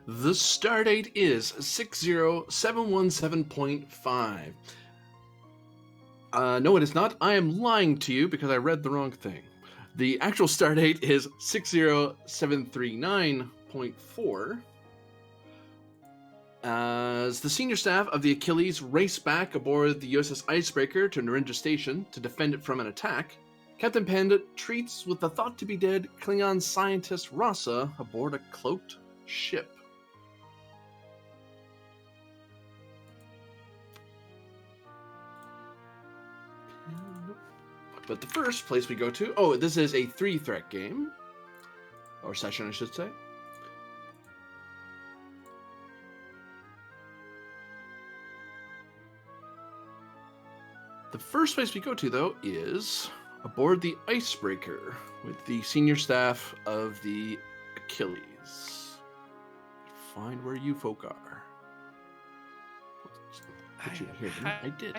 The stardate is 60717.5. No, it is not. I am lying to you because I read the wrong thing. The actual stardate is 60739.4. As the senior staff of the Achilles race back aboard the U.S.S. icebreaker to Narendra Station to defend it from an attack, Captain Panda treats with the thought-to-be-dead Klingon scientist Rasa aboard a cloaked ship. But the first place we go to... this is a 3-threat game. Or session, I should say. The first place we go to, though, is aboard the icebreaker with the senior staff of the Achilles. Find where you folk are. Put you here, didn't I? I did.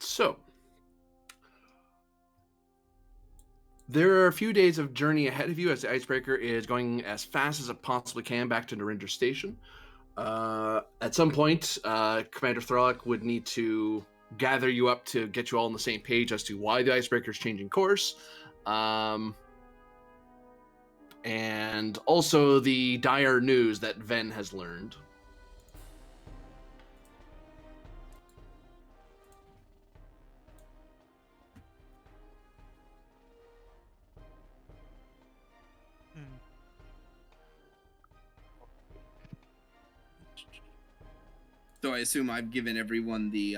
So, there are a few days of journey ahead of you as the icebreaker is going as fast as it possibly can back to Narendra Station. At some point, Commander Thralic would need to gather you up to get you all on the same page as to why the icebreaker is changing course. And also the dire news that Ven has learned. So I assume I've given everyone the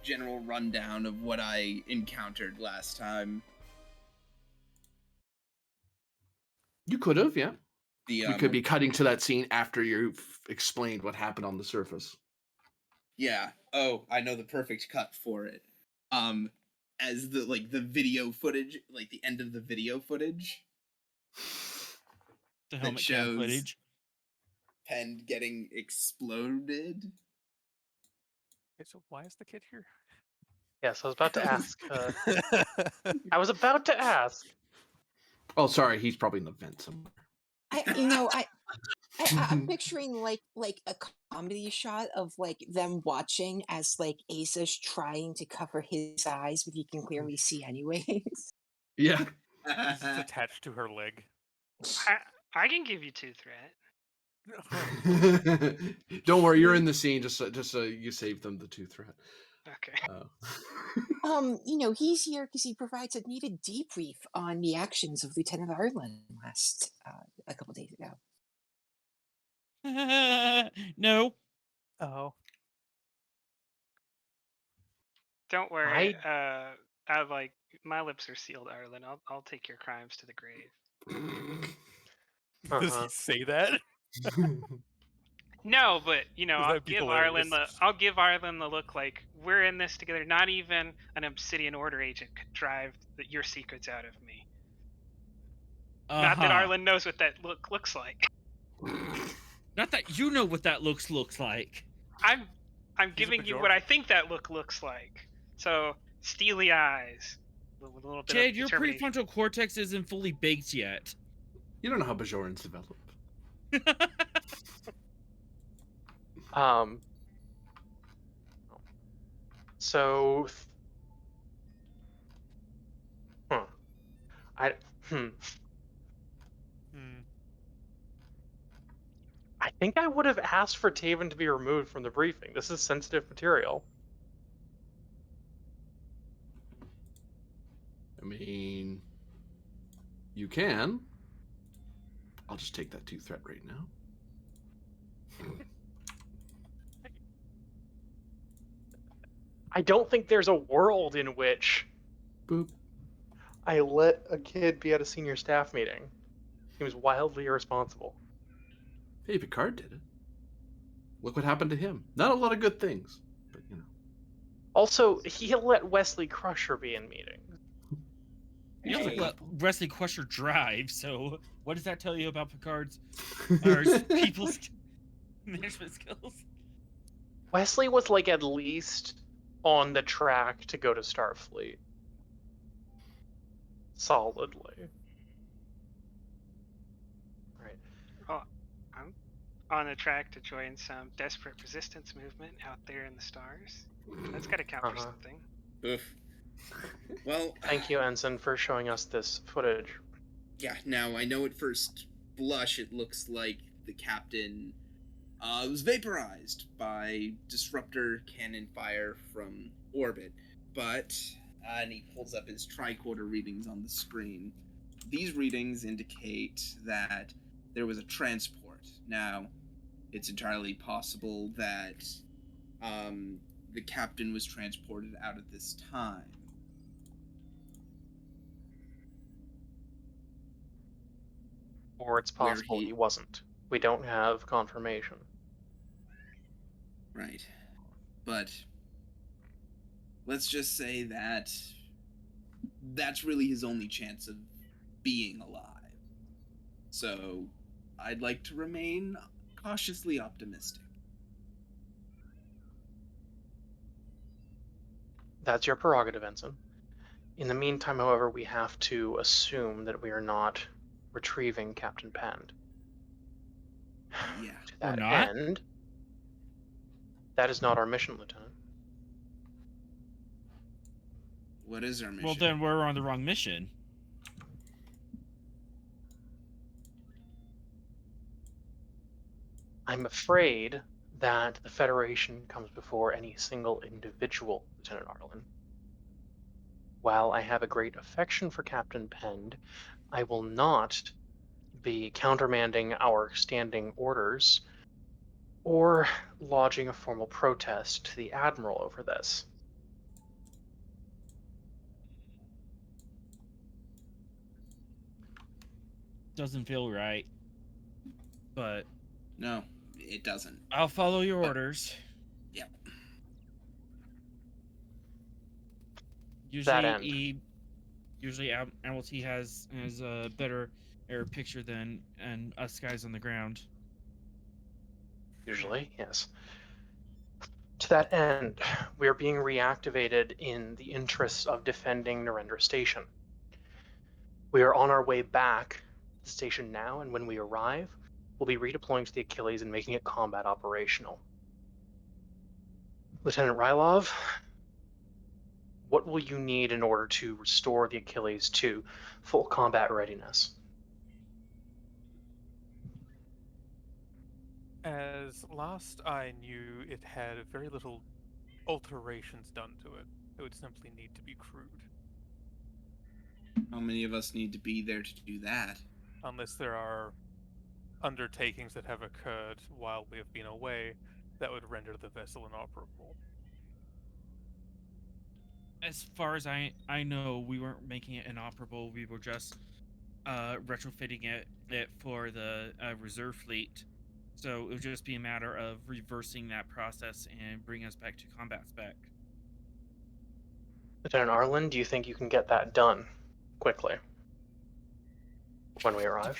general rundown of what I encountered last time. You could have, yeah. We could be cutting to that scene after you've explained what happened on the surface. Yeah. Oh, I know the perfect cut for it. As the video footage, like the end of the video footage. The helmet cam footage. Pen getting exploded. Okay, so why is the kid here? Yes, I was about to ask. I was about to ask. Oh, sorry, he's probably in the vent somewhere. I'm picturing like a comedy shot of like them watching as like Asa's trying to cover his eyes, but he can clearly see anyways. Yeah. It's attached to her leg. I can give you 2 threat. Don't worry, you're in the scene. Just so you saved them the 2 threat. Okay. He's here because he provides a needed debrief on the actions of Lieutenant Ireland last a couple days ago. No. Oh. Don't worry. I like my lips are sealed, Ireland. I'll take your crimes to the grave. Does he say that? No, but I'll give Ireland the look like we're in this together. Not even an Obsidian Order agent could drive your secrets out of me. Not that Ireland knows what that looks like. Not that you know what that looks like. I'm giving you what I think that looks like. So steely eyes. A little bit Jade, of your prefrontal cortex isn't fully baked yet. You don't know how Bajorans develop. So, I think I would have asked for Taven to be removed from the briefing. This is sensitive material. I mean, you can. I'll just take that 2 threat right now. I don't think there's a world in which I let a kid be at a senior staff meeting. He was wildly irresponsible. Hey, Picard did it. Look what happened to him. Not a lot of good things, but Also, he let Wesley Crusher be in meetings. You also let Wesley Crusher drive, so what does that tell you about Picard's or people's... Management skills. Wesley was like at least on the track to go to Starfleet. Solidly. Right. Oh, I'm on the track to join some desperate resistance movement out there in the stars. That's got to count for something. Oof. Well, Thank you, Ensign, for showing us this footage. yeah, now I know at first blush it looks like the captain was vaporized by disruptor cannon fire from orbit, but, and he pulls up his tricorder readings on the screen. These readings indicate that there was a transport. Now, it's entirely possible that the captain was transported out at this time. Or it's possible he wasn't. We don't have confirmation. Right. But let's just say that that's really his only chance of being alive. So I'd like to remain cautiously optimistic. That's your prerogative, Ensign. In the meantime, however, we have to assume that we are not retrieving Captain Pend. Yeah. To that We're not? end, that is not our mission, Lieutenant. What is our mission? Well, then we're on the wrong mission. I'm afraid that the Federation comes before any single individual, Lieutenant Arlen. While I have a great affection for Captain Pend, I will not be countermanding our standing orders or lodging a formal protest to the Admiral over this. Doesn't feel right. But No, it doesn't. I'll follow your orders. Yep. Usually Admiralty has a better air picture than and us guys on the ground. Usually, yes. To that end, we are being reactivated in the interests of defending Narendra Station. We are on our way back to the station now, and when we arrive, we'll be redeploying to the Achilles and making it combat operational. Lieutenant Rylov, what will you need in order to restore the Achilles to full combat readiness? As last I knew, it had very little alterations done to it. It would simply need to be crewed. How many of us need to be there to do that? Unless there are undertakings that have occurred while we have been away that would render the vessel inoperable. As far as I know, we weren't making it inoperable. We were just retrofitting it for the reserve fleet. So it would just be a matter of reversing that process and bring us back to combat spec. Lieutenant Arlen, do you think you can get that done quickly when we arrive?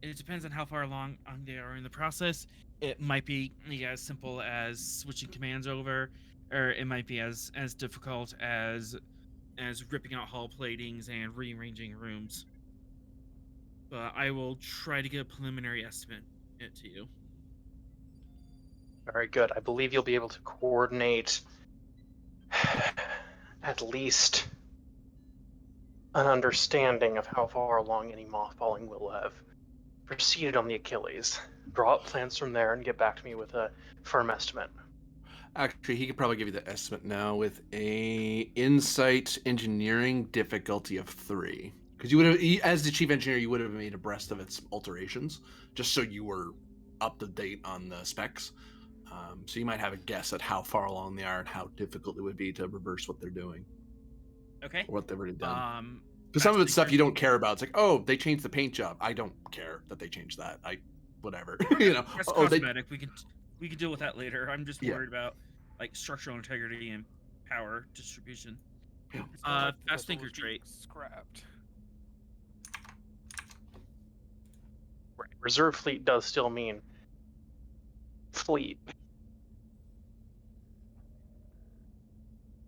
It depends on how far along they are in the process. It might be as simple as switching commands over, or it might be as difficult as ripping out hull platings and rearranging rooms. But I will try to get a preliminary estimate to you. Very good. I believe you'll be able to coordinate at least an understanding of how far along any mothballing will have proceeded on the Achilles. Draw up plans from there and get back to me with a firm estimate. Actually, he could probably give you the estimate now with a insight engineering difficulty of 3. Because you would have, as the chief engineer, you would have made abreast of its alterations, just so you were up to date on the specs. So you might have a guess at how far along they are and how difficult it would be to reverse what they're doing. Okay. Or what they've already done. Because Fast some of it's stuff thinker. you don't care about. It's like, oh, they changed the paint job. I don't care that they changed that. Whatever. You know. That's Oh, cosmetic. We could deal with that later. I'm just Yeah. worried about like structural integrity and power distribution. It's not like the Fast vessel thinker was being trait. scrapped. Right. Reserve fleet does still mean fleet.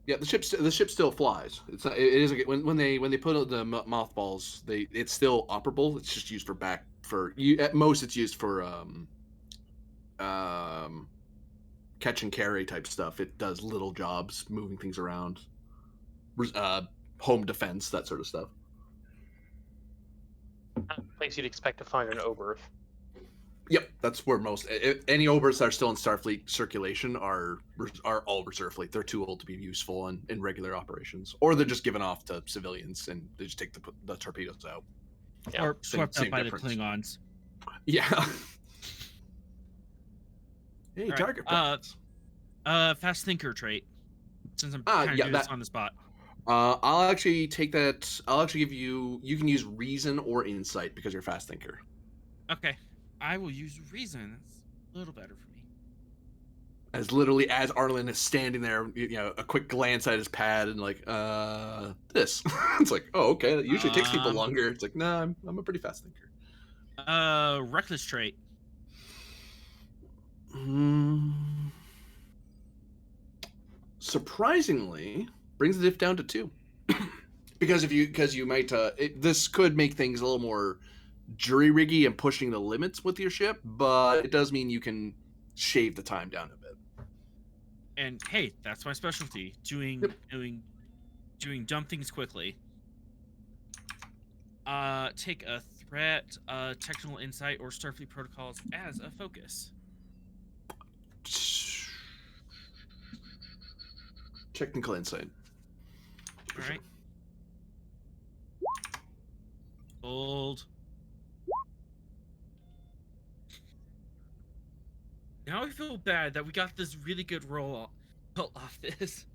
Yeah, the ship still flies. It's not, it is when they put out the mothballs, it's still operable. It's just used for you at most. It's used for um catch and carry type stuff. It does little jobs, moving things around, uh, home defense, that sort of stuff. Not a place you'd expect to find an Oberth. Yep, that's where most any Oberths that are still in Starfleet circulation are all reserve fleet. They're too old to be useful in regular operations, or they're just given off to civilians and they just take the torpedoes out. Yeah. Or swept up same by difference. the Klingons. Yeah. Hey, All right, target practice. Fast thinker trait. Since I'm kind of doing this on the spot. I'll actually take that. I'll actually give you. You can use reason or insight because you're a fast thinker. Okay, I will use reason. It's a little better for me. As literally as Arlen is standing there, a quick glance at his pad and like, this. It's like, oh, okay. That usually takes people longer. It's like, nah, I'm a pretty fast thinker. Reckless trait. Surprisingly, brings the diff down to 2. because you might this could make things a little more jury-riggy and pushing the limits with your ship, but it does mean you can shave the time down a bit. And hey, that's my specialty. Doing dumb things quickly. Take a threat, technical insight, or Starfleet protocols as a focus. Technical insight. All right. Old. Now I feel bad that we got this really good roll off this.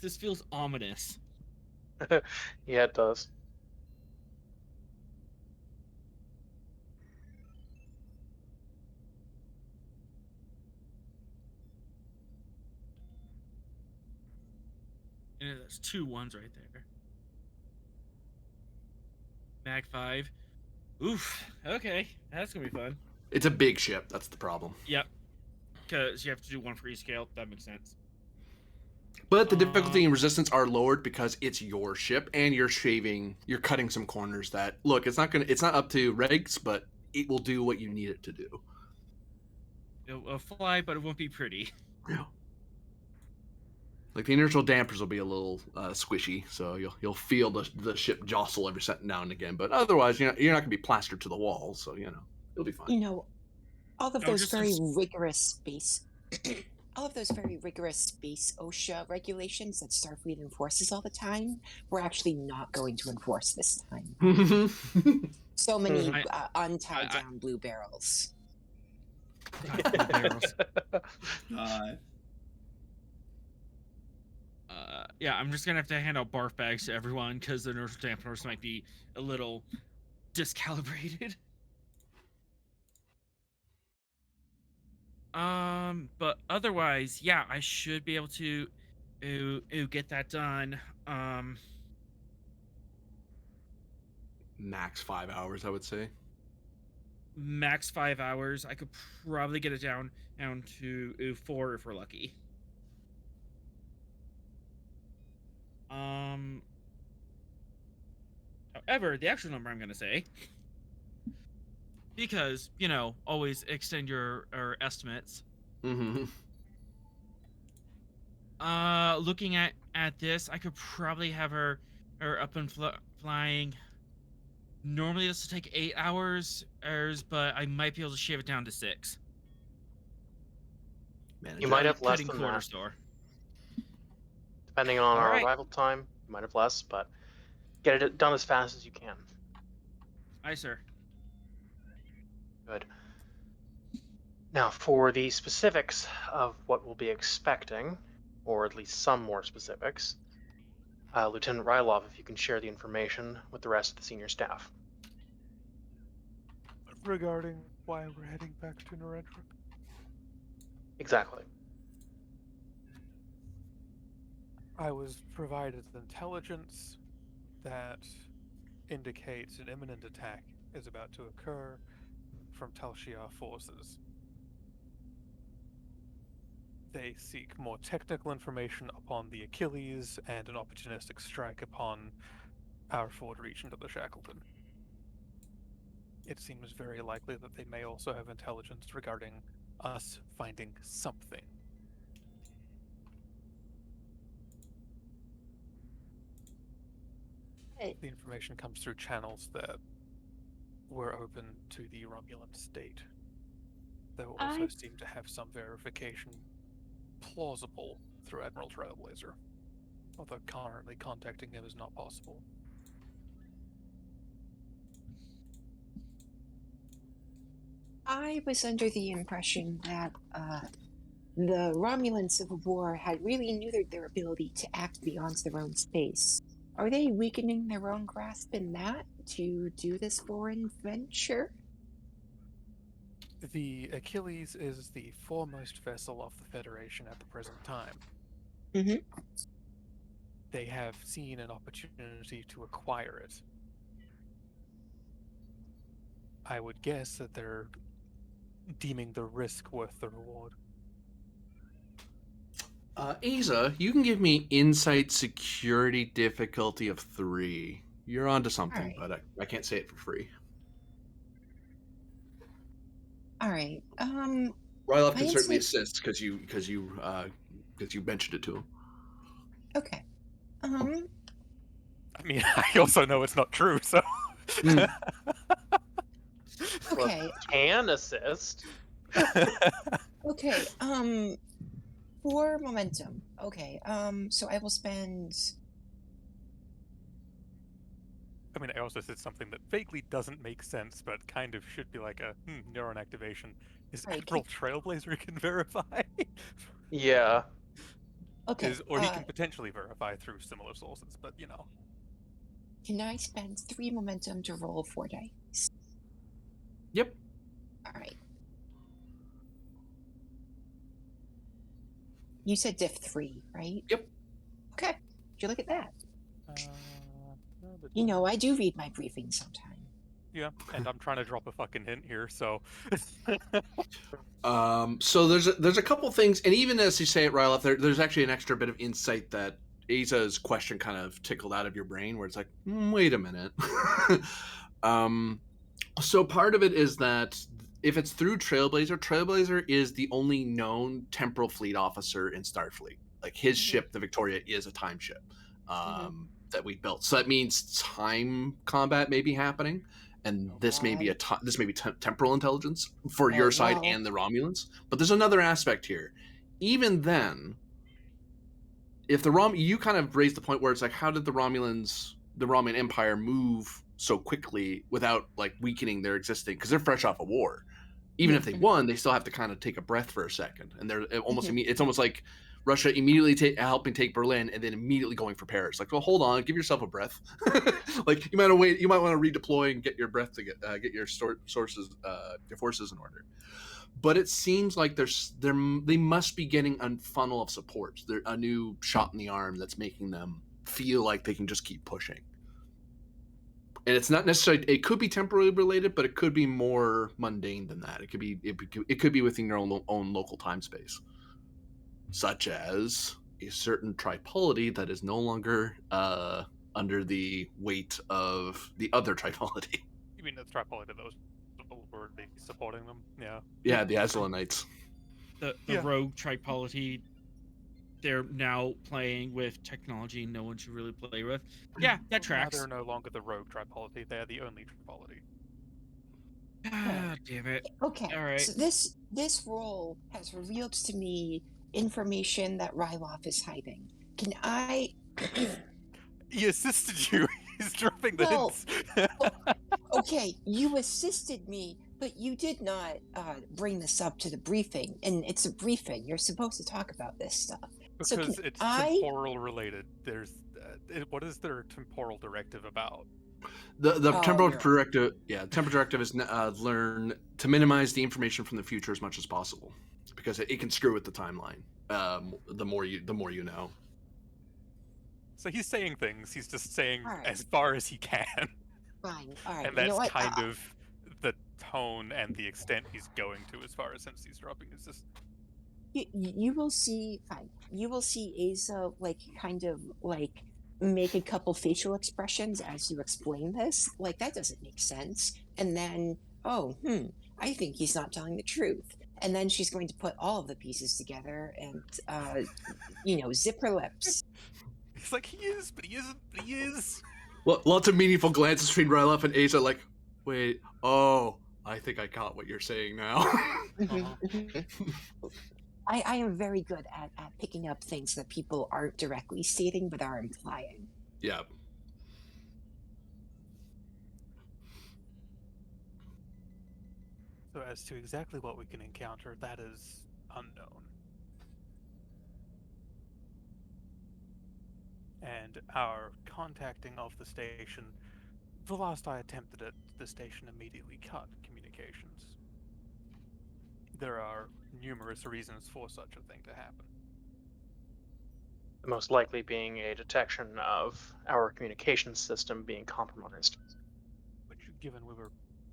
This feels ominous. Yeah, it does. And that's 2 1s right there. Mag 5. Oof. Okay, that's gonna be fun. It's a big ship. That's the problem. Yep. Because you have to do 1 for each scale. That makes sense. But the difficulty and resistance are lowered because it's your ship, and you're cutting some corners that look. It's not up to regs, but it will do what you need it to do. It'll fly, but it won't be pretty. Yeah. Like the inertial dampers will be a little squishy, so you'll feel the ship jostle every now and again. But otherwise, you're not going to be plastered to the wall, so it'll be fine. All of those very rigorous space. All of those very rigorous space OSHA regulations that Starfleet enforces all the time, we're actually not going to enforce this time. So many untied down blue barrels. Blue barrels. Yeah, I'm just gonna have to hand out barf bags to everyone because the inertial dampers might be a little discalibrated. But otherwise, yeah, I should be able to get that done. Max 5 hours, I would say. Max 5 hours. I could probably get it down to 4 if we're lucky. However, the actual number I'm gonna say, because always extend your estimates. Mm-hmm. Looking at this, I could probably have her up and flying. Normally this will take 8 hours, but I might be able to shave it down to 6. You might have less than that. Store. Depending on our arrival time, you might have less, but get it done as fast as you can. Aye, sir. Good. Now, for the specifics of what we'll be expecting, or at least some more specifics, Lieutenant Rylov, if you can share the information with the rest of the senior staff. Regarding why we're heading back to Narendra? Exactly. I was provided intelligence that indicates an imminent attack is about to occur from Tal Shiar forces. They seek more technical information upon the Achilles and an opportunistic strike upon our forward reach into the Shackleton. It seems very likely that they may also have intelligence regarding us finding something. The information comes through channels that were open to the Romulan state. They also seem to have some verification plausible through Admiral Trailblazer, although currently contacting him is not possible. I was under the impression that the Romulan Civil War had really neutered their ability to act beyond their own space. Are they weakening their own grasp in that to do this foreign venture? The Achilles is the foremost vessel of the Federation at the present time. Mm-hmm. They have seen an opportunity to acquire it. I would guess that they're deeming the risk worth the reward. Aza, you can give me insight security difficulty of 3. You're onto something, All right. but I can't say it for free. All right. Rylov can certainly insight- assist because you mentioned it to him. Okay. I mean, I also know it's not true, so. Okay. Can assist. Okay. For momentum. Okay. So I will spend. I mean, I also said something that vaguely doesn't make sense, but kind of should be like a neuron activation. Is Right, Admiral Trailblazer can verify? Yeah. Okay. Or he can potentially verify through similar sources, but you know. Can I spend 3 momentum to roll 4 dice? Yep. All right. You said diff 3, right? Yep. Okay. Would you look at that? No, You know, I do read my briefing sometime. Yeah, and I'm trying to drop a fucking hint here, so. So there's a couple things, and even as you say it, Rylov, there's actually an extra bit of insight that Aza's question kind of tickled out of your brain, where it's like, wait a minute. So part of it is that if it's through Trailblazer is the only known temporal fleet officer in Starfleet. Like his ship, the Victoria, is a time ship that we built. So that means time combat may be happening, and this may be temporal intelligence for your side and the Romulans. But there's another aspect here. Even then, if you kind of raised the point where it's like, how did the Romulan Empire move so quickly without like weakening their existing, because they're fresh off a war. Even if they won, they still have to kind of take a breath for a second, and they're almost it's almost like Russia immediately helping take Berlin and then immediately going for Paris. Like, well, hold on, give yourself a breath. Like you might want to redeploy and get your breath to get your forces in order. But it seems like they must be getting a funnel of support. They're a new shot in the arm that's making them feel like they can just keep pushing. And it's not necessarily, it could be temporally related, but it could be more mundane than that. It could be within your own local time space, such as a certain tripolity that is no longer under the weight of the other tripolity. You mean the tripolity that was already supporting them? Yeah. Yeah, the Azulonites. The rogue tripolity. They're now playing with technology no one should really play with. Yeah, that tracks. They're no longer the rogue tripolity. They're the only tripolity. Ah, damn it. Okay. All right. So this role has revealed to me information that Rylov is hiding. Can I? He assisted you. He's dropping the hints. Okay, you assisted me, but you did not bring this up to the briefing, and it's a briefing. You're supposed to talk about this stuff. Because it's temporal related. There's what is their temporal directive about? The temporal directive, temporal directive is learn to minimize the information from the future as much as possible, because it can screw with the timeline. The more you know. So he's saying things. He's just saying as far as he can. Fine. All right. And that's kind of the tone and the extent he's going to as far as since he's dropping. It's just You will see, fine. You will see Asa like kind of like make a couple facial expressions as you explain this. Like that doesn't make sense. And then, oh, I think he's not telling the truth. And then she's going to put all of the pieces together and zip her lips. He's like, he is, but he isn't, but he is. Well, lots of meaningful glances between Ryloff and Asa, like, wait, oh, I think I caught what you're saying now. I am very good at picking up things that people aren't directly stating but are implying. Yeah. So as to exactly what we can encounter, that is unknown. And our contacting of the station, the last I attempted it, the station immediately cut communications. There are numerous reasons for such a thing to happen. The most likely being a detection of our communications system being compromised. Which, given we were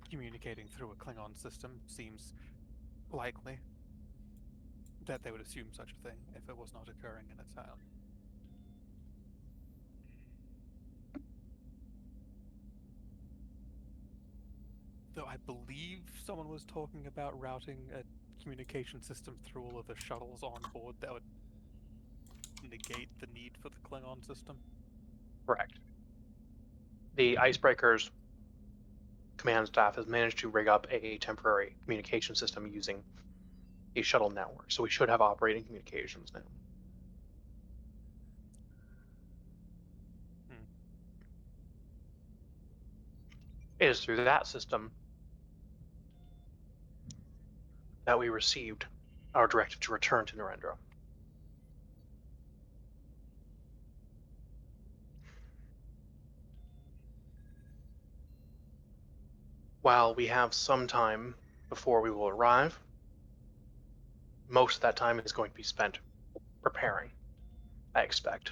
communicating through a Klingon system, seems likely that they would assume such a thing if it was not occurring in its own. Though I believe someone was talking about routing a communication system through all of the shuttles on board that would negate the need for the Klingon system. Correct. The Icebreaker's command staff has managed to rig up a temporary communication system using a shuttle network, so we should have operating communications now. It is through that system that we received our directive to return to Narendra. While we have some time before we will arrive, most of that time is going to be spent preparing, I expect.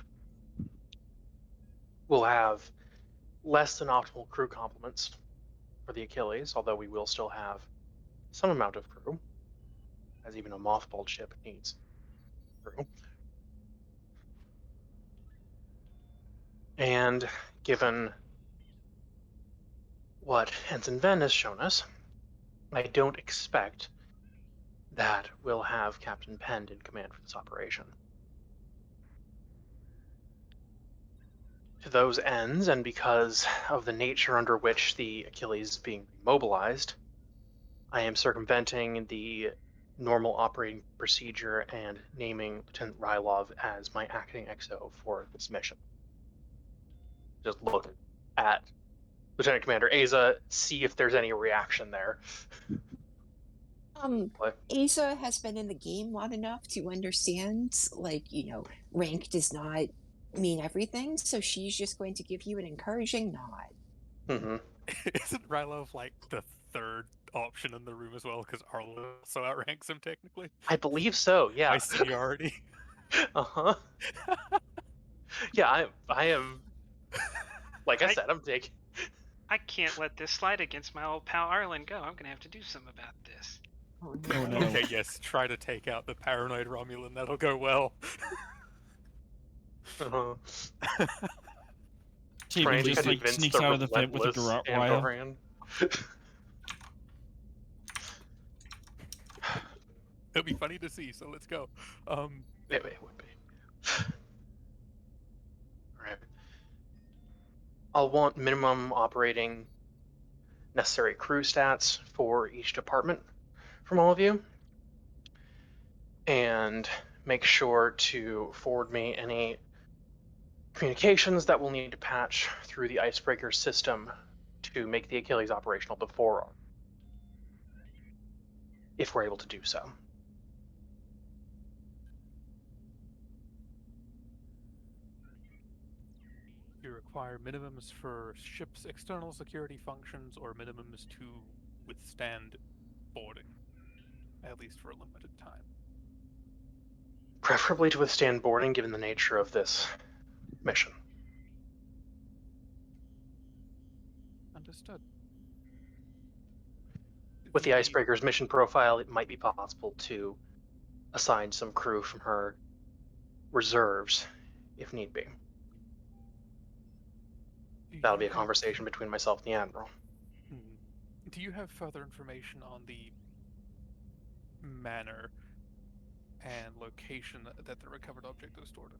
We'll have less than optimal crew complements for the Achilles, although we will still have some amount of crew, as even a mothballed ship needs crew. And given what Ensign Venn has shown us, I don't expect that we'll have Captain Pend in command for this operation. To those ends, and because of the nature under which the Achilles is being remobilized, I am circumventing the normal operating procedure and naming Lieutenant Rylov as my acting XO for this mission. Just look at Lieutenant Commander Asa, see if there's any reaction there. Asa has been in the game long enough to understand, rank does not mean everything, so she's just going to give you an encouraging nod. Mm-hmm. Isn't Rylov like the third option in the room as well, because Arlo also outranks him technically? I believe so, yeah. By seniority. Uh-huh. Yeah, I am, like I said, I'm taking... I can't let this slide against my old pal Arlen go. I'm gonna have to do something about this. Oh no. Okay, yes, try to take out the paranoid Romulan, that'll go well. Steven just sneaks out of the pit with a garrote wire. It'll be funny to see, so let's go. It would be. Alright. I'll want minimum operating necessary crew stats for each department from all of you. And make sure to forward me any communications that we'll need to patch through the Icebreaker system to make the Achilles operational before, if we're able to do so. You require minimums for ship's external security functions or minimums to withstand boarding, at least for a limited time. Preferably to withstand boarding, given the nature of this mission. Understood. With the Icebreaker's mission profile, it might be possible to assign some crew from her reserves, if need be. That'll be a conversation between myself and the Admiral. Do you have further information on the manner and location that the recovered object was stored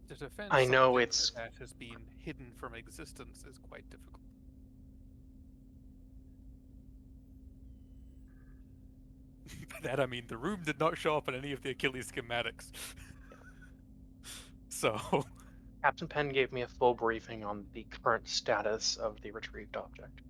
in? To defend I know something it's... that has been hidden from existence is quite difficult. By that I mean the room did not show up in any of the Achilles schematics. So... Captain Penn gave me a full briefing on the current status of the retrieved object.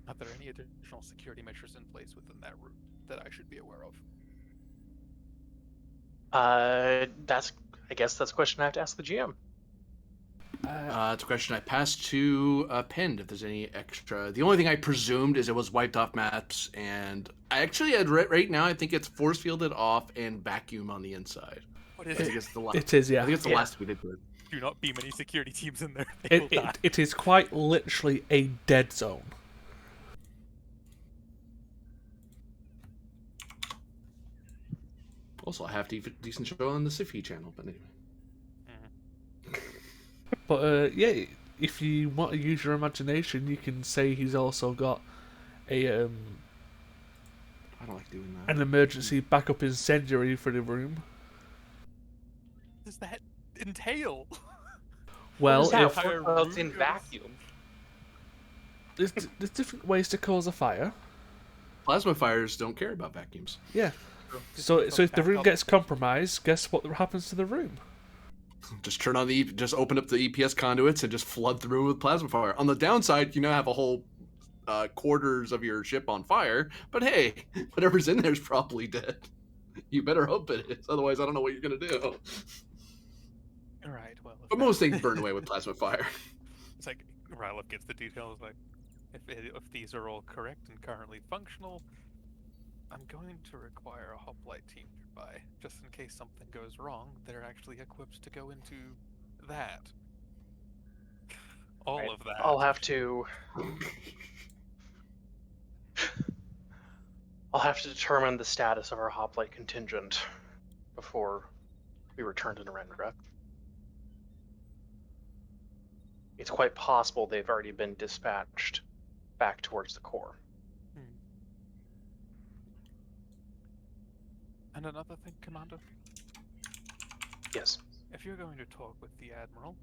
Are there any additional security measures in place within that room that I should be aware of? I guess that's a question I have to ask the GM. It's a question I passed to Penn if there's any extra. The only thing I presumed is it was wiped off maps, and I actually had right now I think it's force fielded off and vacuum on the inside. What is I think it's the last. It is, yeah. I think it's the last we did to it. Do not beam any security teams in there. They will die. It is quite literally a dead zone. Also, I have decent show on the Siffy channel, but anyway. But yeah, if you want to use your imagination, you can say he's also got a I don't like doing that. an emergency backup incendiary for the room. What does that entail? Well, if it's in vacuum. there's different ways to cause a fire. Plasma fires don't care about vacuums. Yeah. So if the room gets compromised, guess what happens to the room? Just turn on just open up the EPS conduits and just flood the room with plasma fire. On the downside, you now have a whole quarters of your ship on fire. But hey, whatever's in there is probably dead. You better hope it is. Otherwise, I don't know what you're gonna do. All right. Well. But most things burn away with plasma fire. It's like Rylov gets the details. Like, if these are all correct and currently functional, I'm going to require a hoplite team nearby, just in case something goes wrong. They're actually equipped to go into that. All of that. I'll have to determine the status of our hoplite contingent before we return to Narendra. It's quite possible they've already been dispatched back towards the core. And another thing, Commander? Yes. If you're going to talk with the Admiral,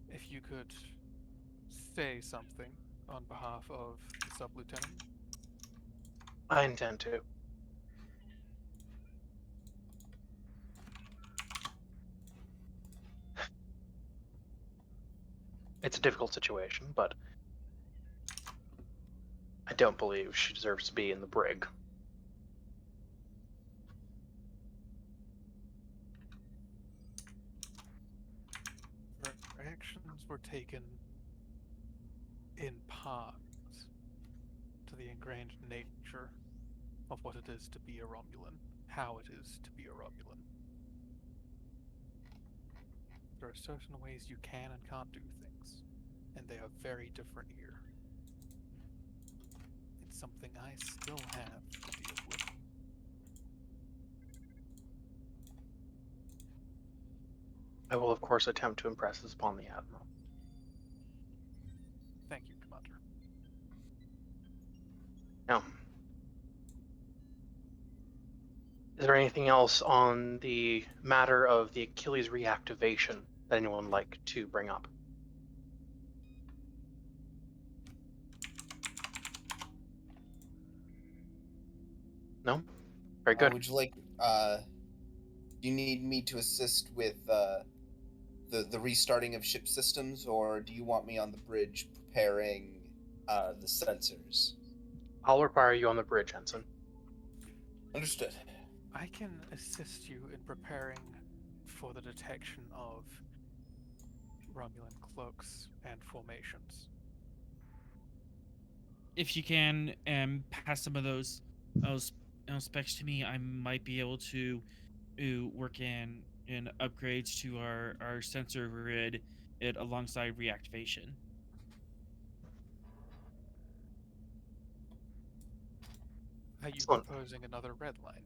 if you could say something on behalf of the Sub-Lieutenant. I intend to. It's a difficult situation, but I don't believe she deserves to be in the brig. Reactions were taken in part to the ingrained nature of what it is to be a Romulan, how it is to be a Romulan. There are certain ways you can and can't do things, and they are very different here. It's something I still have to deal with. I will, of course, attempt to impress this upon the Admiral. Thank you, Commander. Now, is there anything else on the matter of the Achilles reactivation that anyone would like to bring up? No? Very good. Would you like, you need me to assist with the restarting of ship systems, or do you want me on the bridge preparing the sensors? I'll require you on the bridge, Ensign. Understood. I can assist you in preparing for the detection of Romulan cloaks and formations. If you can pass some of those specs to me, I might be able to work in upgrades to our sensor grid it alongside reactivation. Are you Excellent. proposing another red line?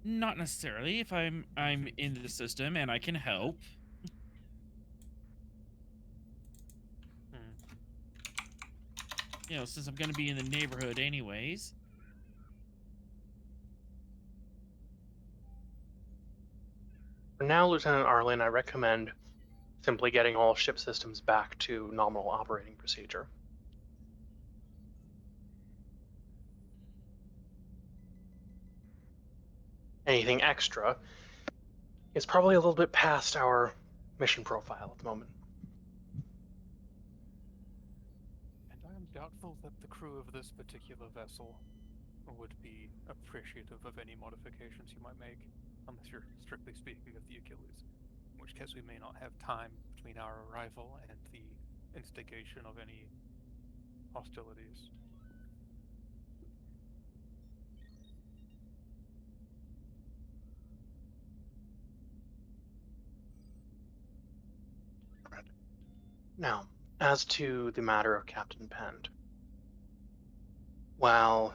Not necessarily. If I'm in the system and I can help. You know, since I'm going to be in the neighborhood anyways. For now, Lieutenant Arlen, I recommend simply getting all ship systems back to nominal operating procedure. Anything extra is probably a little bit past our mission profile at the moment. And I am doubtful that the crew of this particular vessel would be appreciative of any modifications you might make, unless you're strictly speaking of the Achilles, in which case we may not have time between our arrival and the instigation of any hostilities. Now, as to the matter of Captain Pend, while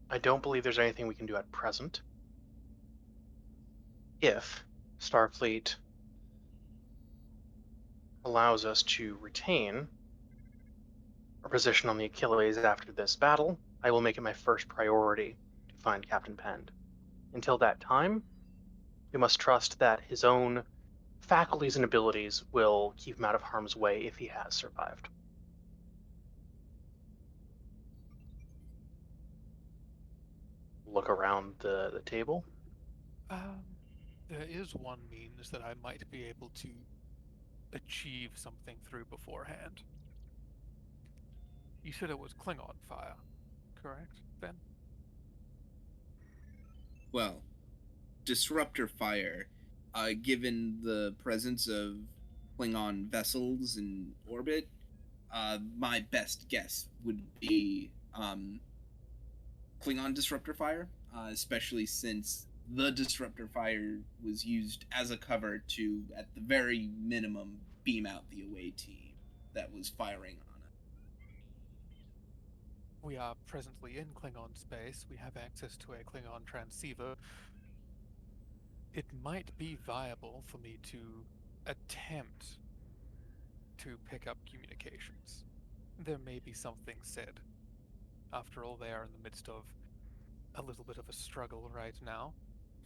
I don't believe there's anything we can do at present, if Starfleet allows us to retain our position on the Achilles after this battle, I will make it my first priority to find Captain Pend. Until that time, we must trust that his own faculties and abilities will keep him out of harm's way if he has survived. Look around the table. There is one means that I might be able to achieve something through beforehand. You said it was Klingon fire, correct, Ben? Well, disruptor fire, given the presence of Klingon vessels in orbit, my best guess would be Klingon disruptor fire, especially since the disruptor fire was used as a cover to, at the very minimum, beam out the away team that was firing on it. We are presently in Klingon space. We have access to a Klingon transceiver. It might be viable for me to attempt to pick up communications. There may be something said. After all, they are in the midst of a little bit of a struggle right now.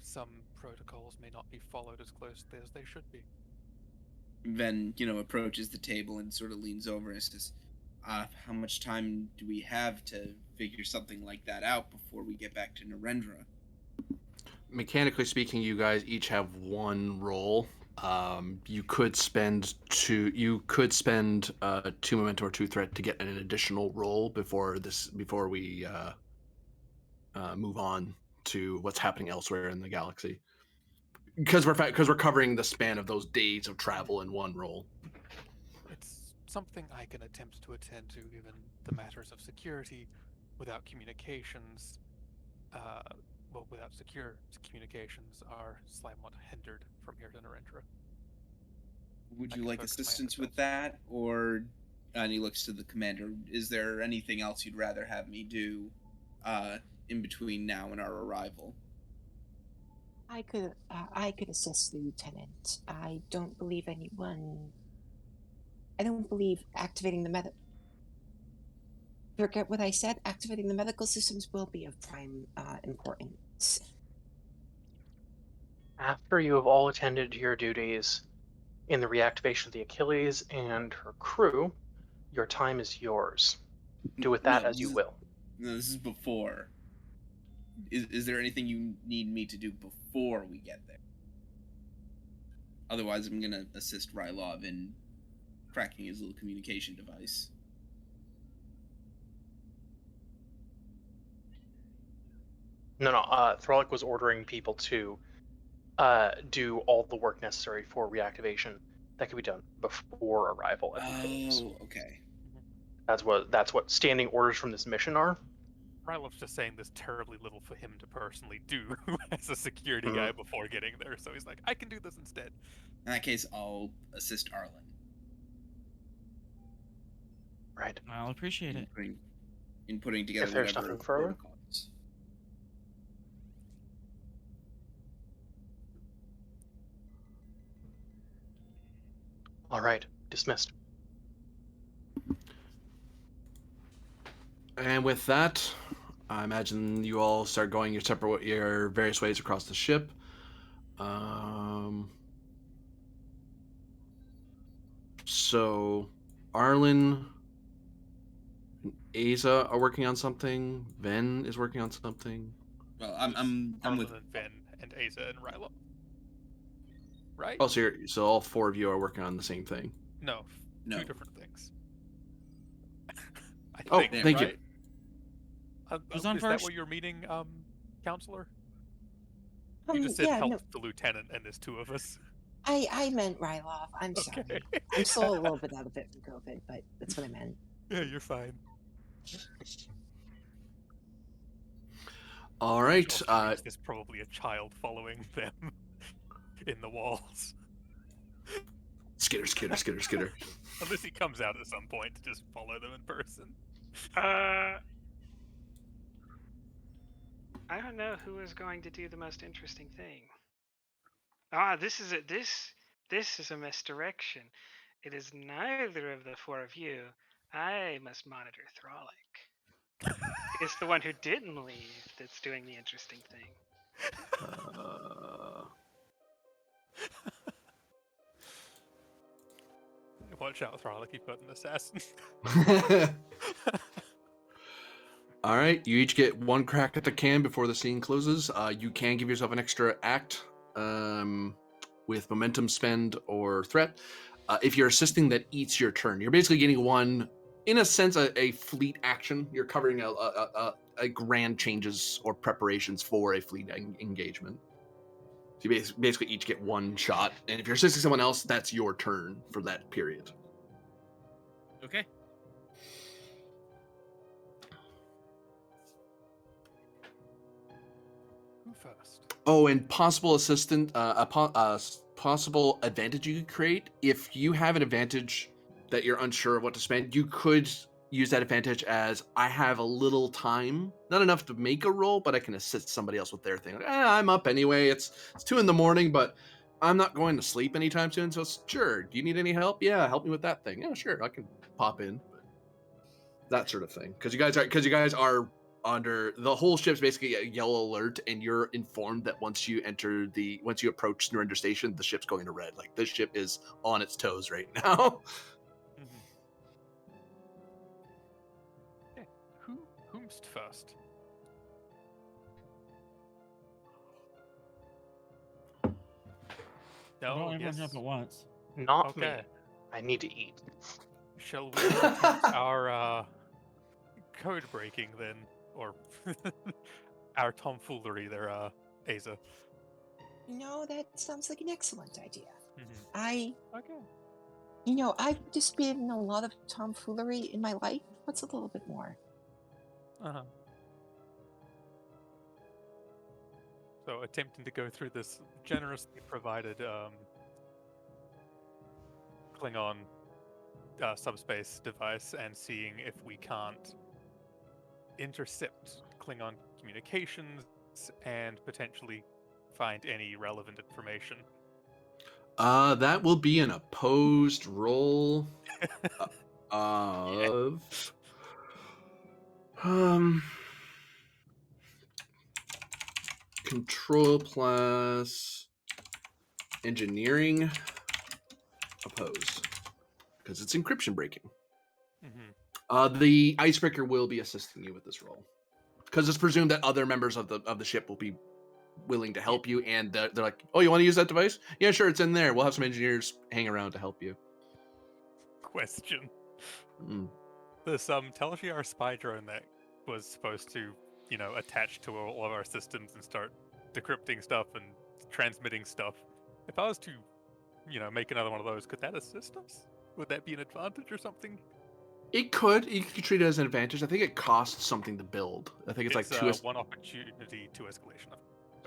Some protocols may not be followed as closely as they should be. Ven, approaches the table and sort of leans over and says, how much time do we have to figure something like that out before we get back to Narendra? Mechanically speaking, you guys each have one roll. You could spend two momentum or two threat to get an additional roll before we move on to what's happening elsewhere in the galaxy. Because we're covering the span of those days of travel in one roll. It's something I can attempt to attend to, given the matters of security. Without communications, without secure communications, are somewhat hindered from here to Narendra. Would you like assistance with that, or? And he looks to the commander. Is there anything else you'd rather have me do, in between now and our arrival? I could assist the lieutenant. I don't believe activating the forget what I said. Activating the medical systems will be of prime importance. After you have all attended to your duties in the reactivation of the Achilles and her crew, your time is yours. Do with that as you will. No, this is before. Is there anything you need me to do before we get there? Otherwise, I'm going to assist Rylov in cracking his little communication device. No. Throlic was ordering people to do all the work necessary for reactivation. That could be done before arrival at the Achilles. Oh, okay. That's what standing orders from this mission are. Rylov's just saying there's terribly little for him to personally do as a security guy before getting there, so he's like, I can do this instead. In that case, I'll assist Arlen. Right. I'll appreciate it. In putting together If there's whatever nothing further. protocols. All right. Dismissed. And with that, I imagine you all start going your various ways across the ship. So, Arlen and Aza are working on something. Ven is working on something. Well, I'm with Arlen and Ven and Aza and Rylov. Right? Oh, so all four of you are working on the same thing. No, No. two different things. I Oh, think, thank right? Who's on is first? that what you're meeting, counselor? You just said yeah, help no, the lieutenant, and there's two of us. I meant Rylov. I'm Okay. sorry. I'm still a little bit out of it from COVID, but that's what I meant. Yeah, you're fine. All right. Sure, there's probably a child following them in the walls. Skitter, skitter, skitter, skitter. Unless he comes out at some point to just follow them in person. I don't know who is going to do the most interesting thing. This is a misdirection. It is neither of the four of you. I must monitor Throlic. It's the one who didn't leave that's doing the interesting thing. Watch out, Throlic, you've got an assassin. All right, you each get one crack at the can before the scene closes. You can give yourself an extra act with momentum spend or threat. If you're assisting, that eats your turn. You're basically getting one, in a sense, a fleet action. You're covering a grand changes or preparations for a fleet engagement. So you basically each get one shot, and if you're assisting someone else, that's your turn for that period. Okay. Who first? Oh, and possible possible advantage you could create. If you have an advantage that you're unsure of what to spend, you could use that advantage as I have a little time, not enough to make a roll, but I can assist somebody else with their thing. Like, I'm up anyway. It's 2 a.m, but I'm not going to sleep anytime soon. So sure, do you need any help? Yeah, help me with that thing. Yeah, sure, I can pop in. But that sort of thing, because you guys are under the whole ship's basically a yellow alert, and you're informed that once you approach Narendra Station, the ship's going to red. Like, this ship is on its toes right now. Yeah. Whomst first? No, Don't everyone yes. jump at once. Not me. Okay. I need to eat. Shall we attempt our code breaking then, or our tomfoolery there, Aza? No, that sounds like an excellent idea. Okay. I've just been in a lot of tomfoolery in my life. What's a little bit more? So attempting to go through this generously provided Klingon subspace device and seeing if we can't intercept Klingon communications and potentially find any relevant information. That will be an opposed roll of control plus engineering opposed, because it's encryption breaking. The icebreaker will be assisting you with this roll, because it's presumed that other members of the ship will be willing to help you, and they're like, oh, you want to use that device? Yeah, sure, it's in there. We'll have some engineers hang around to help you. Question. This Telshiar spy drone that was supposed to, attach to all of our systems and start decrypting stuff and transmitting stuff. If I was to, make another one of those, could that assist us? Would that be an advantage or something? It could. You could treat it as an advantage. I think it costs something to build. I think it's like two. One opportunity, two escalation.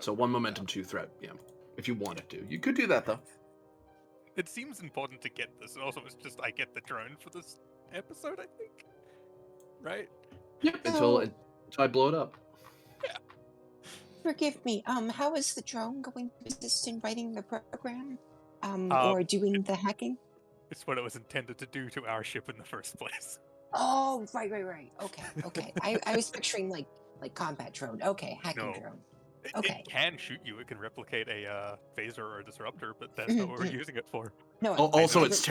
So one momentum, two threat. Yeah, if you wanted to, you could do that though. It seems important to get this, and also it's just I get the drone for this episode. I think, right? Yep. Until I blow it up. Yeah. Forgive me. How is the drone going to assist in writing the program, or doing the hacking? It's what it was intended to do to our ship in the first place. Oh, right. Okay. I was picturing like combat drone. Okay, hacking drone. Okay. It can shoot you. It can replicate a phaser or a disruptor, but that's not what we're using it for. No. Also, it's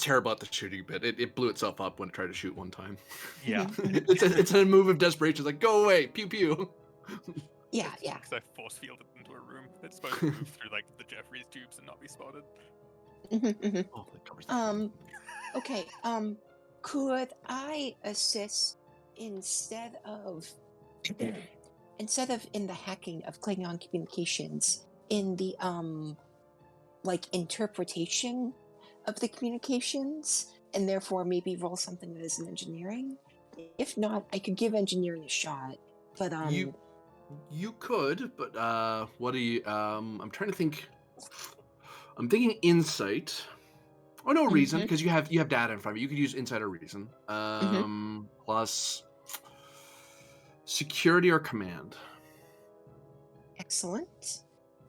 terrible at the shooting bit. It blew itself up when it tried to shoot one time. Yeah. it's a move of desperation. It's like, go away, pew pew. Yeah. Because I force fielded into a room. It's supposed to move through like the Jeffries tubes and not be spotted. Oh, that covers that. Okay. Could I assist instead of in the hacking of Klingon communications in the like interpretation of the communications, and therefore maybe roll something that is in engineering? If not, I could give engineering a shot. But you could, but what do you? I'm trying to think. I'm thinking insight. Oh, no reason, because you have data in front of you. You could use insight or reason. Plus security or command. Excellent.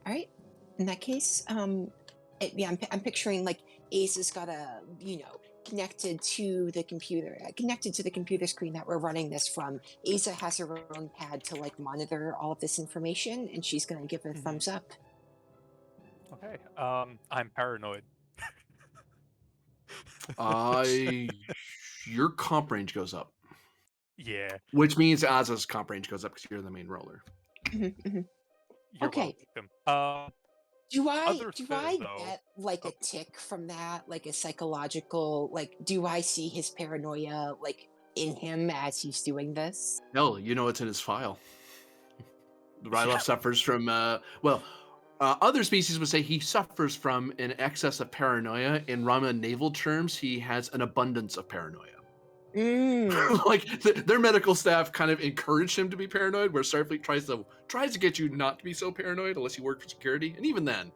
All right. In that case, I'm picturing like Ace has got connected to the computer screen that we're running this from. Asa has her own pad to like monitor all of this information, and she's going to give it a thumbs up. Okay. I'm paranoid. Your comp range goes up. Yeah. Which means Aza's comp range goes up because you're the main roller. You're okay. Welcome. Do I get like a tick from that, like a psychological, like, do I see his paranoia like in him as he's doing this? No, it's in his file. Rylov suffers from other species would say he suffers from an excess of paranoia. In Romulan naval terms, he has an abundance of paranoia. Like their medical staff kind of encouraged him to be paranoid, where Starfleet tries to get you not to be so paranoid unless you work for security. And even then,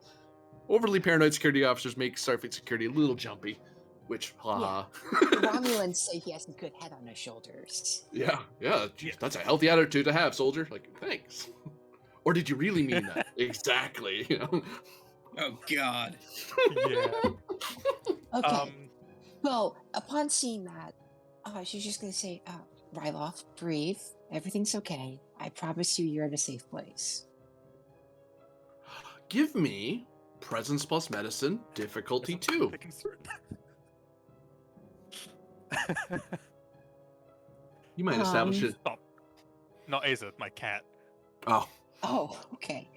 overly paranoid security officers make Starfleet security a little jumpy, which haha. Romulans say he has a good head on his shoulders. Yeah. That's a healthy attitude to have, soldier. Like, thanks. Or did you really mean that? Exactly. Oh God. Yeah. Okay. Well, upon seeing that, she's just going to say, Rylov, breathe. Everything's okay. I promise you're in a safe place. Give me presence plus medicine, difficulty 2. You might establish it. Stop. Not Asa, my cat. Oh, okay.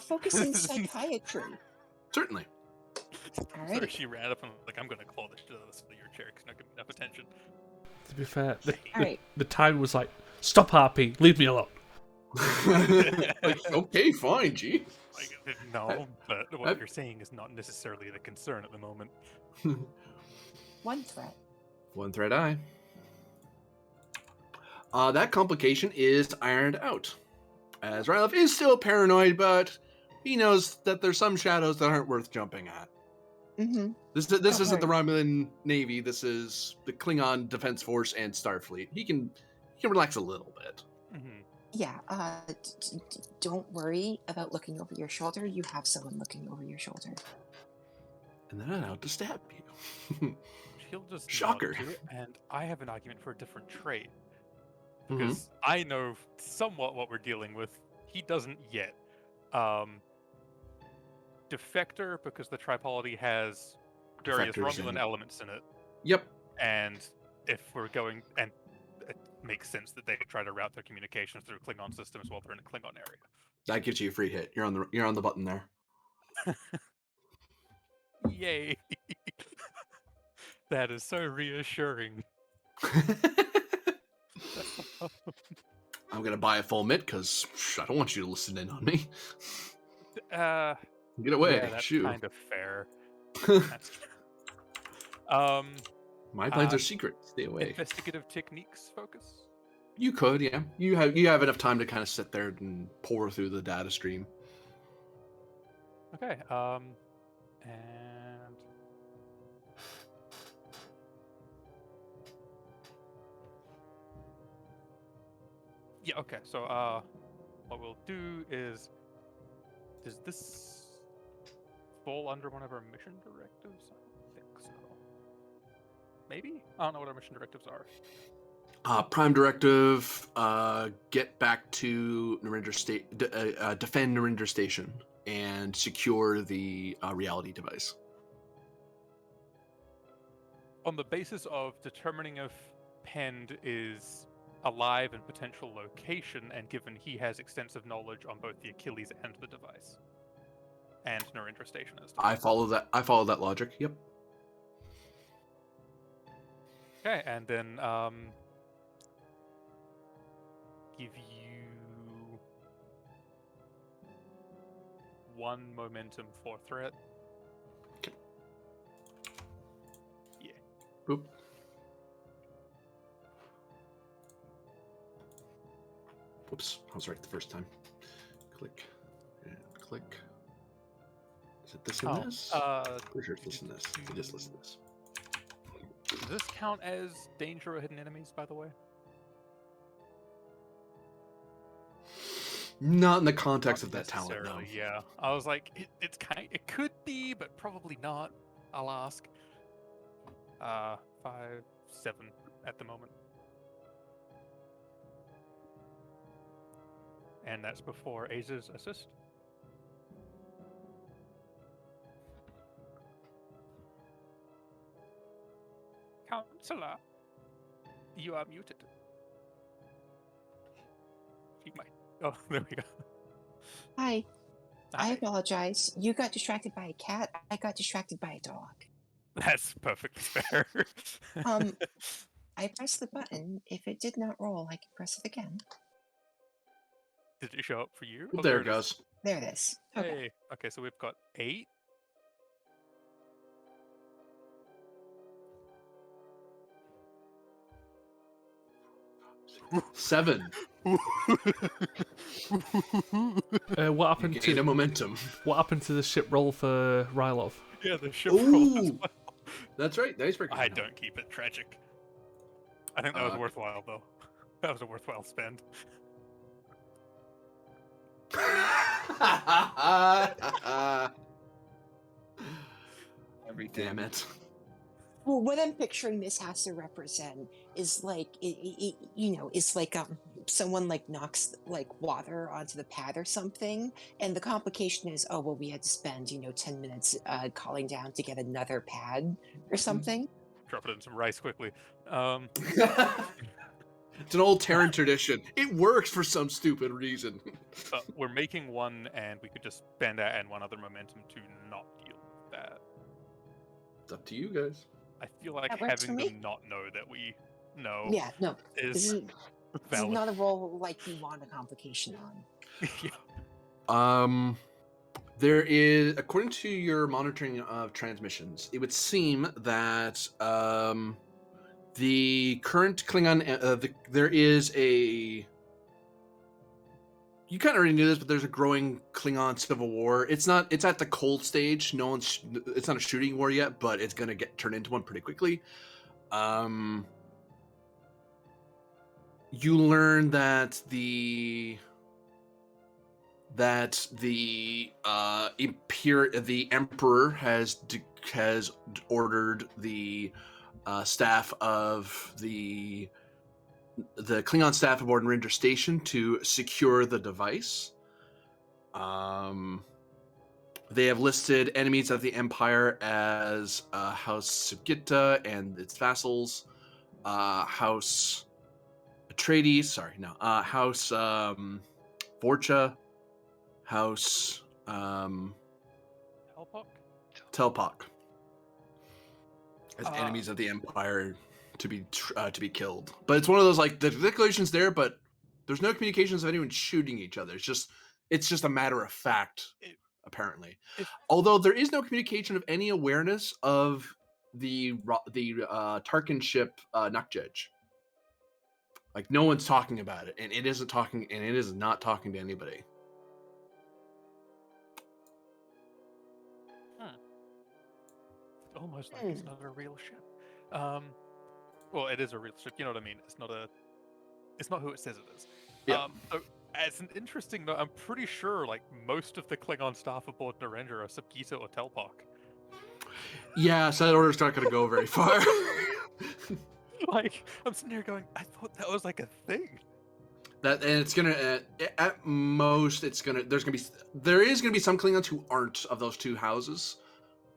Focus in psychiatry. Certainly. All right. So she ran up and was like, I'm going to claw the shit out of your chair because not giving enough attention. To be fair, the time was like, stop harping, leave me alone. Like, okay, fine, gee. Like, no, but what you're saying is not necessarily the concern at the moment. One threat. One threat eye. That complication is ironed out. As Rylov is still paranoid, but he knows that there's some shadows that aren't worth jumping at. Mm-hmm. This isn't the Romulan Navy. This is the Klingon Defense Force and Starfleet. He can relax a little bit. Mm-hmm. Yeah. Don't worry about looking over your shoulder. You have someone looking over your shoulder. And they're not out to stab you. She'll just shocker. Nod to it, and I have an argument for a different trait. Because I know somewhat what we're dealing with. He doesn't yet. Defector, because the Tripolity has various Romulan elements in it. Yep. And if we're going, and it makes sense that they try to route their communications through Klingon systems while they're in a Klingon area. That gives you a free hit. You're on the button there. Yay! That is so reassuring. I'm gonna buy a full mitt because I don't want you to listen in on me. Get away! Yeah, that's Shoot. kind of fair. My plans are secret. Stay away. Investigative techniques focus? You could, yeah. You have enough time to kind of sit there and pour through the data stream. Okay, and... Yeah, okay, so, what we'll do is... Does this fall under one of our mission directives? I don't think so. Maybe? I don't know what our mission directives are. Prime directive, get back to Narendra State, defend Narendra Station, and secure the reality device. On the basis of determining if Pend is alive and potential location, and given he has extensive knowledge on both the Achilles and the device. And Narendra Station as well. I follow that logic, yep. Okay, and then give you 1 momentum for threat. Okay. Yeah. Boop. Whoops, I was right the first time. Click and click. Is it this and this? Pretty sure it's this and this. It just listen to this. Does this count as danger or hidden enemies, by the way? Not in the context of that talent, no. Yeah, I was like, it could be, but probably not. I'll ask. 5, 7 at the moment, and that's before Aza's assist. Counselor, you are muted. He might. Oh, there we go. Hi. I apologize. You got distracted by a cat. I got distracted by a dog. That's perfectly fair. I pressed the button. If it did not roll, I can press it again. Did it show up for you? Oh, there it goes. There it is. Okay. Hey. Okay, so we've got 8. Seven. What happened to the momentum? What happened to the ship roll for Rylov? Yeah, the ship roll as well. That's right. The icebreaker. I don't keep it. Tragic. I think that was worthwhile, though. That was a worthwhile spend. Damn it. Well, what I'm picturing this has to represent is like, it's like someone like knocks like water onto the pad or something, and the complication is, oh well, we had to spend 10 minutes calling down to get another pad or something. Drop it in some rice quickly. It's an old Terran tradition. It works for some stupid reason. We're making one, and we could just spend that and one other momentum to not deal with that. It's up to you guys. I feel like having them not know that we know. Yeah, no. This is not a role like you want a complication on. Yeah. There is, according to your monitoring of transmissions, it would seem that the current Klingon, there is a. You kind of already knew this, but there's a growing Klingon civil war. It's at the cold stage. It's not a shooting war yet, but it's going to get turned into one pretty quickly. You learn that the Emperor has ordered the staff of the Klingon staff aboard Narendra Station to secure the device. They have listed enemies of the Empire as House Sugita and its vassals, House Atreides, House Vorcha, House Telpak as enemies of the Empire to be killed. But it's one of those, like, the declaration's there, but there's no communications of anyone shooting each other. It's just a matter of fact, apparently. Although there is no communication of any awareness of the Tarkin ship Nukjej. Like no one's talking about it, and it isn't talking, and it is not talking to anybody. Almost like it's not a real ship. Well, it is a real ship. You know what I mean? It's not who it says it is. Yeah. So as an interesting note, I'm pretty sure like most of the Klingon staff aboard Narendra are Subgita or Telpak. Yeah, so that order's not going to go very far. Like, I'm sitting here going, I thought that was like a thing. And it's gonna at most it's gonna there is gonna be some Klingons who aren't of those two houses,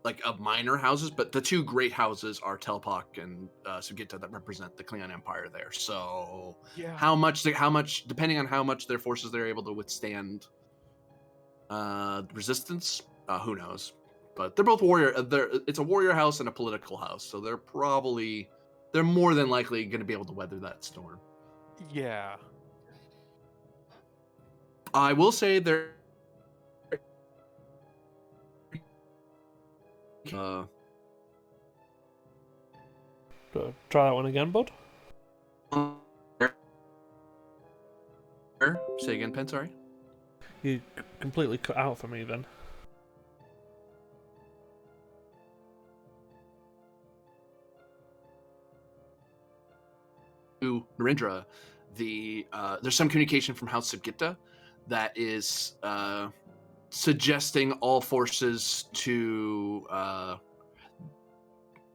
like of minor houses, but the two great houses are Telpak and Sugita that represent the Klingon Empire there. So Yeah. how much depending on how much their forces they're able to withstand resistance, who knows? But they're both warrior. It's a warrior house and a political house, so they're more than likely going to be able to weather that storm. Yeah. I will say they're try that one again, bud. Say again, Pen, sorry. You completely cut out for me then. To Narendra, there's some communication from House Subgita that is suggesting all forces to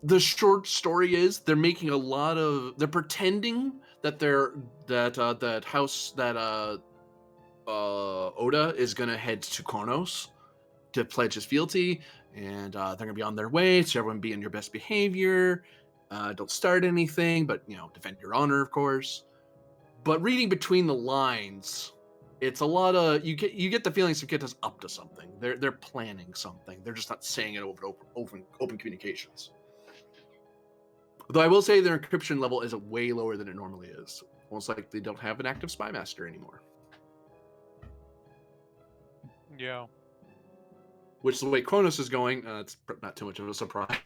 the short story is they're pretending that that house that Oda is gonna head to Kronos to pledge his fealty, and they're gonna be on their way, so everyone be in your best behavior. Don't start anything, but defend your honor, of course. But reading between the lines, it's a lot of you get the feeling Subgita's up to something. They're planning something. They're just not saying it over open communications. Though I will say their encryption level is way lower than it normally is. Almost like they don't have an active spy master anymore. Yeah. Which is the way Kronos is going. It's not too much of a surprise.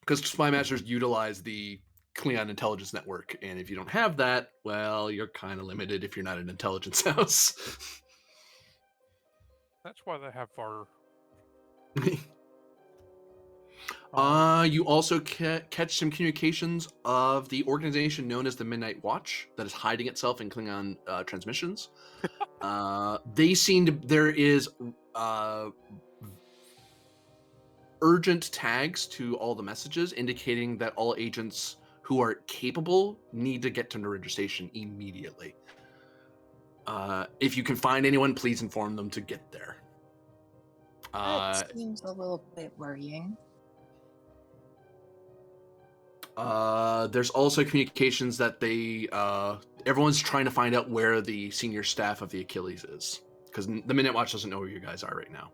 Because spy masters utilize the Klingon intelligence network, and if you don't have that, well, you're kind of limited if you're not an intelligence house. That's why they have VAR. You also catch some communications of the organization known as the Midnight Watch that is hiding itself in Klingon transmissions. There is urgent tags to all the messages indicating that all agents who are capable need to get to Narendra Station immediately. If you can find anyone, please inform them to get there. That seems a little bit worrying. There's also communications that everyone's trying to find out where the senior staff of the Achilles is, because the Minute Watch doesn't know where you guys are right now.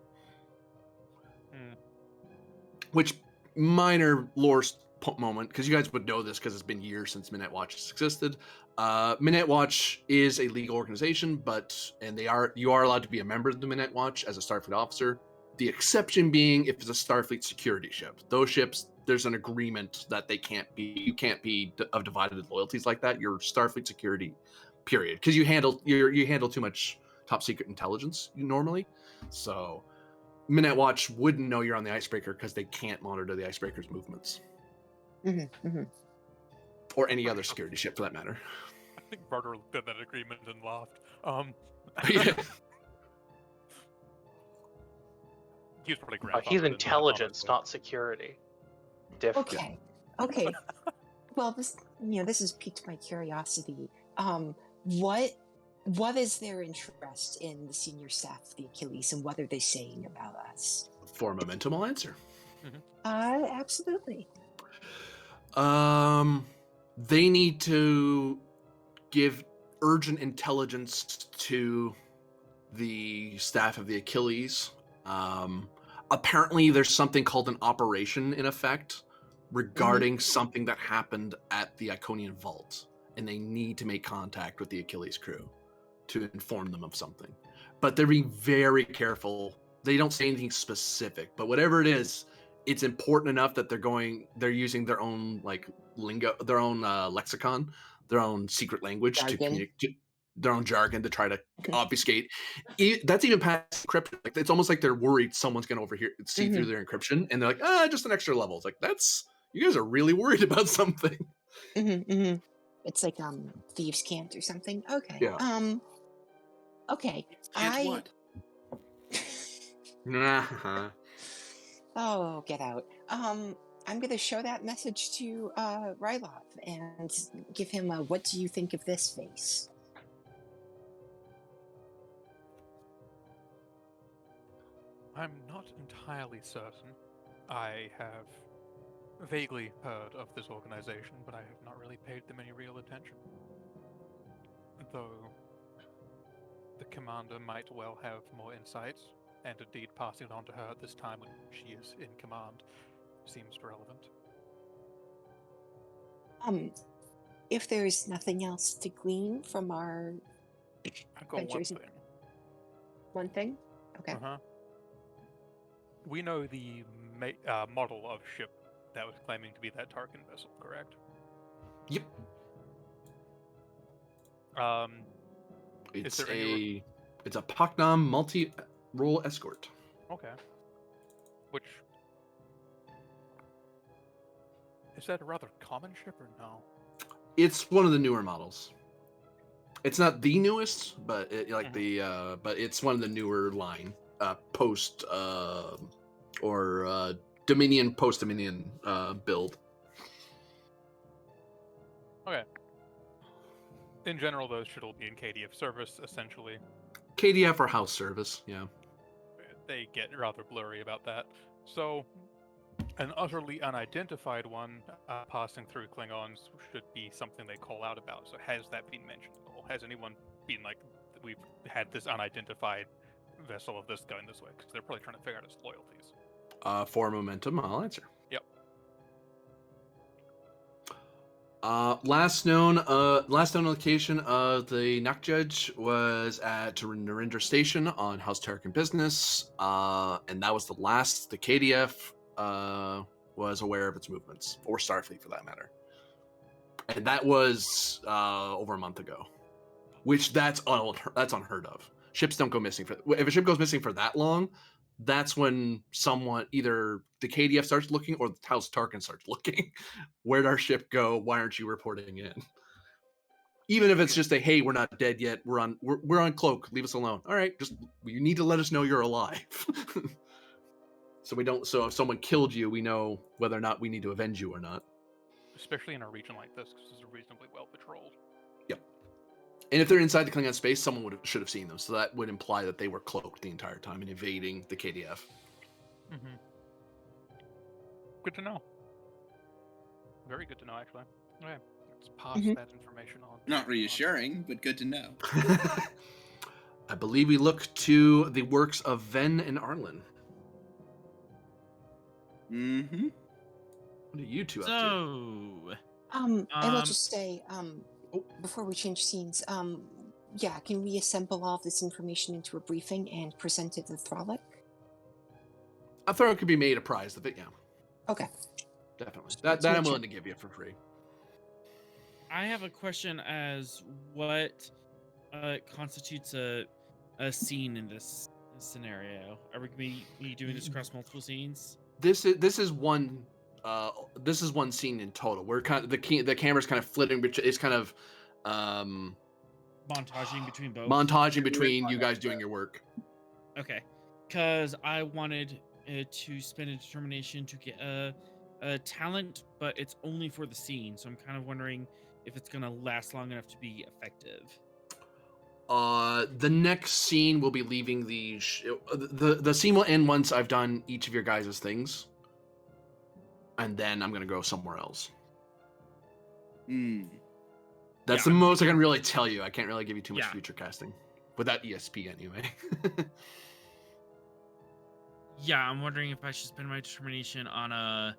Which minor lore moment, because you guys would know this because it's been years since Minute Watch has existed. Minute Watch is a legal organization, you are allowed to be a member of the Minute Watch as a Starfleet officer. The exception being if it's a Starfleet security ship. Those ships, there's an agreement that you can't be of divided loyalties like that. You're Starfleet security, period. Because you handle too much top secret intelligence normally. So Minute Watch wouldn't know you're on the icebreaker because they can't monitor the icebreaker's movements. Or any other security ship for that matter. I think Barter looked at that agreement and laughed. Yeah. He was probably He's intelligence, not security. Okay. Well, this has piqued my curiosity. What is their interest in the senior staff of the Achilles, and what are they saying about us? For a momentum, I'll answer. Absolutely. They need to give urgent intelligence to the staff of the Achilles. Apparently there's something called an operation in effect regarding something that happened at the Iconian Vault, and they need to make contact with the Achilles crew to inform them of something. But they're being very careful. They don't say anything specific, but whatever it is, it's important enough that they're using their own like lingo, their own lexicon, their own secret language to Jargon. communicate, their own jargon to try to obfuscate. That's even past encryption. Like, it's almost like they're worried someone's going to overhear, see through their encryption, and they're like, just an extra level. It's like, you guys are really worried about something. It's like thieves can't or something. Okay. Yeah. Okay. Can't what? Oh, get out. I'm going to show that message to Rylov and give him a "What do you think of this?" face. I'm not entirely certain. I have vaguely heard of this organization, but I have not really paid them any real attention. Though the commander might well have more insights, and indeed passing it on to her at this time when she is in command seems relevant. If there's nothing else to glean from our I've got one thing. One thing? Okay. We know the model of ship that was claiming to be that Tarkin vessel, correct? Yep. It's a Paknam multi-role escort. Okay. Which is that a rather common ship or no? It's one of the newer models. It's not the newest, but but it's one of the newer line post Dominion post Dominion build. Okay. In general, those should all be in KDF service, essentially. KDF or house service, yeah. They get rather blurry about that. So, an utterly unidentified one passing through Klingons should be something they call out about. So has that been mentioned at all? Has anyone been like, we've had this unidentified vessel of this going this way? Because they're probably trying to figure out its loyalties. For momentum, I'll answer. Yep. Last known location of the Nak Judge was at Narendra Station on House Tarkin business, and that was the last the KDF was aware of its movements, or Starfleet for that matter. And that was over a month ago, which that's unheard of. Ships don't go missing if a ship goes missing for that long. That's when someone, either the KDF starts looking or the House Tarkin starts looking. Where'd our ship go? Why aren't you reporting in? Even if it's just a, hey, we're not dead yet. We're on cloak. Leave us alone. All right, just you need to let us know you're alive. So if someone killed you, we know whether or not we need to avenge you or not. Especially in a region like this, because it's reasonably well patrolled. Yep. And if they're inside the Klingon space, someone should have seen them. So that would imply that they were cloaked the entire time and evading the KDF. Mm-hmm. Good to know. Very good to know, actually. Okay, let's pass that information on. Not reassuring, but good to know. I believe we look to the works of Ven and Arlen. Mm-hmm. What are you two up to? I will just say, before we change scenes, can we assemble all of this information into a briefing and present it to Thralic? I thought it could be made a prize of it, yeah. Okay. Definitely. That I'm willing to give you for free. I have a question as what constitutes a scene in this scenario. Are we going to be doing this across multiple scenes? This is one scene in total. We're kind of the camera's kind of flitting, it's kind of montaging between both. Montaging between you guys doing your work. Okay, because I wanted to spend a determination to get a talent, but it's only for the scene. So I'm kind of wondering if it's gonna last long enough to be effective. The next scene will be leaving the scene will end once I've done each of your guys' things, and then I'm gonna go somewhere else. That's the most I can really tell you. I can't really give you too much future casting without ESP anyway. Yeah, I'm wondering if I should spend my determination on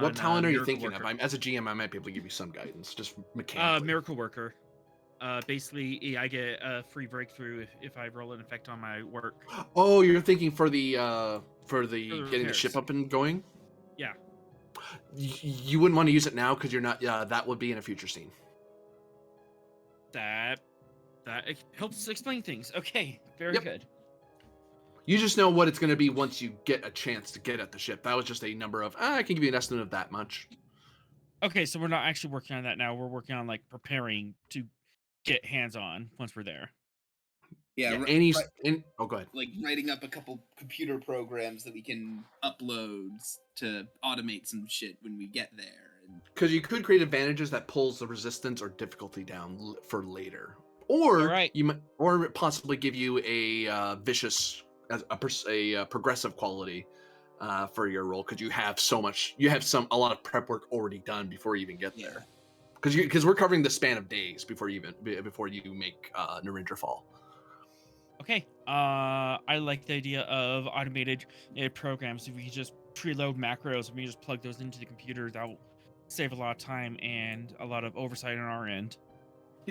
what talent are you thinking of? As a GM, I might be able to give you some guidance. Just mechanically. Miracle Worker. Basically, I get a free breakthrough if I roll an effect on my work. Oh, you're thinking for the getting the ship repairs. up and going? Yeah. You wouldn't want to use it now because you're not. That would be in a future scene. That helps explain things. Okay, very good. You just know what it's going to be once you get a chance to get at the ship. That was just a number of. I can give you an estimate of that much. Okay, so we're not actually working on that now. We're working on like preparing to get hands on once we're there. Yeah. Oh, go ahead. Like writing up a couple computer programs that we can upload to automate some shit when we get there. Because you could create advantages that pulls the resistance or difficulty down for later, or or possibly give you a vicious, a progressive quality for your role because you have a lot of prep work already done before you even get there. Because we're covering the span of days before you make Narendra fall. Okay. I like the idea of automated programs. If we just preload macros and we just plug those into the computer, that will save a lot of time and a lot of oversight on our end.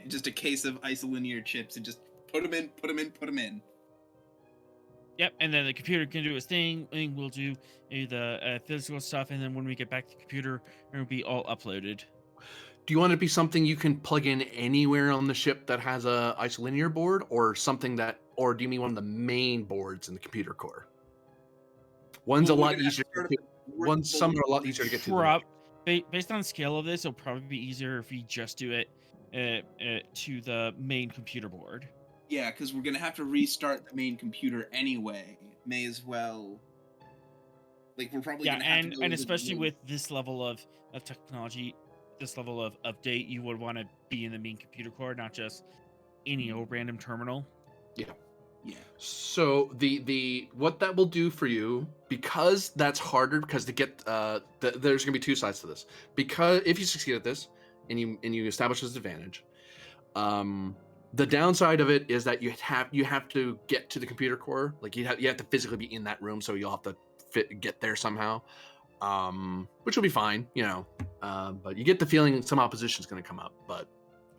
Just a case of isolinear chips and just put them in. Yep, and then the computer can do its thing, and we'll do the physical stuff, and then when we get back to the computer, it'll be all uploaded. Do you want it to be something you can plug in anywhere on the ship that has a isolinear board, or or do you mean one of the main boards in the computer core? One's a lot easier. Some are a lot easier to get to. Based on the scale of this, it'll probably be easier if we just do it to the main computer board. Yeah, because we're gonna have to restart the main computer anyway. May as well. Like we're probably gonna have to. And especially with this level of technology, this level of update, you would want to be in the main computer core, not just any old random terminal. Yeah. So the what that will do for you, because that's harder, because to get there's gonna be two sides to this. Because if you succeed at this and you establish this advantage, the downside of it is that you have to get to the computer core. Like you have to physically be in that room, so you'll have to get there somehow, which will be fine, but you get the feeling some opposition is going to come up, but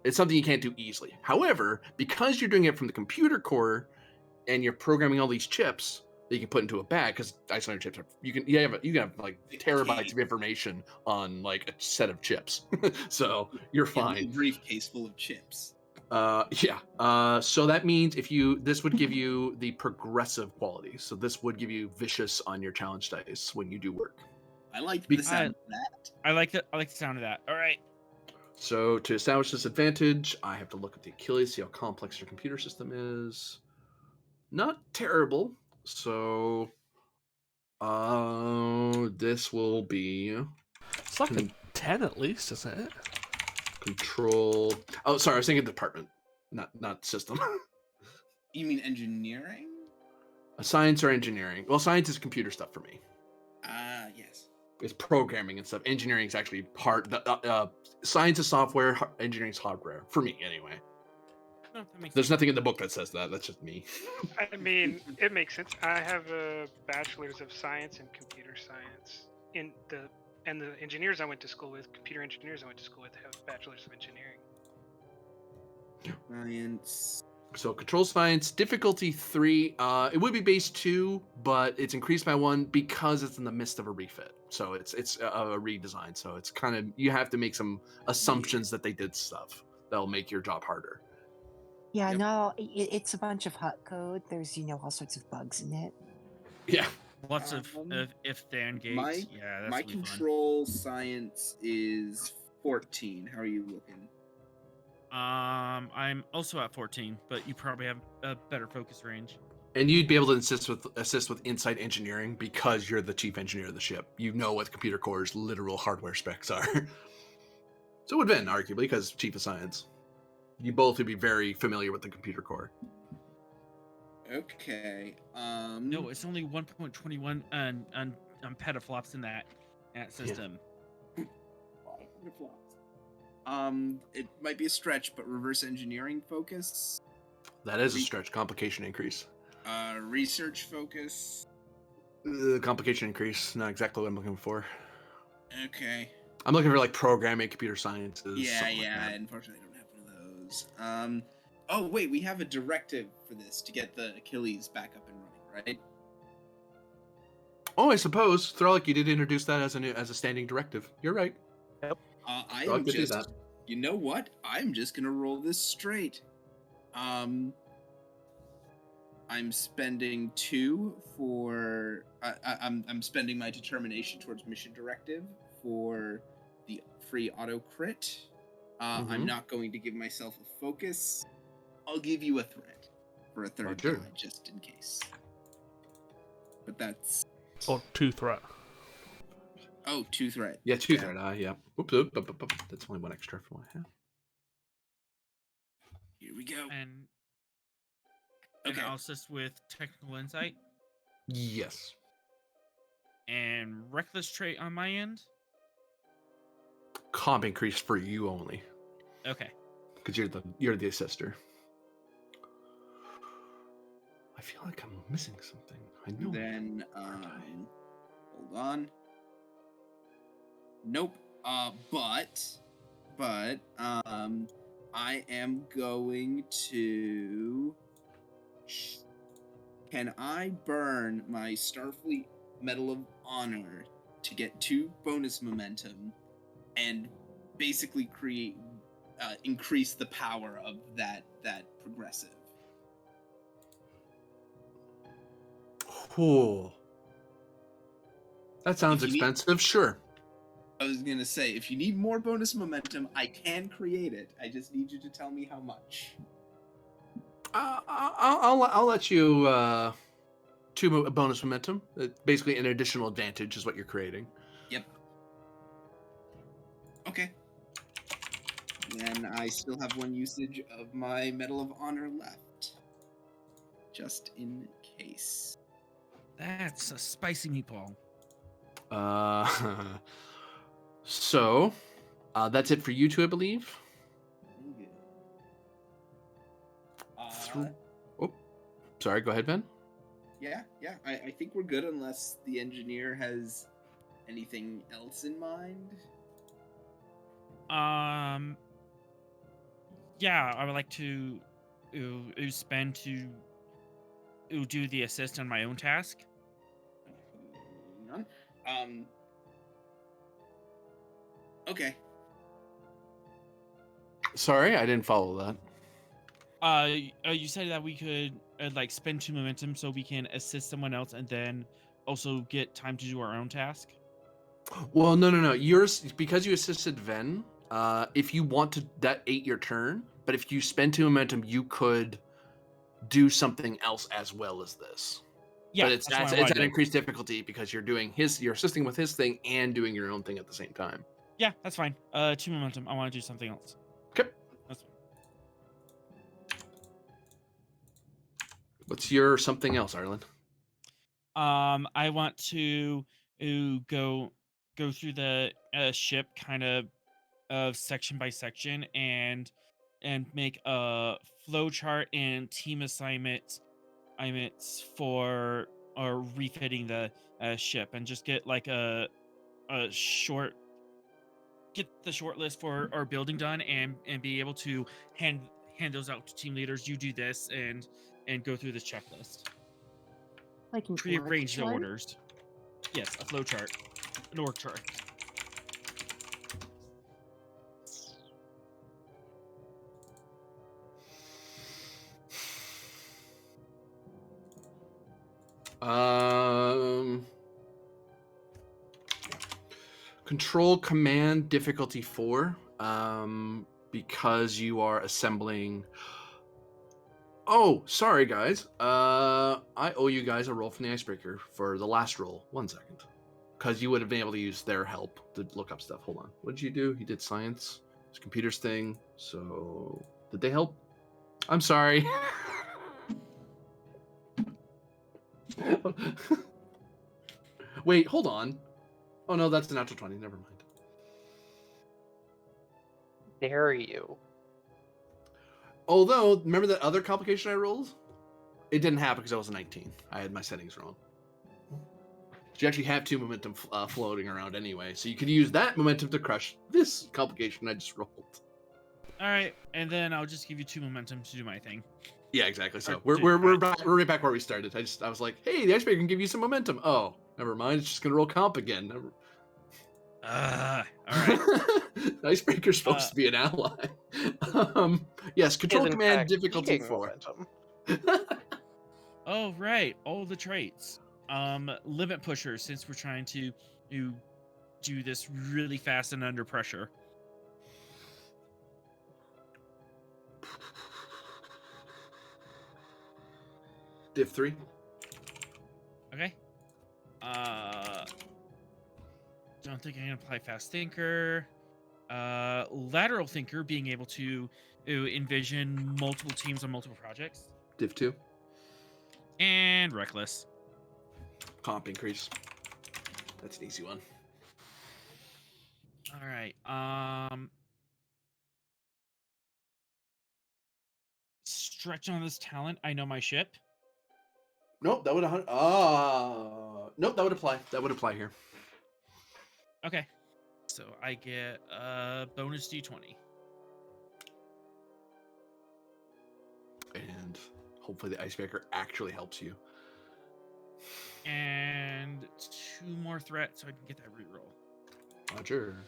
it's something you can't do easily. However, because you're doing it from the computer core and you're programming all these chips that you can put into a bag, because isolator chips you can have like terabytes of information on like a set of chips. So you're fine. A briefcase full of chips. So that means this would give you the progressive quality. So this would give you vicious on your challenge dice when you do work. I like the sound of that. I like the sound of that. All right. So to establish this advantage, I have to look at the Achilles, see how complex your computer system is. Not terrible. So this will be. It's like a 10 at least, isn't it? Control. Oh, sorry, I was thinking department, not system. You mean engineering? Science or engineering? Well, science is computer stuff for me. Yes. It's programming and stuff. Engineering is actually hard. Science is software. Engineering is hardware for me, anyway. There's nothing in the book that says that. That's just me. I mean, it makes sense. I have a bachelor's of science in computer science. And the engineers I went to school with, computer engineers I went to school with, have bachelor's of engineering. Science. So control science, difficulty 3. It would be base 2, but it's increased by 1 because it's in the midst of a refit. So it's a redesign. So it's kind of, you have to make some assumptions that they did stuff that'll make your job harder. Yeah, no, it's a bunch of hot code. There's all sorts of bugs in it. Yeah. Lots of if-then gates. That's my control science is 14. How are you looking? I'm also at 14, but you probably have a better focus range. And you'd be able to assist with insight engineering because you're the chief engineer of the ship. You know what the computer core's literal hardware specs are. So it would win, arguably, because chief of science. You both would be very familiar with the computer core. Okay. No, it's only 1.21 on petaflops in that system. Yeah. It might be a stretch, but reverse engineering focus. That is a stretch. Complication increase. Research focus. Complication increase. Not exactly what I'm looking for. Okay. I'm looking for like programming, computer sciences. Yeah. Unfortunately, I don't have one of goes. Oh wait, we have a directive for this to get the Achilles back up and running, right? Oh, I suppose Thralic, you did introduce that as a standing directive. You're right. Yep. I Thralic am did do just. that. You know what? I'm just gonna roll this straight. I'm spending 2 for. I'm spending my determination towards mission directive for the free auto crit. I'm not going to give myself a focus. I'll give you a threat for a third Roger. die, just in case. But that's. Or 2 threat. Oh, 2 threat. Yeah, 2 threat. Yeah. Oops. That's only 1 extra for what I have. Here we go. And Okay. I'll assist with technical insight Yes. and reckless trait on my end. Comp increase for you only, Okay. because you're the assister. I feel like I'm missing something. I know. Then, hold on. Nope. But, I am going to. Can I burn my Starfleet Medal of Honor to get 2 bonus momentum and basically increase the power of that progressive? Cool. That sounds expensive. Sure. I was gonna say, if you need more bonus momentum, I can create it. I just need you to tell me how much. I'll let you 2 bonus momentum. Basically, an additional advantage is what you're creating. Yep. Okay. Then I still have 1 usage of my Medal of Honor left, just in case. That's a spicy meatball. So that's it for you 2, I believe. Oh, sorry. Go ahead, Ben. Yeah. I think we're good unless the engineer has anything else in mind. Yeah, I would like to spend to do the assist on my own task. Okay. Sorry, I didn't follow that. You said that we could like spend 2 momentum so we can assist someone else and then also get time to do our own task. Well, no. Yours, because you assisted Ven. If you want to, that ate your turn. But if you spend 2 momentum, you could do something else as well as this. Yeah, but it's at increased difficulty because you're assisting with his thing and doing your own thing at the same time. Yeah, that's fine. 2 momentum. I want to do something else. Okay. That's fine. What's your something else, Arlen? I want to go through the ship kind of section by section and make a flow chart and team assignments for refitting the ship and just get like a short list for our building done and be able to hand those out to team leaders. You do this and go through this checklist. Like an Prearrange the org chart? orders. Yes, a flow chart, an org chart. Control command difficulty 4. Because you are assembling. Oh, sorry, guys. I owe you guys a roll from the icebreaker for the last roll. 1 second. Because you would have been able to use their help to look up stuff. Hold on. What did you do? You did science. It's computers thing. So, did they help? I'm sorry. Wait, hold on. Oh, no, that's the natural 20. Never mind. Dare you? Although, remember that other complication I rolled? It didn't happen because I was a 19. I had my settings wrong. So you actually have 2 momentum floating around anyway. So you could use that momentum to crush this complication I just rolled. All right, and then I'll just give you 2 momentum to do my thing. Yeah, exactly. So Or we're right back where we started. I was like, hey, the icebreaker can give you some momentum. Oh, never mind. It's just gonna roll comp again. All right. The icebreaker's supposed to be an ally. Yes, control Is in command fact difficulty eating 4. momentum. Oh right, all the traits. Limit pusher, since we're trying to do this really fast and under pressure. Div 3. Okay. Don't think I can apply fast thinker. Lateral thinker, being able to envision multiple teams on multiple projects. Div 2. And reckless. Comp increase. That's an easy one. All right. Stretch on this talent. I know my ship. Nope, that would nope, that would apply. That would apply here. Okay. So I get a bonus d20. And hopefully the icebreaker actually helps you. And 2 more threats so I can get that reroll. Roger.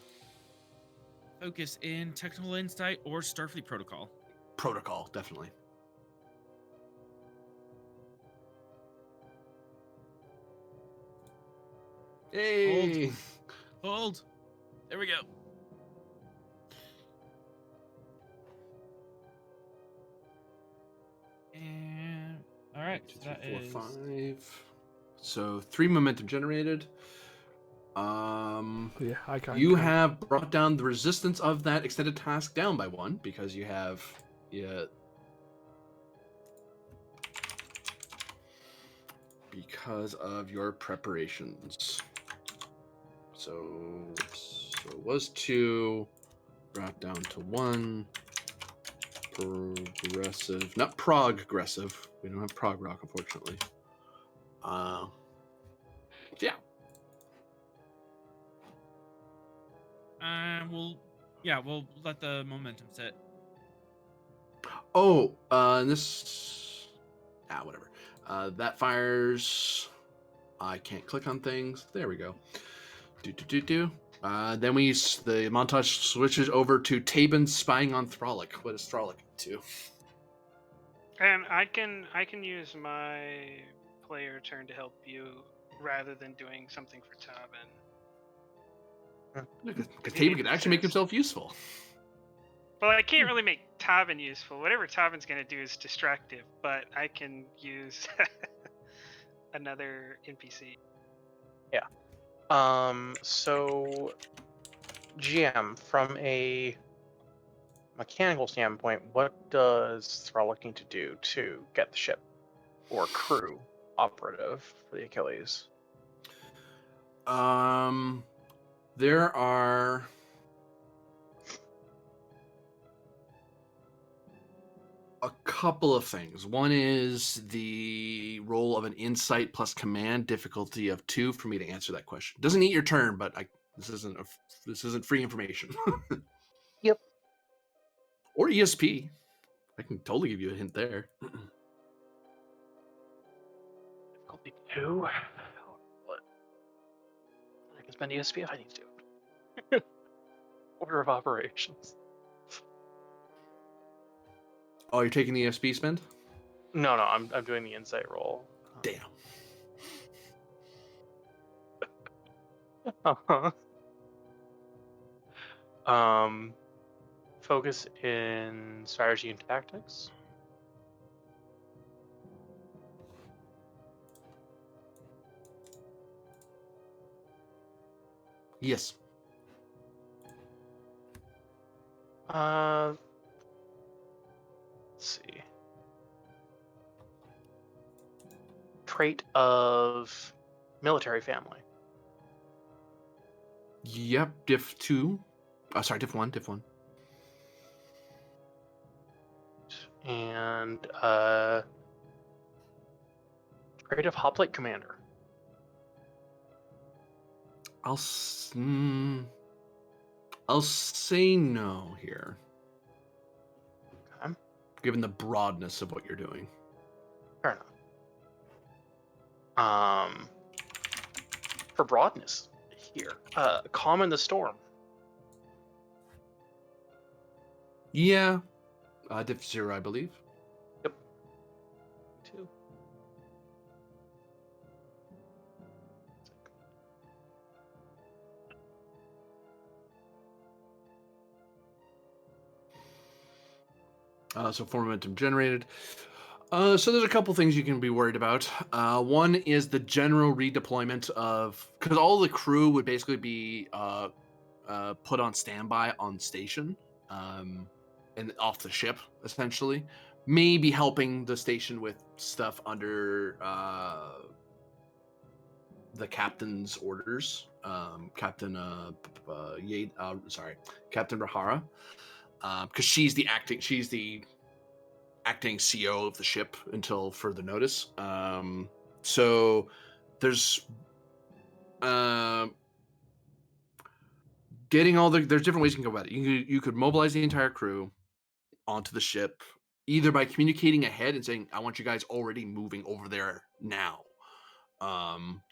Focus in technical insight or Starfleet protocol. Protocol, definitely. Hey. Hold. There we go. And all right, 2, so 3, that 4, is 5. So 3 momentum generated. Yeah, I can't. You have brought down the resistance of that extended task down by 1 because you have because of your preparations. So it was 2, brought down to 1. Progressive, not progressive. We don't have prog rock, unfortunately. Yeah. We'll let the momentum sit. Oh, this. Whatever. That fires. I can't click on things. There we go. Then the montage switches over to Tabin spying on Thralic. What is Thralic up to? And I can use my player turn to help you rather than doing something for Tabin. Because Tabin could actually make himself useful. Well, I can't really make Tabin useful. Whatever Tabin's going to do is distractive, but I can use another NPC. Yeah. So, GM, from a mechanical standpoint, what does Thrall looking to do to get the ship or crew operative for the Achilles? There are a couple of things. One is the roll of an insight plus command difficulty of 2 for me to answer that question. Doesn't eat your turn, but this isn't free information. Yep. Or ESP. I can totally give you a hint there. Difficulty 2. What? I can spend ESP if I need to. Order of operations. Oh, you're taking the ESP spend? No, I'm doing the insight roll. Damn. Focus in strategy and tactics. Yes. Let's see. Trait of military family. Yep. Diff 2. Sorry, Diff 1. Diff 1. And trait of hoplite commander. I'll say no here. given the broadness of what you're doing. Fair enough. For broadness here, calm the storm. Yeah. Diff 0, I believe. Yep. 2. So 4 momentum generated. So there's a couple things you can be worried about. One is the general redeployment of, because all the crew would basically be put on standby on station, and off the ship essentially. Maybe helping the station with stuff under the captain's orders. Captain Captain Rahara, because she's the acting CO of the ship until further notice. So there's getting all there's different ways you can go about it. You could mobilize the entire crew onto the ship, either by communicating ahead and saying, I want you guys already moving over there now.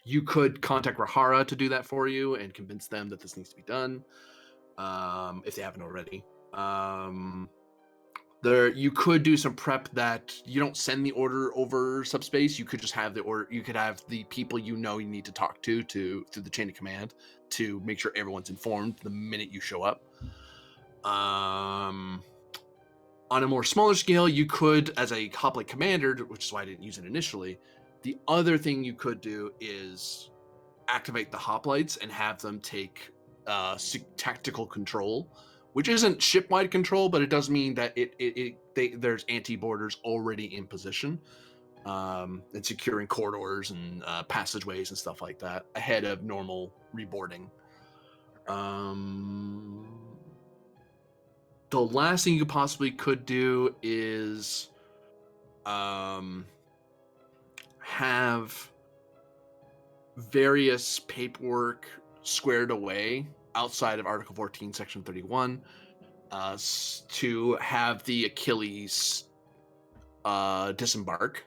You could contact Rahara to do that for you and convince them that this needs to be done, if they haven't already. You could do some prep that you don't send the order over subspace. You could just have the order. You could have the people you need to talk to through the chain of command to make sure everyone's informed the minute you show up. On a more smaller scale, you could, as a hoplite commander, which is why I didn't use it initially, the other thing you could do is activate the hoplites and have them take tactical control, which isn't ship-wide control, but it does mean that there's anti-boarders already in position, and securing corridors and passageways and stuff like that ahead of normal reboarding. The last thing you possibly could do is have various paperwork squared away outside of Article 14, Section 31, to have the Achilles disembark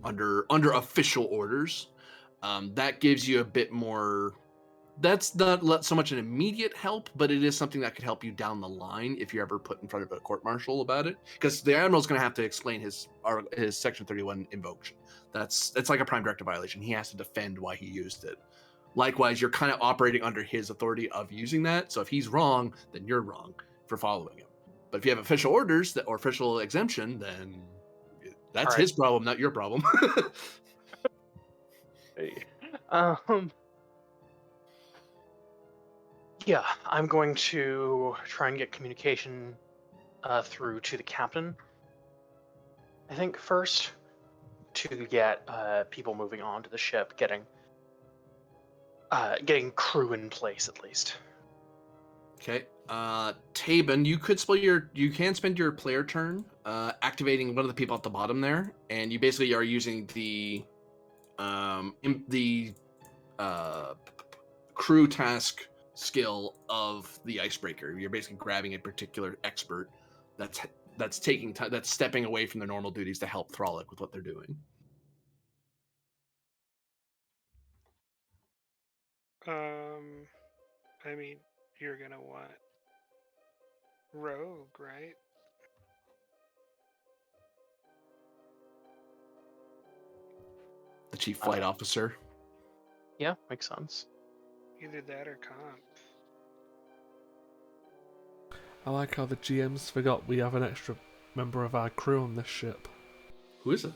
under official orders. That gives you a bit more. That's not so much an immediate help, but it is something that could help you down the line if you're ever put in front of a court-martial about it. Because the admiral's going to have to explain his Section 31 invocation. It's like a prime directive violation. He has to defend why he used it. Likewise, you're kind of operating under his authority of using that. So if he's wrong, then you're wrong for following him. But if you have official orders or official exemption, then that's his problem, not your problem. Hey. Yeah, I'm going to try and get communication through to the captain. I think first to get people moving on to the ship, getting crew in place at least. Okay, Tabin, you can spend your player turn activating one of the people at the bottom there, and you basically are using the crew task skill of the icebreaker. You're basically grabbing a particular expert that's taking time, that's stepping away from their normal duties to help Throlic with what they're doing. I mean, you're gonna want Rogue, right? The chief flight officer. Yeah, makes sense. Either that or comp. I like how the GMs forgot we have an extra member of our crew on this ship. Who is it?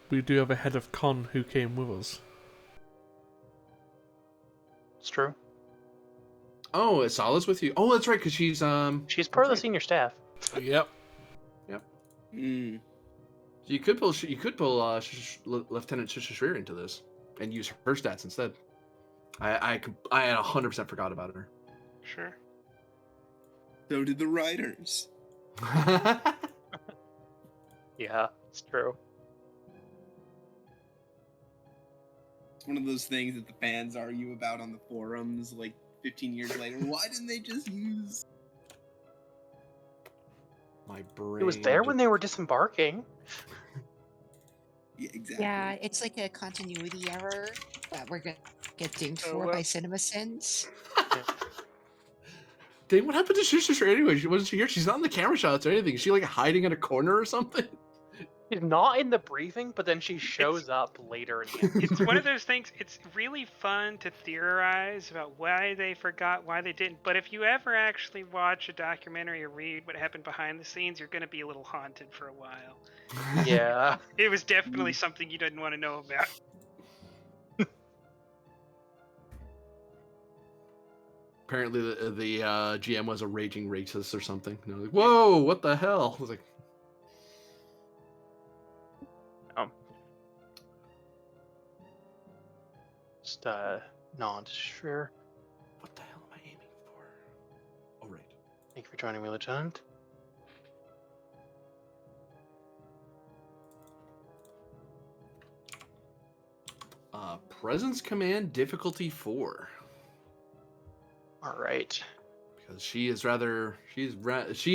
We do have a head of con who came with us. It's true. Oh, Sala's with you. Oh, that's right, because she's part of the senior staff. Yep. Mm. So you could pull Lieutenant Shishir into this and use her stats instead. I had 100% forgot about her. Sure. So did the writers. Yeah, it's true. It's one of those things that the fans argue about on the forums, like 15 years later. Why didn't they just use? My brain. It was there when they were disembarking. Yeah, exactly. Yeah, it's like a continuity error that we're gonna get dinged So, for by CinemaSins. Yeah. Dang, what happened to Sister anyway? She wasn't here. She's not in the camera shots or anything. Is she like hiding in a corner or something? She's not in the briefing, but then she shows up later in the episode. it's one of those things. It's really fun to theorize about why they forgot, why they didn't. But if you ever actually watch a documentary or read what happened behind the scenes, you're going to be a little haunted for a while. Yeah. It was definitely something you didn't want to know about. Apparently, the GM was a raging racist or something. You know, like, whoa, what the hell? I was like, Just nod. Sure. what the hell am I aiming for? Oh, right. Thank you for joining me, Lieutenant. Presence command difficulty 4. All right. Because she is she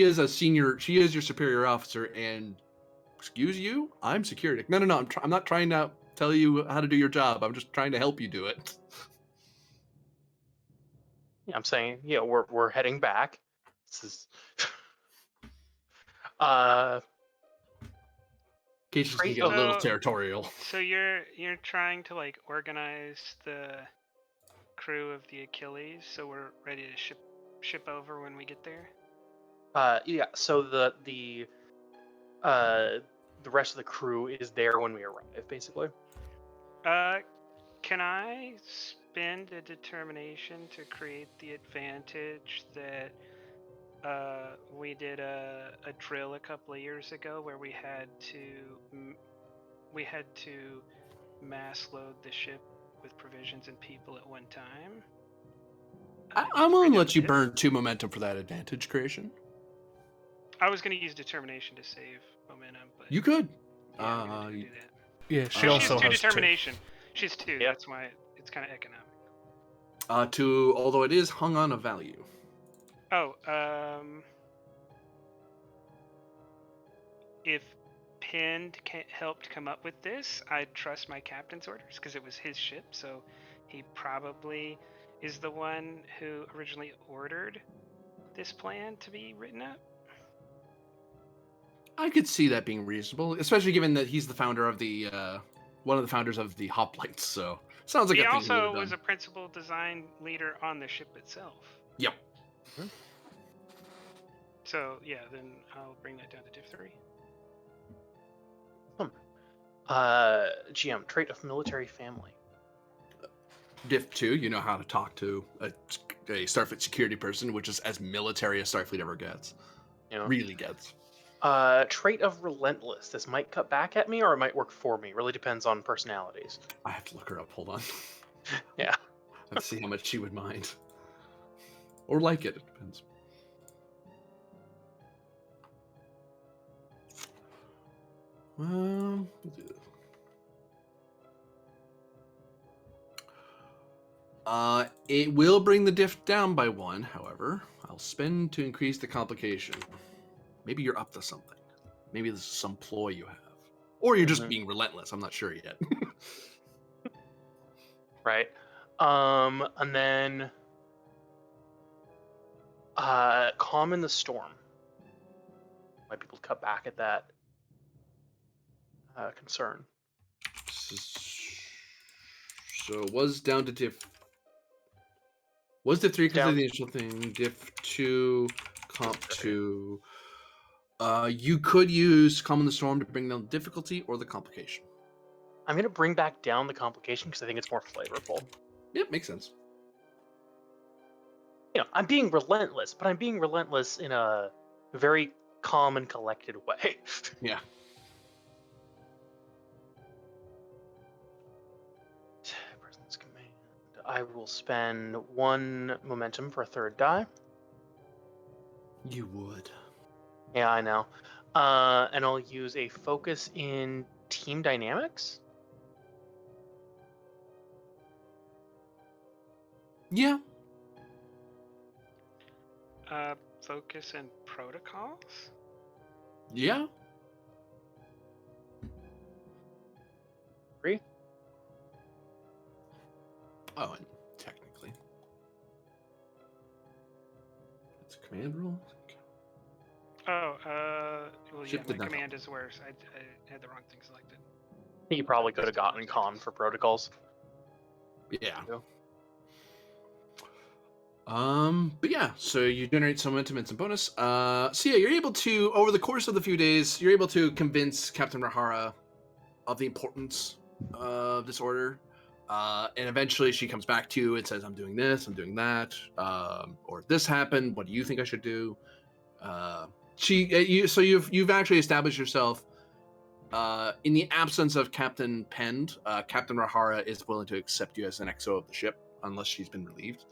is a senior, she is your superior officer, and excuse you, I'm security. No, I'm not trying to tell you how to do your job. I'm just trying to help you do it. Yeah, I'm saying, yeah, we're heading back. This is Case can get a little territorial. So you're trying to like organize the crew of the Achilles, so we're ready to ship over when we get there. Yeah. So the rest of the crew is there when we arrive, basically. Can I spend a determination to create the advantage that we did a drill a couple of years ago where we had to mass load the ship with provisions and people at one time? I'm going to let you burn 2 momentum for that advantage creation. I was going to use determination to save momentum, but you could. Yeah, I'm gonna do that. Yeah, she She also has 2 has determination. She's 2. Yeah. That's why it's kind of economic. Although it is hung on a value. Oh, if Pinned helped come up with this, I'd trust my captain's orders because it was his ship, so he probably is the one who originally ordered this plan to be written up. I could see that being reasonable, especially given that he's the founder of the one of the founders of the Hoplites. So sounds like he a thing he would also have was done. a principal design leader on the ship itself. Yep. Mm-hmm. So yeah, then I'll bring that down to diff 3. GM, trait of military family. Diff 2, you know how to talk to a Starfleet security person, which is as military as Starfleet ever gets. You know? Really gets. Trait of relentless. This might cut back at me or it might work for me. Really depends on personalities. I have to look her up. Hold on. Yeah. Let's see how much she would mind. Or like it. It depends. We'll do this. It will bring the diff down by 1, however. I'll spend to increase the complication. Maybe you're up to something. Maybe this is some ploy you have. Or you're just being relentless. I'm not sure yet. Right. And then calm in the storm. Might be able to cut back at that concern. So it was down to diff. Was diff 3 because of the initial thing? Diff 2, comp 2. You could use calm in the storm to bring down the difficulty or the complication. I'm going to bring back down the complication because I think it's more flavorful. Yep, makes sense. You know, I'm being relentless, but I'm being relentless in a very calm and collected way. Yeah. Presence command. I will spend 1 momentum for a 3rd die. You would. Yeah, I know. And I'll use a focus in team dynamics. Yeah. Focus and protocols? Yeah. 3. Oh, and technically. It's a command roll. Oh, well, yeah, Ship my did not command is worse. I had the wrong thing selected. You probably could have gotten con for protocols. Yeah. But yeah, so you generate some momentum and some bonus. So yeah, you're able to, over the course of the few days, you're able to convince Captain Rahara of the importance of this order. And eventually she comes back to you and says, I'm doing this, I'm doing that, or this happened, what do you think I should do? So you've actually established yourself in the absence of Captain Pend. Captain Rahara is willing to accept you as an XO of the ship unless she's been relieved.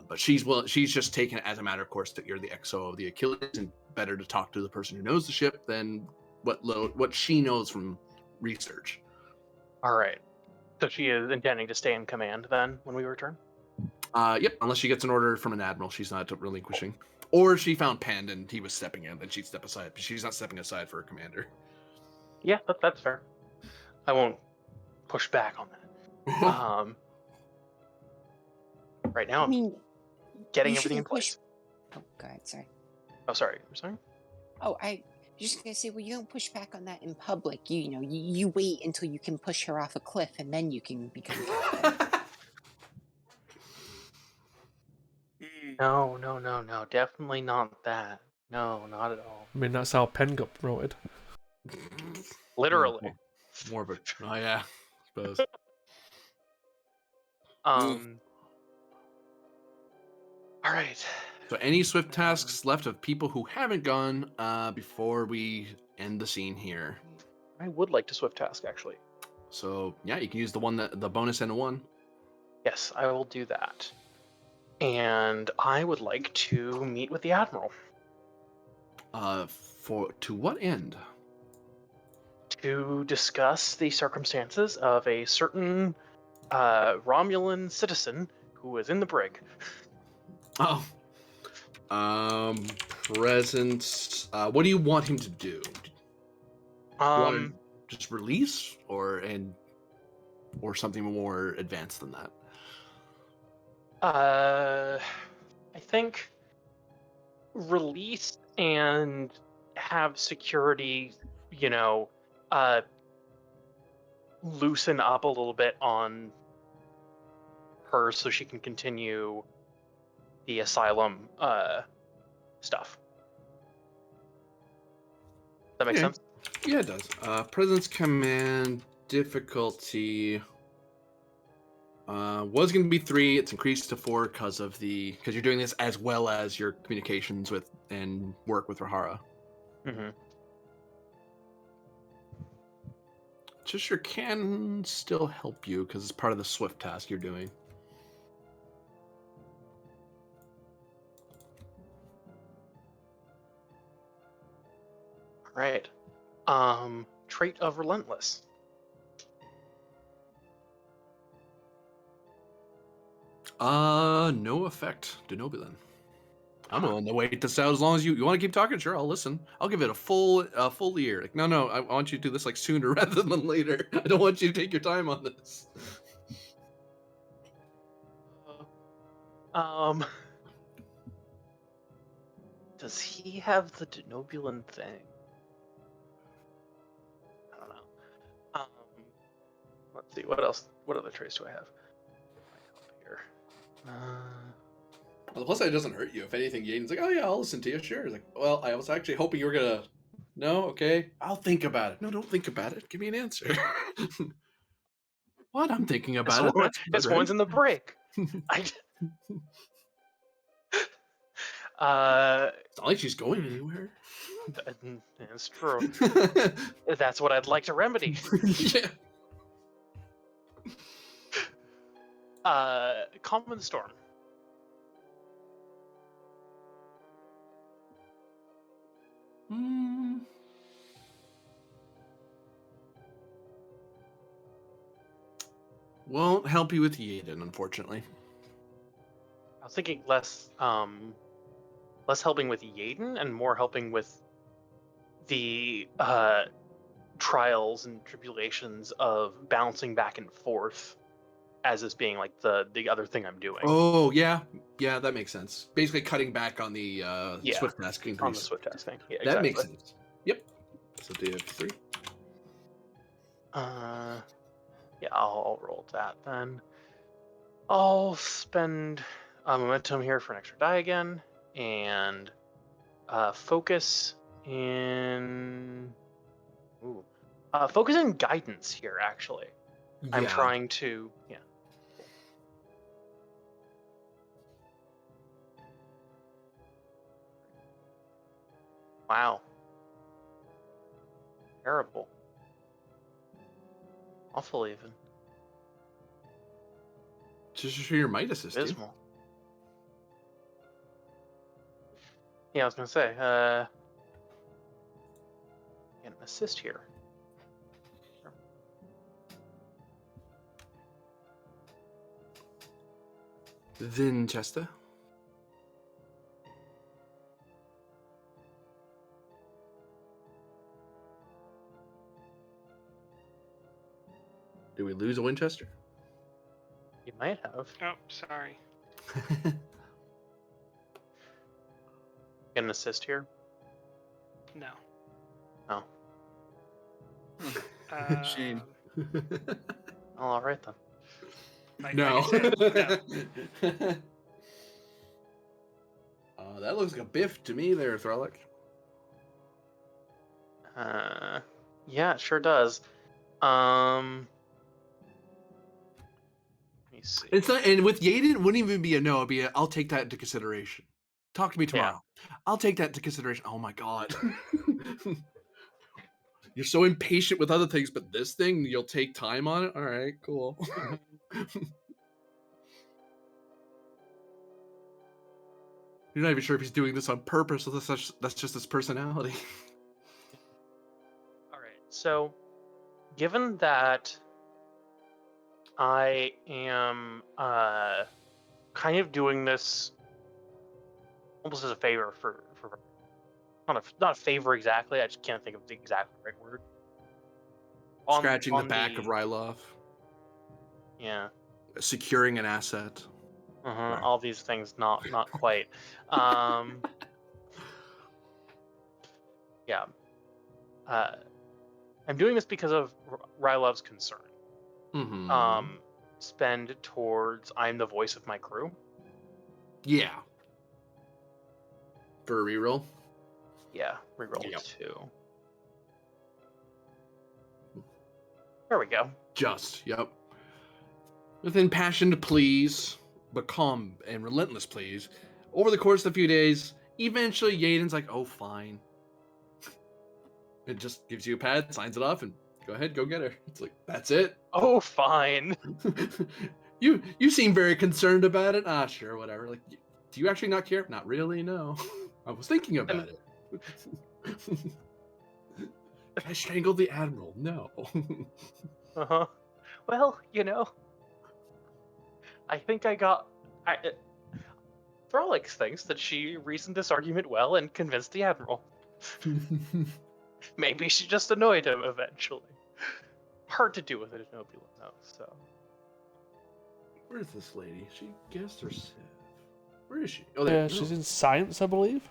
But she's just taken it as a matter of course that you're the XO of the Achilles, and better to talk to the person who knows the ship than what she knows from research. All right. So she is intending to stay in command then when we return? Yep, unless she gets an order from an admiral, she's not relinquishing. Or she found Pend and he was stepping in, then she'd step aside. But she's not stepping aside for a commander. Yeah, that's fair. I won't push back on that. Right now, I mean, getting you everything in shouldn't place. Oh, go ahead. Sorry. Oh, sorry. You're saying? Oh, I just gonna say, well, you don't push back on that in public. You wait until you can push her off a cliff, and then you can become captain. No. Definitely not that. No, not at all. I mean, that's how Penn got promoted. Literally. More of a. Oh yeah, I suppose. All right. So any swift tasks left of people who haven't gone before we end the scene here? I would like to swift task actually. So yeah, you can use the bonus and a 1. Yes, I will do that. And I would like to meet with the admiral. To what end? To discuss the circumstances of a certain Romulan citizen who was in the brig. Oh. Presence. What do you want him to do? Just release or something more advanced than that? I think release and have security, loosen up a little bit on her so she can continue the asylum stuff. That makes sense? Yeah, it does. Presence command difficulty was going to be 3. It's increased to 4 because you're doing this as well as your communications with and work with Rahara. Mm-hmm. Just your can still help you because it's part of the swift task you're doing. Right. Trait of relentless. No effect. Denobulan. I'm willing to wait this out as long as you want to keep talking. Sure, I'll listen. I'll give it a full year. Like, no, I want you to do this like sooner rather than later. I don't want you to take your time on this. Does he have the Denobulan thing? I don't know. Let's see, what else? What other traits do I have? Here. Well, plus, it doesn't hurt you. If anything, Yaden's like, "Oh yeah, I'll listen to you." Sure. He's like, "Well, I was actually hoping you were gonna." No, okay. I'll think about it. No, don't think about it. Give me an answer. What? I'm thinking about it. This one's in the break. It's not like she's going anywhere. That's true. That's what I'd like to remedy. Yeah. Calm in the storm. Won't help you with Yaden, unfortunately. I was thinking less helping with Yaden and more helping with the trials and tribulations of bouncing back and forth as this being like the other thing I'm doing. Oh yeah, that makes sense. Basically, cutting back on the swift task increase. On the swift tasking. Yeah, that exactly. makes sense. Yep. So they have 3. Yeah, I'll roll that then. I'll spend momentum here for an extra die again, and focus in. Focus in guidance here. Actually, I'm trying to. Yeah. Cool. Wow. Terrible. Awful even. Just sure your might assist. Abysmal. Yeah, I was gonna say, get an assist here. Sure. Then Chester. Do we lose a Winchester? You might have. Oh, sorry. Get an assist here? No. Oh. Shame. Oh, all right then. No. No. That looks like a biff to me there, Throlic. Yeah, it sure does. Let me see. It's not, and with Yaden, it wouldn't even be a no. It'd be I'll take that into consideration. Talk to me tomorrow. Yeah. I'll take that into consideration. Oh my god. You're so impatient with other things, but this thing, you'll take time on it? All right, cool. You're not even sure if he's doing this on purpose, or that's just his personality. All right, so given that I am kind of doing this almost as a favor for not a favor exactly, I just can't think of the exact right word. Scratching the back of Rylov. Yeah. Securing an asset. Right. All these things, not quite. Yeah. I'm doing this because of Rylov's concern. Mm-hmm. Spend towards I'm the voice of my crew. Yeah. For a reroll? Yeah, reroll 2. There we go. Yep. With impassioned pleas, but calm and relentless pleas, over the course of a few days, eventually Yaden's like, oh, fine. It just gives you a pad, signs it off, and go ahead, go get her. It's like, that's it. Oh, fine. You seem very concerned about it. Ah, sure, whatever. Like, do you actually not care? Not really, no. I was thinking about it. I strangled the Admiral. No. Well, I think Throlix thinks that she reasoned this argument well and convinced the Admiral. Maybe she just annoyed him eventually. Hard to do with it if nobody knows, so. Where's this lady? She guessed her Civ. Where is she? Oh, there. Yeah, she's in science, I believe.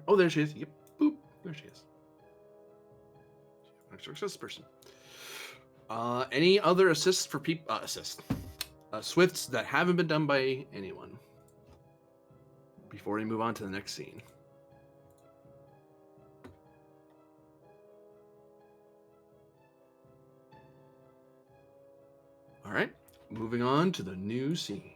Oh, there she is. Yep. Boop. There she is. Next success person. Any other assists for people? Swifts that haven't been done by anyone before we move on to the next scene. All right, moving on to the new scene.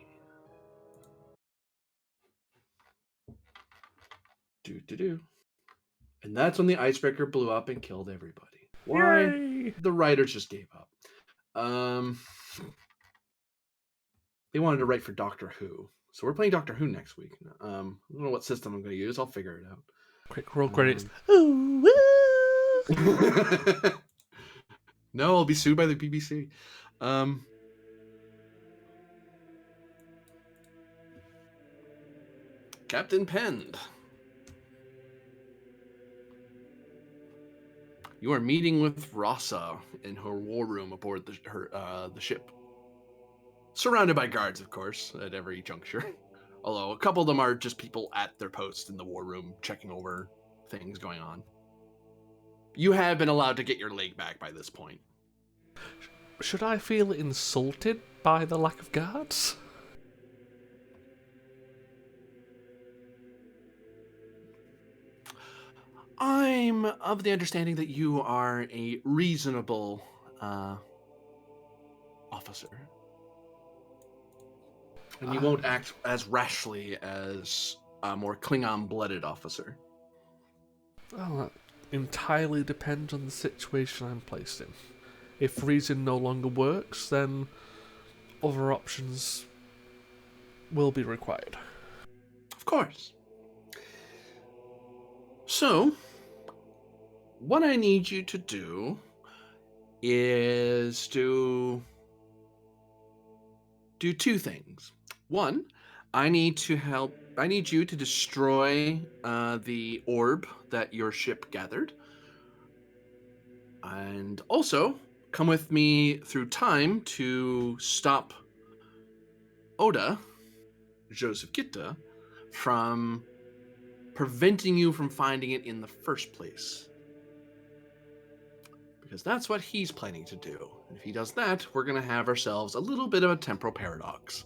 And that's when the icebreaker blew up and killed everybody. Why? Yay! The writers just gave up. They wanted to write for Doctor Who. So we're playing Doctor Who next week. I don't know what system I'm going to use. I'll figure it out. Quick roll credits. No, I'll be sued by the BBC. Captain Pend. You are meeting with Rasa in her war room aboard the ship. Surrounded by guards, of course, at every juncture. Although a couple of them are just people at their post in the war room checking over things going on. You have been allowed to get your leg back by this point. Should I feel insulted by the lack of guards? I'm of the understanding that you are a reasonable officer. And you won't act as rashly as a more Klingon-blooded officer. Well, that entirely depends on the situation I'm placed in. If reason no longer works, then other options will be required. Of course. So, what I need you to do is to do two things. One, I need you to destroy the orb that your ship gathered. And also, come with me through time to stop Oda, Joseph Gitta, from preventing you from finding it in the first place. Because that's what he's planning to do. And if he does that, we're going to have ourselves a little bit of a temporal paradox.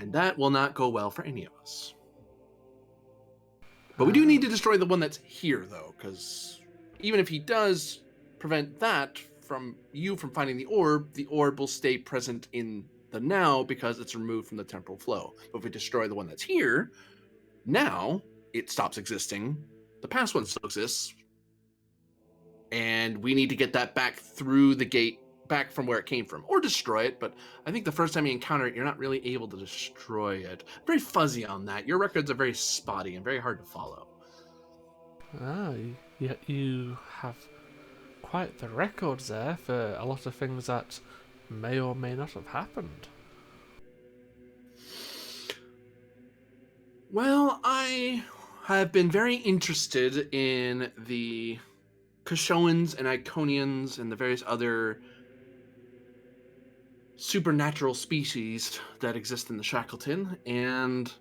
And that will not go well for any of us. But we do need to destroy the one that's here, though, because even if he does prevent that from you from finding the orb will stay present in the now because it's removed from the temporal flow. But if we destroy the one that's here, now it stops existing. The past one still exists. And we need to get that back through the gate, back from where it came from, or destroy it. But I think the first time you encounter it, you're not really able to destroy it. Very fuzzy on that. Your records are very spotty and very hard to follow. You have quite the records there for a lot of things that may or may not have happened. Well, I have been very interested in the Kashoans and Iconians and the various other supernatural species that exist in the Shackleton, and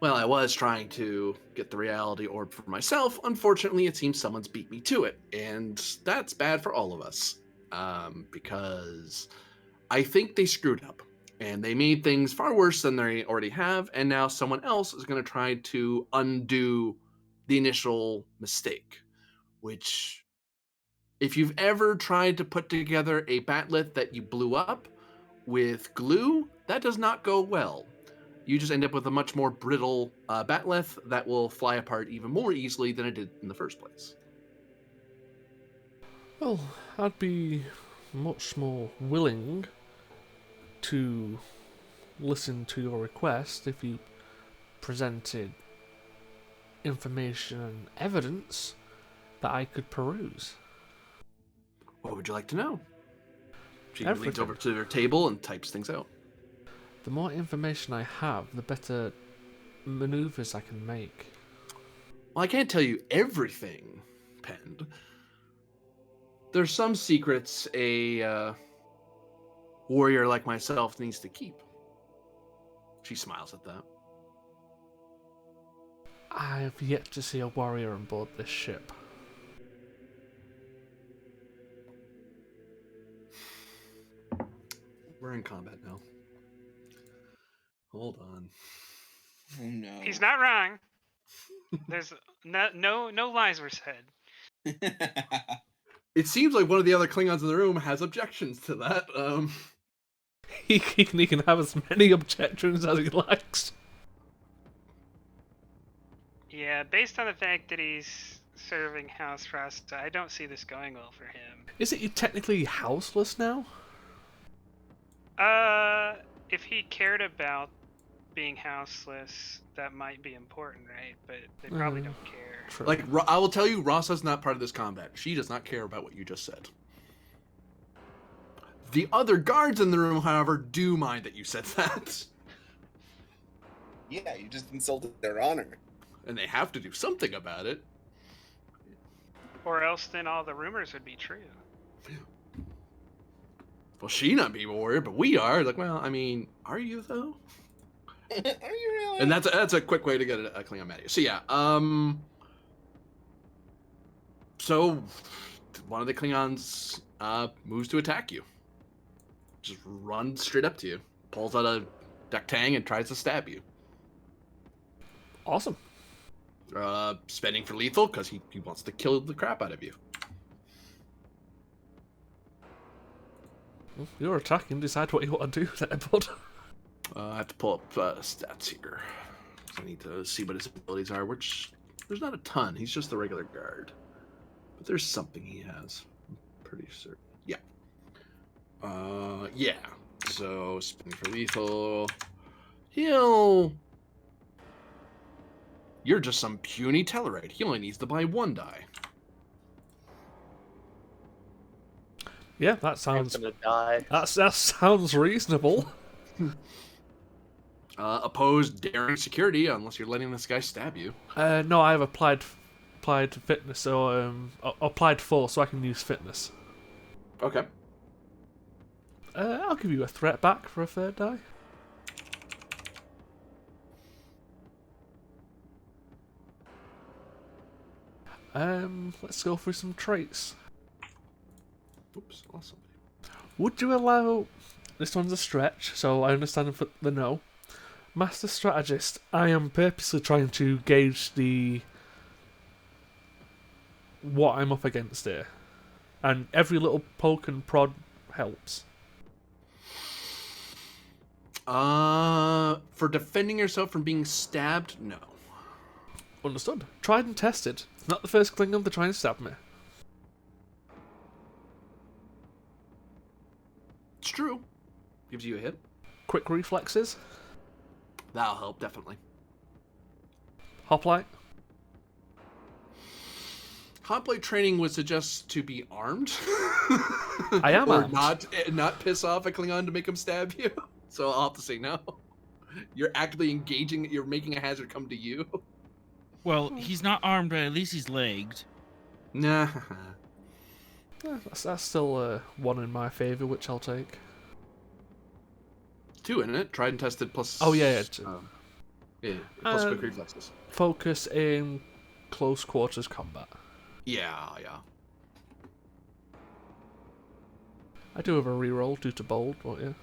well, I was trying to get the reality orb for myself. Unfortunately, it seems someone's beat me to it, and that's bad for all of us, because I think they screwed up, and they made things far worse than they already have, and now someone else is going to try to undo the initial mistake, which, if you've ever tried to put together a batleth that you blew up with glue, that does not go well. You just end up with a much more brittle batleth that will fly apart even more easily than it did in the first place. Well, I'd be much more willing to listen to your request if you presented information and evidence that I could peruse. What would you like to know? She Everything. leans over to her table and types things out. The more information I have, the better maneuvers I can make. Well, I can't tell you everything, Pend. There's some secrets a warrior like myself needs to keep. She smiles at that. I have yet to see a warrior on board this ship. We're in combat now. Hold on. Oh no. He's not wrong. There's no lies were said. It seems like one of the other Klingons in the room has objections to that. He can have as many objections as he likes. Yeah, based on the fact that he's serving house Rasta, I don't see this going well for him. Is it technically houseless now? If he cared about being houseless, that might be important, right? But they probably don't care. True. Like, I will tell you, Rasa's not part of this combat. She does not care about what you just said. The other guards in the room, however, do mind that you said that. Yeah, you just insulted their honor. And they have to do something about it. Or else then all the rumors would be true. Well, she not be worried, but we are. Like, well, I mean, are you though? Are you really? And that's a quick way to get a Klingon mad at you. So yeah, so one of the Klingons moves to attack you. Just runs straight up to you, pulls out a duck tang and tries to stab you. Awesome. Spending for lethal because he wants to kill the crap out of you. Well, you're attacking. Decide what you want to do there, bud. I have to pull up stats here. I need to see what his abilities are, which there's not a ton. He's just the regular guard. But there's something he has. I'm pretty certain. Yeah. Yeah. So, spinning for lethal. You're just some puny Tellarite. He only needs to buy 1 die. Yeah, that sounds... I'm gonna die. That sounds reasonable. Opposed daring security unless you're letting this guy stab you. No, I have applied fitness, or applied force, so I can use fitness. Okay. I'll give you a threat back for a 3rd die. Let's go through some traits. Oops, awesome. Would you allow... This one's a stretch, so I understand for the no. Master Strategist, I am purposely trying to gauge what I'm up against here. And every little poke and prod helps. For defending yourself from being stabbed, no. Understood. Tried and tested. Not the first Klingon to try and stab me. It's true. Gives you a hit. Quick reflexes. That'll help, definitely. Hoplite. Hoplite training would suggest to be armed. I am or armed. not piss off a Klingon to make him stab you. So I'll have to say no. You're actively engaging, you're making a hazard come to you. Well, he's not armed, but at least he's legged. Nah. That's still one in my favour, which I'll take. 2 in it. Tried and tested plus... Oh, yeah. Plus quick reflexes. Focus in close quarters combat. Yeah. I do have a reroll due to bold, won't you?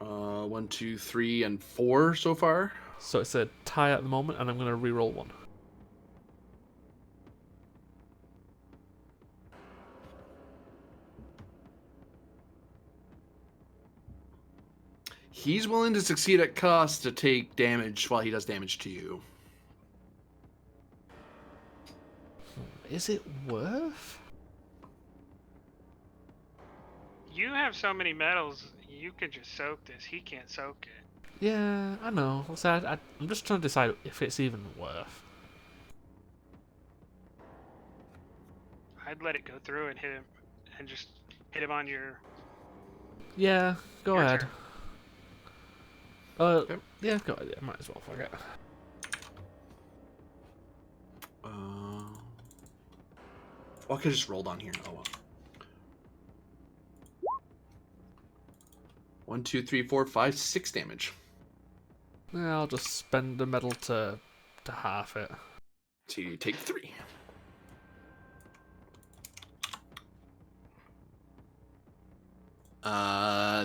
1, 2, 3, and 4 so far. So it's a tie at the moment, and I'm going to reroll 1. He's willing to succeed at cost to take damage while he does damage to you. Is it worth? You have so many medals, you could just soak this. He can't soak it. Yeah, I know. I'm just trying to decide if it's even worth. I'd let it go through and hit him, and just hit him on your... Yeah, go Your ahead. turn. Yeah, go ahead. Yeah, might as well forget. I could just rolled on here. Oh well. 1, 2, 3, 4, 5, 6 damage. Yeah, I'll just spend a medal to half it. So you take 3.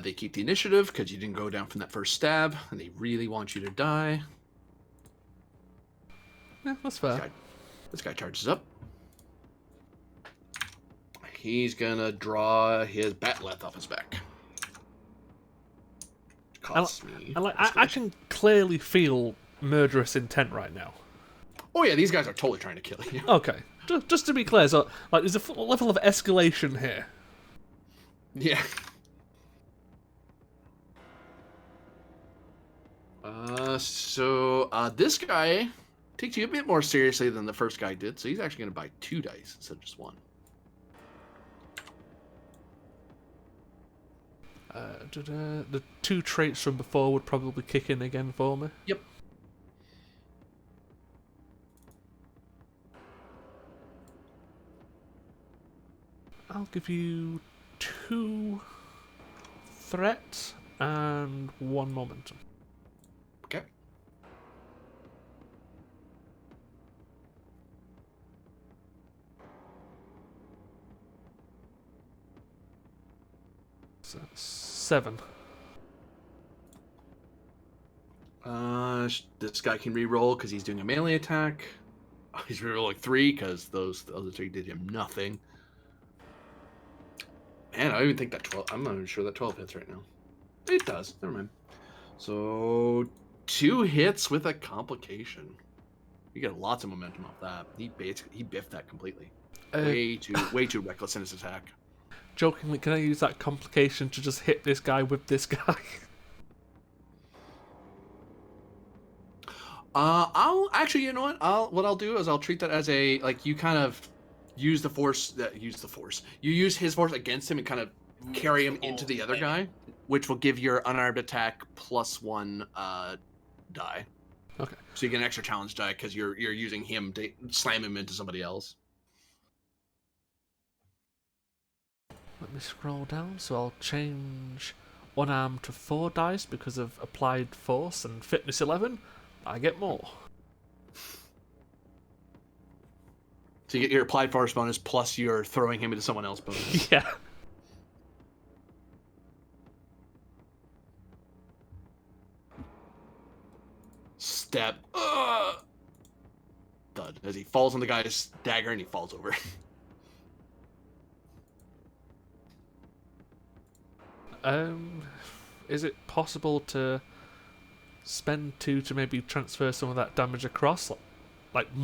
They keep the initiative because you didn't go down from that first stab, and they really want you to die. Yeah, that's fair. This guy charges up. He's gonna draw his batleth off his back. Costs me. I can clearly feel murderous intent right now. Oh yeah, these guys are totally trying to kill you. Okay, just to be clear, so there's a level of escalation here. Yeah. So this guy takes you a bit more seriously than the first guy did, so he's actually going to buy 2 dice instead of just 1. The 2 traits from before would probably kick in again for me. Yep. I'll give you 2 threat and 1 momentum. Okay. So 7. This guy can re-roll because he's doing a melee attack. He's re-rolling 3 because the other 3 did him nothing. Man, I don't even think that 12. I'm not even sure that 12 hits right now. It does. Never mind. So 2 hits with a complication. You get lots of momentum off that. He biffed that completely. Way too reckless in his attack. Jokingly, can I use that complication to just hit this guy with this guy? I'll actually, you know what I'll do is I'll treat that as a, like, you kind of use the force. You use his force against him and kind of carry him into the other guy, which will give your unarmed attack +1 die. Okay. So you get an extra challenge die because you're using him to slam him into somebody else. Let me scroll down. So I'll change unarmed to 4 dice because of applied force and fitness 11. I get more. So you get your applied force bonus plus your throwing him into someone else bonus. Yeah. Step. Thud. As he falls on the guy's dagger and he falls over. Is it possible to spend 2 to maybe transfer some of that damage across? Like the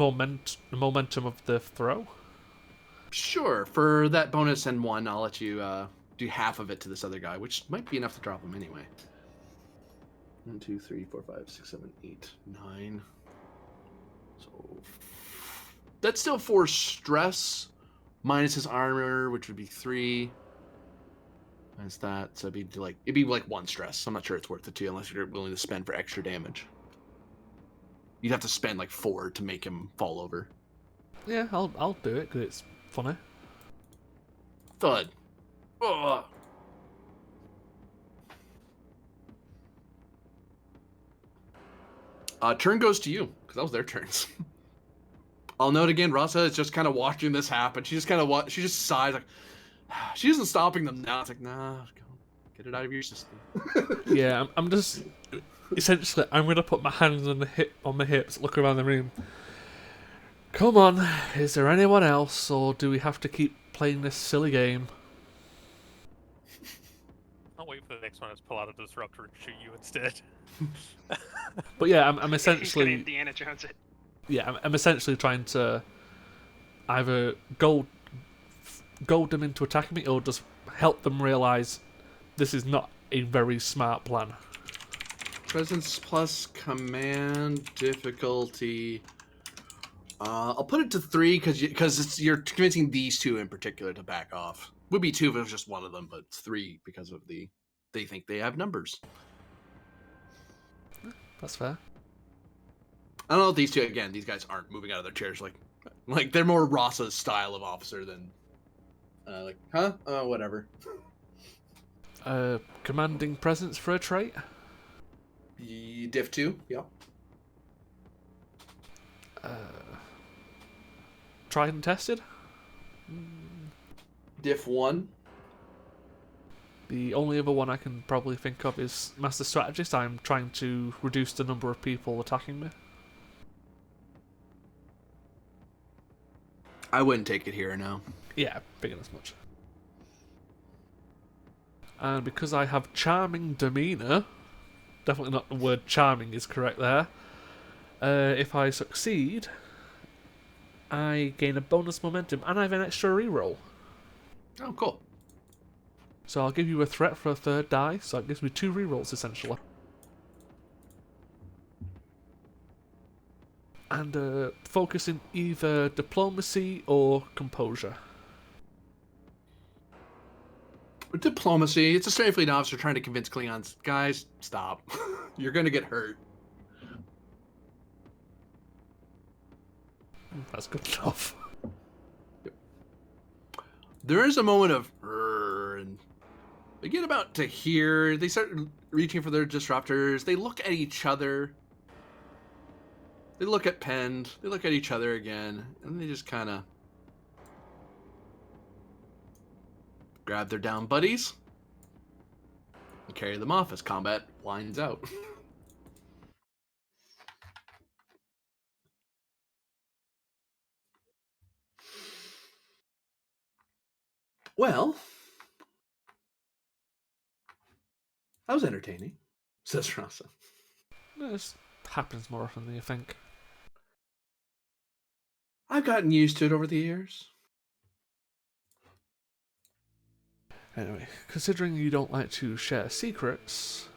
momentum of the throw? Sure. For that bonus and 1, I'll let you do half of it to this other guy, which might be enough to drop him anyway. 1, 2, 3, 4, 5, 6, 7, 8, 9. So that's still 4 stress minus his armor, which would be 3. Minus that, so it'd be like 1 stress. I'm not sure it's worth it to you unless you're willing to spend for extra damage. You'd have to spend like 4 to make him fall over. Yeah, I'll do it because it's funny. Thud. Ugh. Turn goes to you because that was their turns. I'll note again, Rasa is just kind of watching this happen. She just kind of she just sighs like she isn't stopping them now. It's like, nah, get it out of your system. Yeah, I'm just essentially I'm gonna put my hands on my hips, look around the room. Come on, is there anyone else, or do we have to keep playing this silly game? I'll wait for the next one to pull out a disruptor and shoot you instead. But yeah, I'm essentially He's gonna Indiana Jones it. Yeah, I'm essentially trying to either goad them into attacking me or just help them realize this is not a very smart plan. Presence plus command difficulty. I'll put it to 3 because you're convincing these 2 in particular to back off. Would be 2 if it was just one of them, but it's 3 because of they think they have numbers. That's fair. I don't know if these 2 again. These guys aren't moving out of their chairs like they're more Rasa's style of officer than whatever. Commanding presence for a trait. Diff 2, yeah. Tried and tested. Diff 1. The only other one I can probably think of is Master Strategist. I'm trying to reduce the number of people attacking me. I wouldn't take it here now. Yeah, figured as much. And because I have charming demeanor, definitely not the word charming is correct there. If I succeed, I gain a bonus momentum and I have an extra reroll. Oh, cool. So I'll give you a threat for a 3rd die, so that gives me 2 rerolls essentially. And focus in either diplomacy or composure. Diplomacy. It's a Starfleet fleet officer trying to convince Klingons, guys, stop. You're gonna get hurt. That's good enough. there is a moment of and they get about to hear. They start reaching for their disruptors. They look at each other. They look at Pend. They look at each other again, and they just kind of grab their down buddies and carry them off as combat winds out. Well, that was entertaining, says Rasa. This happens more often than you think. I've gotten used to it over the years. Anyway, considering you don't like to share secrets,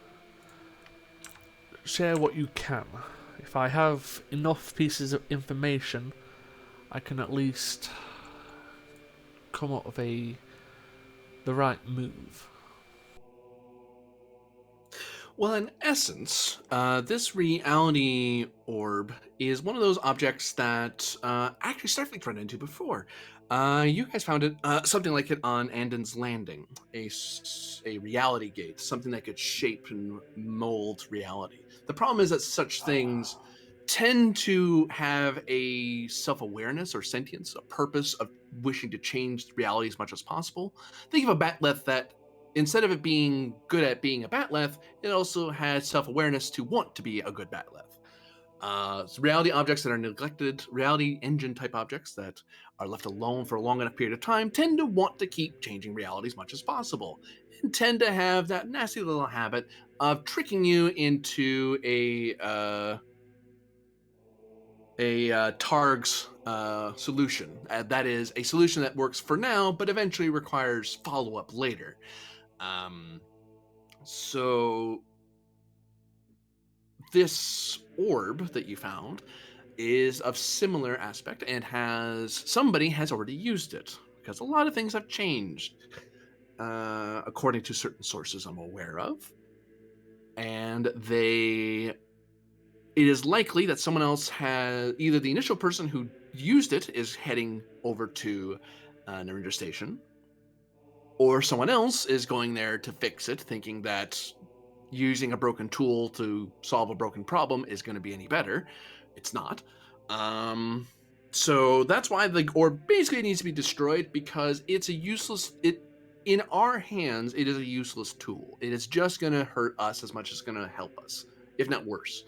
share what you can. If I have enough pieces of information, I can at least come up with the right move. Well, in essence, this reality orb is one of those objects that actually Starfleet run into before. You guys found it, something like it on Andon's Landing, a reality gate, something that could shape and mold reality. The problem is that such things tend to have a self-awareness or sentience, a purpose of wishing to change reality as much as possible. Think of a batleth that, instead of it being good at being a batleth, it also has self-awareness to want to be a good batleth. So reality objects that are neglected, reality engine type objects that are left alone for a long enough period of time, tend to want to keep changing reality as much as possible, and tend to have that nasty little habit of tricking you into a TARG's solution. That is a solution that works for now, but eventually requires follow-up later. So this orb that you found is of similar aspect and somebody has already used it, because a lot of things have changed, according to certain sources I'm aware of. And it is likely that someone else has, either the initial person who used it is heading over to Narendra Station, or someone else is going there to fix it, thinking that using a broken tool to solve a broken problem is going to be any better. It's not. So that's why the orb basically needs to be destroyed, because it's a useless. In our hands, it is a useless tool. It is just going to hurt us as much as it's going to help us, if not worse.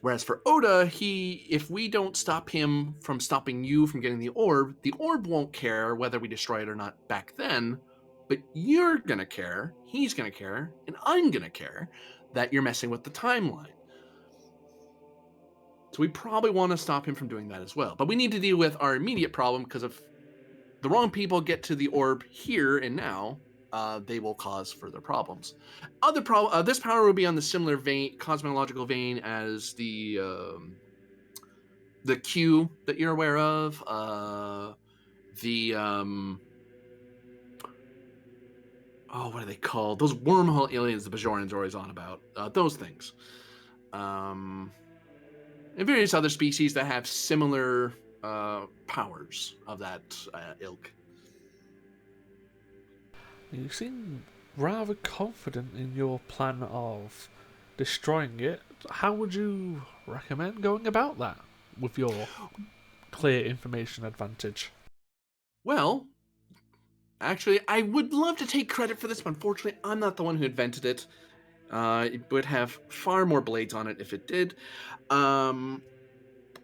Whereas for Oda, if we don't stop him from stopping you from getting the orb won't care whether we destroy it or not back then, but you're gonna care, he's gonna care, and I'm gonna care that you're messing with the timeline. So we probably want to stop him from doing that as well. But we need to deal with our immediate problem, because if the wrong people get to the orb here and now, they will cause further problems. This power will be on the similar vein, cosmological vein, as the Q that you're aware of. What are they called? Those wormhole aliens the Bajorans are always on about. Those things. And various other species that have similar powers of that ilk. You seem rather confident in your plan of destroying it. How would you recommend going about that with your clear information advantage? Well, actually, I would love to take credit for this, but unfortunately, I'm not the one who invented it. It would have far more blades on it if it did. And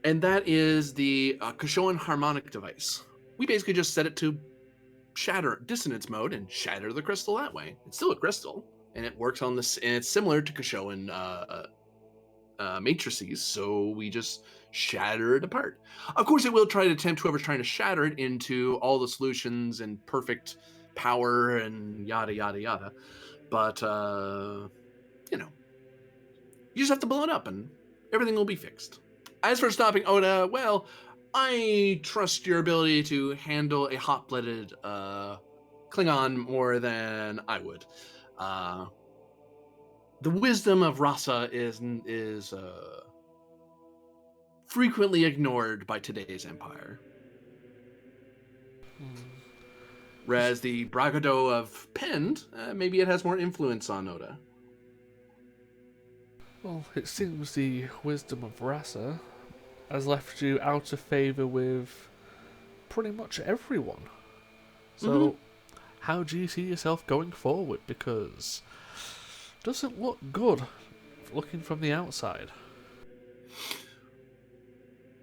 that is the Kashoan harmonic device. We basically just set it to shatter dissonance mode and shatter the crystal that way. It's still a crystal, and it works on this, and it's similar to Kashoan matrices, so we just shatter it apart. Of course, it will try to attempt whoever's trying to shatter it into all the solutions and perfect power and yada yada yada. But you just have to blow it up and everything will be fixed. As for stopping Oda, well, I trust your ability to handle a hot-blooded Klingon more than I would. The wisdom of Rasa is frequently ignored by today's empire. Whereas the bragado of Pend, maybe it has more influence on Oda. Well, it seems the wisdom of Rasa has left you out of favour with pretty much everyone. So, how do you see yourself going forward? Because it doesn't look good looking from the outside.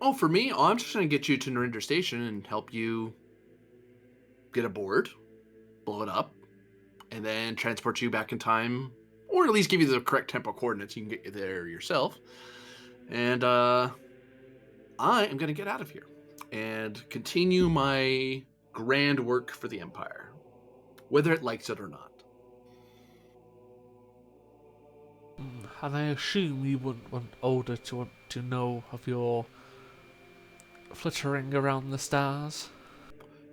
Oh, for me, I'm just going to get you to Narinder Station and help you get aboard, blow it up, and then transport you back in time, or at least give you the correct temporal coordinates. You can get you there yourself. And I am going to get out of here and continue my grand work for the Empire, whether it likes it or not. And I assume you wouldn't want Oda to want to know of your flittering around the stars.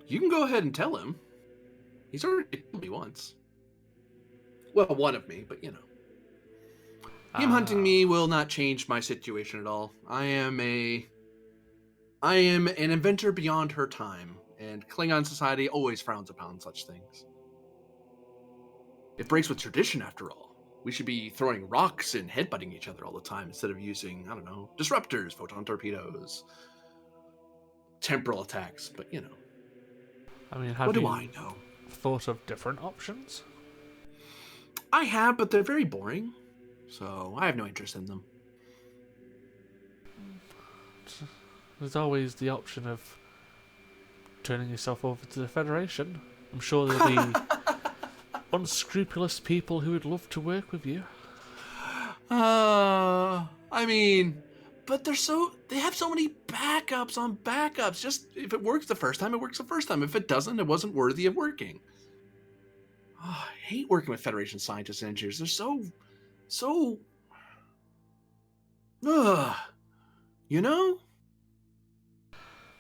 You can go ahead and tell him. He's already told me once. Well, one of me, but you know. Him hunting me will not change my situation at all. I am an inventor beyond her time, and Klingon society always frowns upon such things. It breaks with tradition, after all. We should be throwing rocks and headbutting each other all the time instead of using, I don't know, disruptors, photon torpedoes, temporal attacks, but you know. I mean, have what do you I know? Thought of different options? I have, but they're very boring, so I have no interest in them. There's always the option of turning yourself over to the Federation. I'm sure there'll be unscrupulous people who would love to work with you. I mean, but they have so many backups on backups. Just if it works the first time, it works the first time. If it doesn't, it wasn't worthy of working. Oh, I hate working with Federation scientists and engineers. They're so, you know?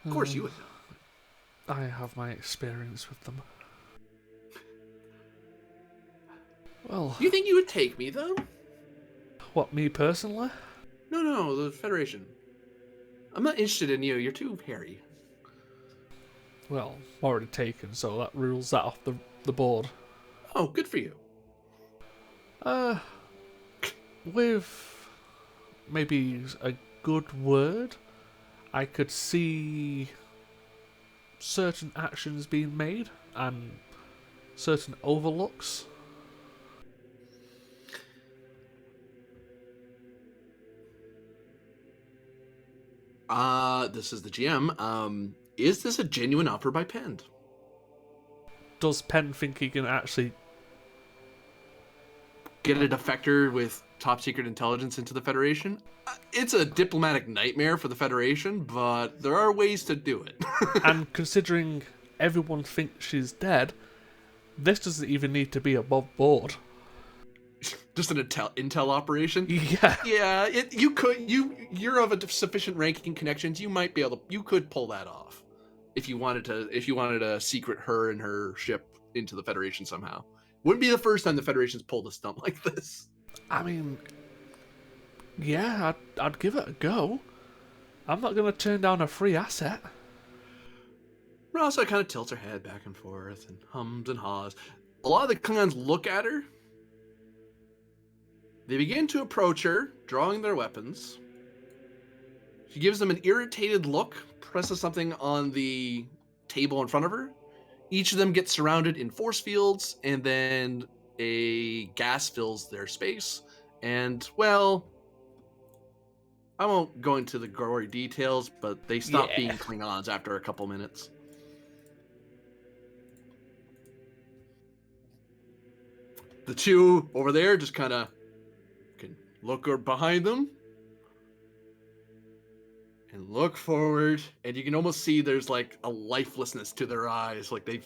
Of course you would know. I have my experience with them. Well, you think you would take me, though? What, me personally? No, the Federation. I'm not interested in you. You're too hairy. Well, already taken, so that rules that off the board. Oh, good for you. With maybe a good word, I could see certain actions being made and certain overlooks. This is the GM. Is this a genuine offer by Pend? Does Penn think he can actually get a defector with top secret intelligence into the Federation? It's a diplomatic nightmare for the Federation, but there are ways to do it. And considering everyone thinks she's dead, this doesn't even need to be above board. Just an intel operation? Yeah. Yeah, you're of a sufficient ranking connections, you might be able to, you could pull that off. If you wanted to secret her and her ship into the Federation somehow. Wouldn't be the first time the Federation's pulled a stunt like this. I mean, yeah, I'd give it a go. I'm not going to turn down a free asset. Rasa kind of tilts her head back and forth and hums and haws. A lot of the Klingons look at her. They begin to approach her, drawing their weapons. She gives them an irritated look, presses something on the table in front of her. Each of them gets surrounded in force fields, and then a gas fills their space. And, well, I won't go into the gory details, but they stop being Klingons after a couple minutes. The two over there just kind of can look behind them and look forward, and you can almost see there's like a lifelessness to their eyes, like they've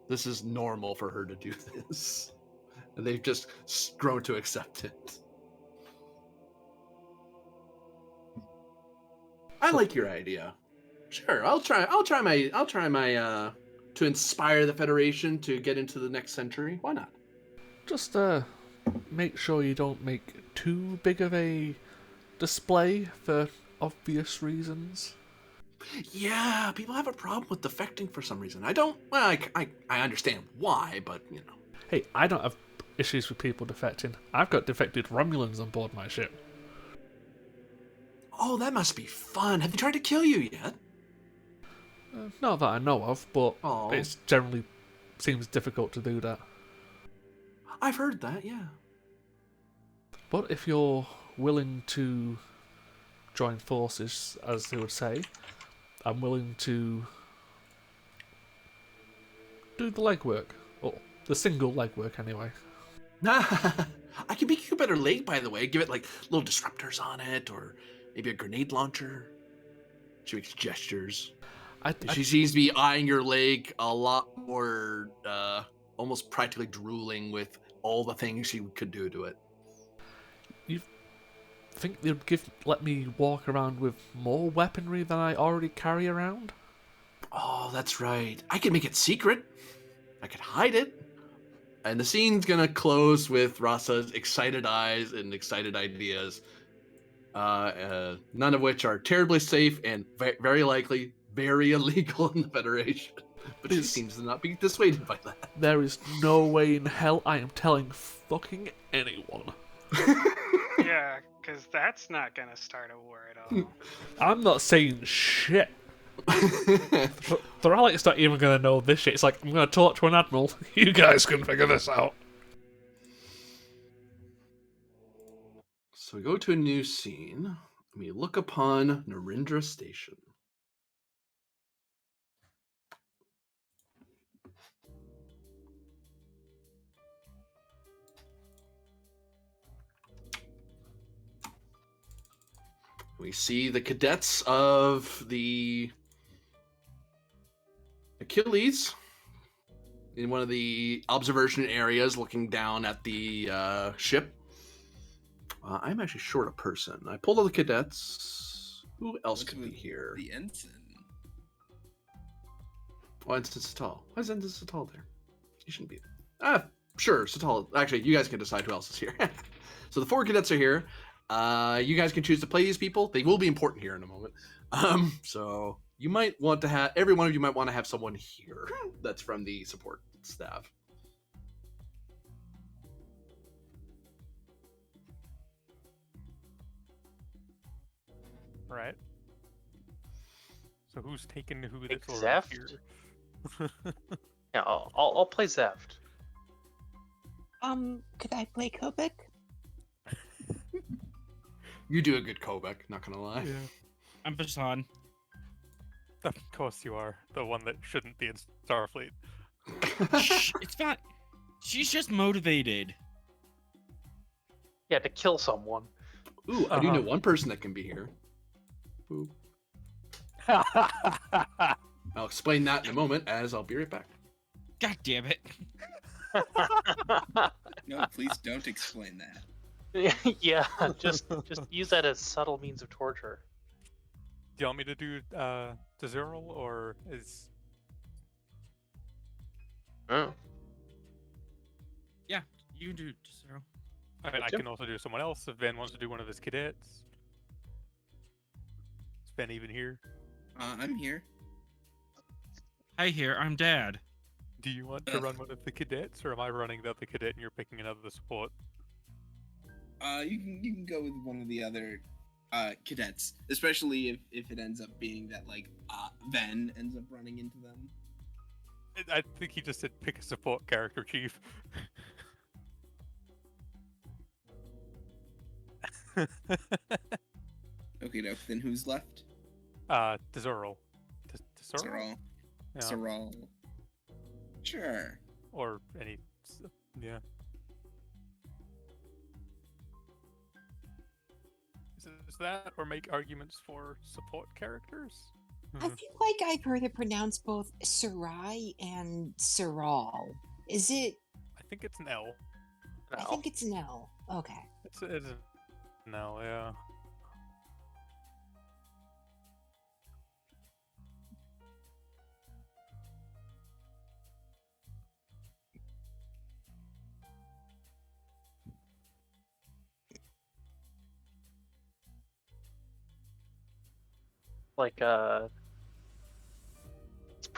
this is normal for her to do this, and they've just grown to accept it. I like your idea. Sure, I'll try my to inspire the Federation to get into the next century. Why not? Just make sure you don't make too big of a display for obvious reasons. Yeah, people have a problem with defecting for some reason. I don't. Well, I understand why, but you know. Hey, I don't have issues with people defecting. I've got defected Romulans on board my ship. Oh, that must be fun. Have they tried to kill you yet? Not that I know of, but Oh, it generally seems difficult to do that. I've heard that. Yeah. But if you're willing to join forces, as they would say, I'm willing to do the legwork. Or the single legwork, anyway. I can make you a better leg, by the way. Give it like little disruptors on it, or maybe a grenade launcher. She makes gestures. She seems to be eyeing your leg a lot more, almost practically drooling with all the things she could do to it. You think they'd let me walk around with more weaponry than I already carry around? Oh, that's right. I can make it secret. I could hide it. And the scene's gonna close with Rasa's excited eyes and excited ideas, none of which are terribly safe and very likely very illegal in the Federation. But she seems to not be dissuaded by that. There is no way in hell I am telling fucking anyone. Yeah, because that's not gonna start a war at all. I'm not saying shit. Theralic's not even gonna know this shit. It's like, I'm gonna talk to an admiral. You guys can figure this out. So we go to a new scene. We look upon Narendra Station. We see the cadets of the Achilles in one of the observation areas looking down at the ship. I'm actually short a person. I pulled all the cadets. Who else could be here? The ensign. Oh, Ensign Satal. Why is Ensign Satal there? He shouldn't be there. Sure, Satal. Actually, you guys can decide who else is here. So the 4 cadets are here. You guys can choose to play these people. They will be important here in a moment. So you might want to have, every one of you might want to have someone here that's from the support staff. Right. So who's taking who this over Zeft? here? Yeah, I'll play Zeft. Could I play Kobik? You do a good Kobek, not gonna lie. Yeah. I'm Bashan. Of course you are. The one that shouldn't be in Starfleet. Shh, it's fine. She's just motivated. Yeah, to kill someone. Ooh, I do know one person that can be here. Ooh. I'll explain that in a moment, as I'll be right back. God damn it. No, please don't explain that. Yeah, just use that as subtle means of torture. Do you want me to do Tazurl, or is... Oh. Yeah, you can do Zero. I mean, I can also do someone else if Ben wants to do one of his cadets. Is Ben even here? I'm here. Hi here, I'm Dad. Do you want to run one of the cadets, or am I running the other cadet and you're picking another support? You can go with one of the other cadets, especially if it ends up being that like Ven ends up running into them. I think he just said pick a support character, Chief. Okay, doke. Then who's left? Tazurl. Saral. Yeah. Saral. Sure. Or any... yeah. Is that, or make arguments for support characters? I feel like I've heard it pronounced both Sarai and Saral. Is it? I think it's an L. I think it's an L. Okay. It's an L, yeah. Like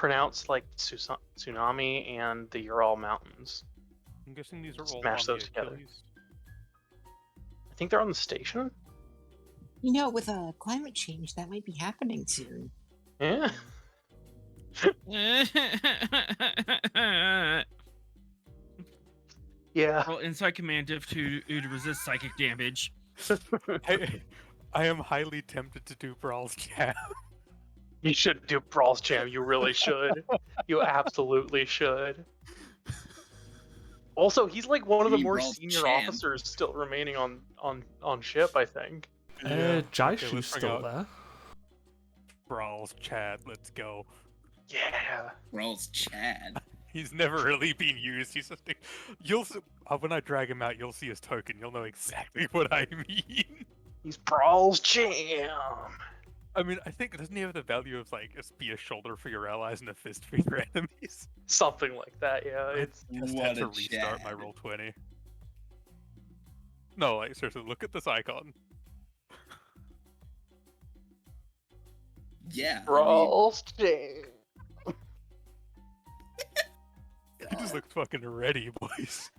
pronounced like tsunami and the Ural Mountains. I'm guessing these are all Smash on those the together. Achilles. I think they're on the station. With climate change, that might be happening soon. Yeah. Yeah. Well, inside command to resist psychic damage. I am highly tempted to do Brawl's Jam. You should do Brawl's Jam. You really should. You absolutely should. Also, he's like one of the more Brawl's senior Jam. officers still remaining on ship, I think. Jaishu's still there. Brawl's Chad, let's go. Yeah. Brawl's Chad. He's never really been used. He's just when I drag him out, you'll see his token. You'll know exactly what I mean. He's Brawl's Jam. I mean, I think doesn't he have the value of like be a shoulder for your allies and a fist for your enemies? Something like that, yeah. It's Just had to restart my roll 20. No, like seriously, look at this icon. Yeah. Brawl's Jam. He just looks fucking ready, boys.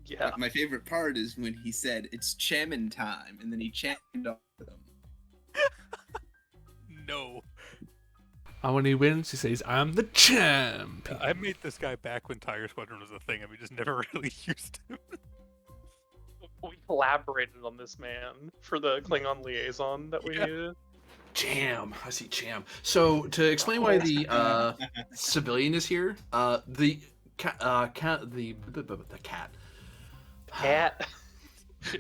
Yeah. My favorite part is when he said, "It's chairman time," and then he chanted all of them. No. And when he wins, he says, "I'm the champ." I made this guy back when Tiger Squadron was a thing, and we just never really used him. We collaborated on this man for the Klingon liaison that we needed. Jam. I see Jam. So to explain why the civilian is here, the cat. Cat.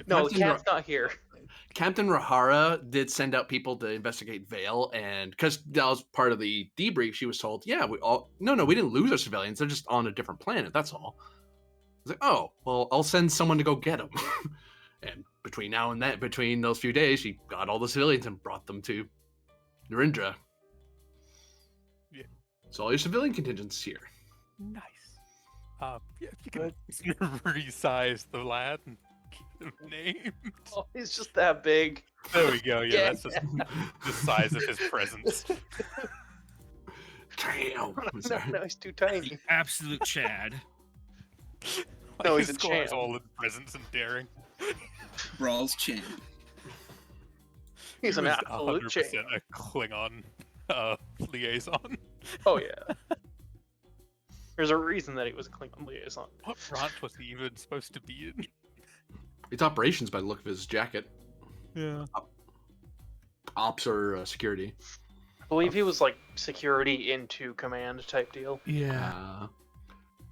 No, the cat's not here. Captain Rahara did send out people to investigate Vale, and because that was part of the debrief, she was told, "Yeah, we didn't lose our civilians. They're just on a different planet. That's all." I was like, "Oh, well, I'll send someone to go get them." And between those few days, she got all the civilians and brought them to Narendra. Yeah. So all your civilian contingents here. Nice. Yeah, if you can resize the lad and get him named. Oh, he's just that big. There we go. Yeah, that's just the size of his presence. Damn. No, he's too tiny. Absolute Chad. No, he's His a score is champ. all in presence and daring. Brawl's champ. He's an He was absolute 100% champ. a Klingon liaison. Oh yeah. There's a reason that he was a Klingon liaison. What branch was he even supposed to be in? It's operations by the look of his jacket. Yeah. Ops or security. I believe he was like security into command type deal. Yeah.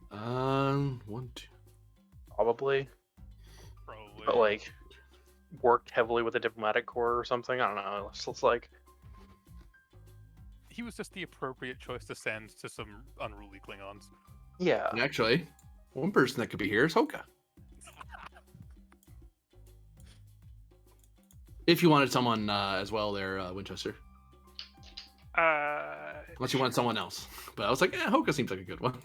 1, 2. Probably. Probably. But like worked heavily with the diplomatic corps or something. I don't know. It's like He was just the appropriate choice to send to some unruly Klingons. yeah. And actually, one person that could be here is Hoka. If you wanted someone as well there, Winchester. Unless you wanted someone else. But I was like, Hoka seems like a good one.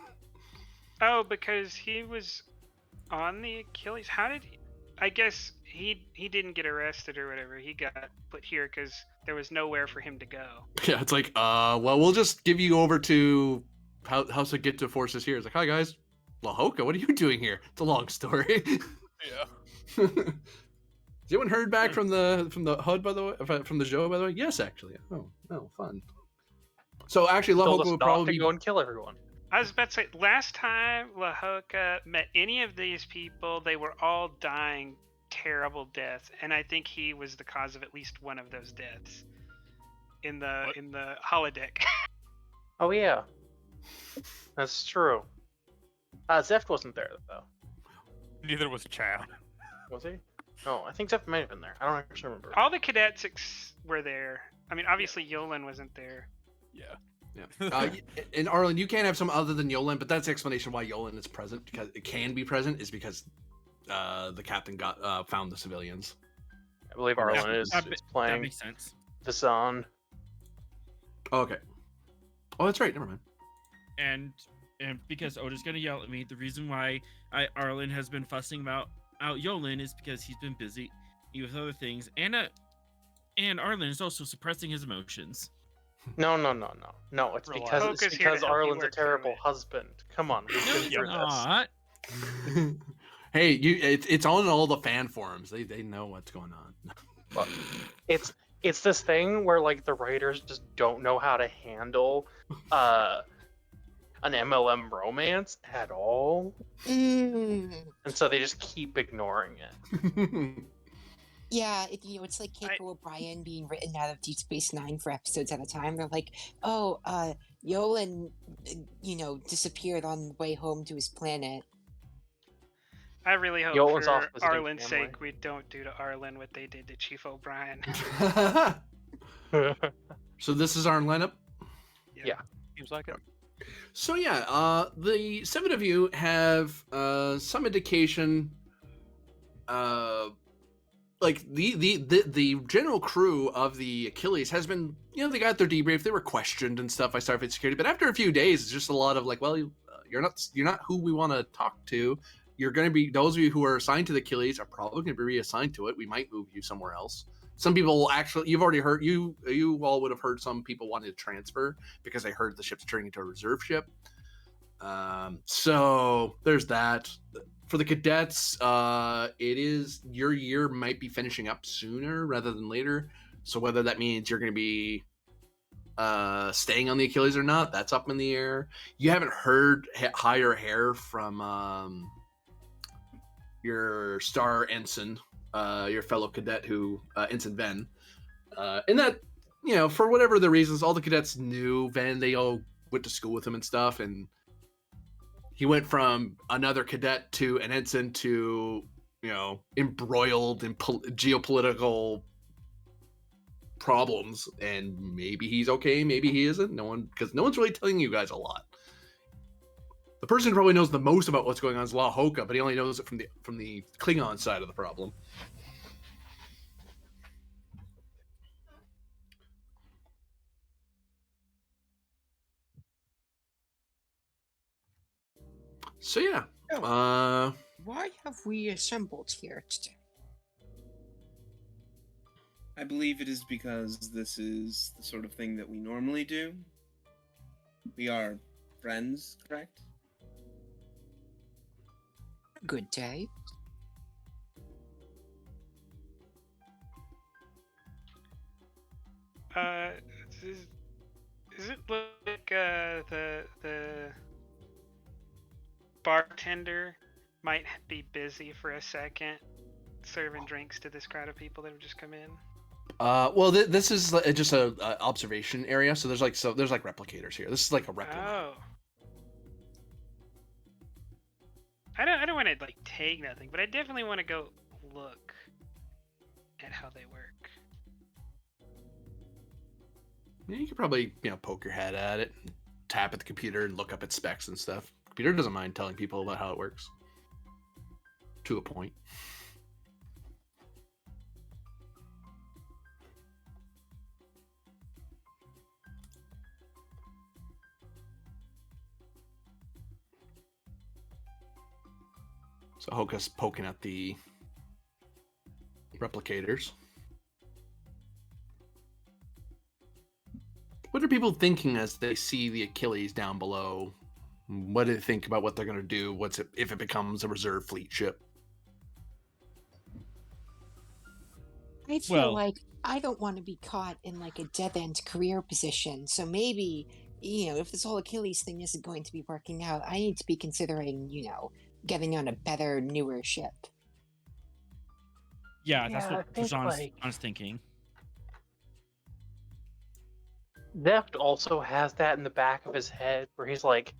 Oh, because he was on the Achilles. How did he? I guess he didn't get arrested or whatever. He got put here because there was nowhere for him to go. Yeah, it's like, well, we'll just give you over to House of Get to Forces here. It's like, hi guys. Well, Hoka, what are you doing here? It's a long story. Yeah. Has anyone heard back from the HUD, by the way, from the show, by the way? Yes, actually. Oh, fun. So actually, Told us Lahoka would not probably to go and kill everyone. I was about to say, last time Lahoka met any of these people, they were all dying terrible deaths, and I think he was the cause of at least one of those deaths in the holodeck. Oh yeah. That's true. Zeft wasn't there though. Neither was Chow. Was he? No, I think Zeft might have been there. I don't actually remember. All the cadets were there. I mean, obviously Yolan wasn't there. Yeah. Yeah. And Arlen, you can't have some other than Yolan, but that's the explanation why Yolan is present, because it can be present, is because the captain found the civilians. I believe Arlen is That playing makes sense. Vasan. Oh, okay. Oh, that's right. Never mind. And because Oda's gonna yell at me, the reason why Arlen has been fussing about out Yolan is because he's been busy with other things, and And Arlen is also suppressing his emotions. No. It's Relax. because Arlen's a terrible husband. Come on, we've been through this. Not. Hey, it's on all the fan forums. They know what's going on. Look, it's this thing where like the writers just don't know how to handle an MLM romance at all, and so they just keep ignoring it. Yeah, it's like Keiko O'Brien being written out of Deep Space Nine for episodes at a time. They're like, oh, Yolan, disappeared on the way home to his planet. I really hope Yolan's for off visiting Arlen's family. sake we don't do to Arlen what they did to Chief O'Brien. So this is our lineup? Yeah. Seems like it. So yeah, the 7 of you have some indication. Like the general crew of the Achilles has been, they got their debrief. They were questioned and stuff by Starfleet security, but after a few days, it's just a lot of like, well, you're not who we want to talk to. You're going to be, those of you who are assigned to the Achilles are probably going to be reassigned to it. We might move you somewhere else. Some people will actually, you've already heard, you all would have heard some people wanting to transfer because they heard the ship's turning into a reserve ship. So there's that. For the cadets, it is, your year might be finishing up sooner rather than later. So whether that means you're going to be staying on the Achilles or not, that's up in the air. You haven't heard higher hair from your star ensign, your fellow cadet who, Ensign Ven. And that, for whatever the reasons, all the cadets knew Ven. They all went to school with him and stuff, and he went from another cadet to an ensign to, embroiled in geopolitical problems, and maybe he's okay, maybe he isn't. Because no one's really telling you guys a lot. The person who probably knows the most about what's going on is La Hoka, but he only knows it from the Klingon side of the problem. So yeah. Why have we assembled here today? I believe it is because this is the sort of thing that we normally do. We are friends, correct? Good day. Is it like the bartender might be busy for a second serving drinks to this crowd of people that have just come in? Well, this is just a observation area, so there's like replicators here. This is like a replica. Oh. I don't want to like take nothing, but I definitely want to go look at how they work. Yeah, you could probably poke your head at it, tap at the computer, and look up its specs and stuff. The computer doesn't mind telling people about how it works, to a point. So Hoka's poking at the replicators. What are people thinking as they see the Achilles down below? What do they think about what they're going to do? If it becomes a reserve fleet ship? I feel like I don't want to be caught in like a dead-end career position. So maybe, if this whole Achilles thing isn't going to be working out, I need to be considering, getting on a better, newer ship. Yeah, that's what John's thinking. Zeft also has that in the back of his head where he's like,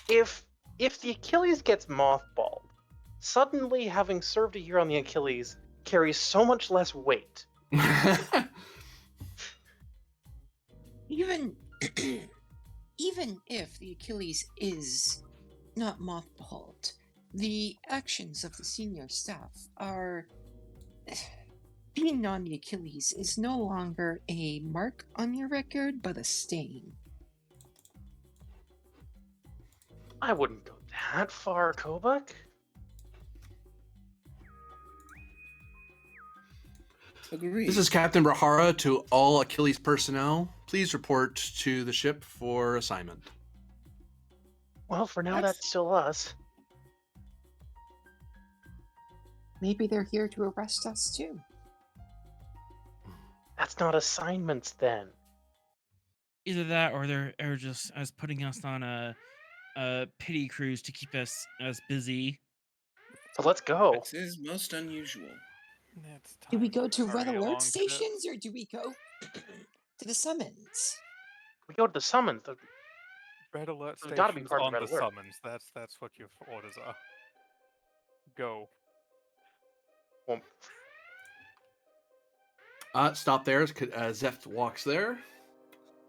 if the Achilles gets mothballed, suddenly having served a year on the Achilles carries so much less weight. Even if the Achilles is not mothballed, the actions of the senior staff are... Being on the Achilles is no longer a mark on your record, but a stain. I wouldn't go that far, Kobuk. Agreed. This is Captain Brahara to all Achilles personnel. Please report to the ship for assignment. Well, for now, that's still us. Maybe they're here to arrest us too. That's not assignments then. Either that, or they're just as putting us on a pity cruise to keep us busy. So let's go. This is most unusual. Do we go to red alert stations or do we go to the summons? We go to the summons. Red alert There's gotta be stations part of on red the alert. summons. That's what your orders are. Go. Well, Stop there as Zeph walks there.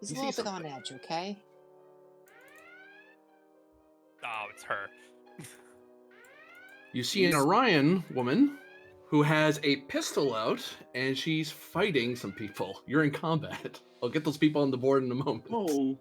He's You a little see bit on something. edge, okay? Oh, it's her. You see an Orion woman who has a pistol out, and she's fighting some people. You're in combat. I'll get those people on the board in a moment. Oh.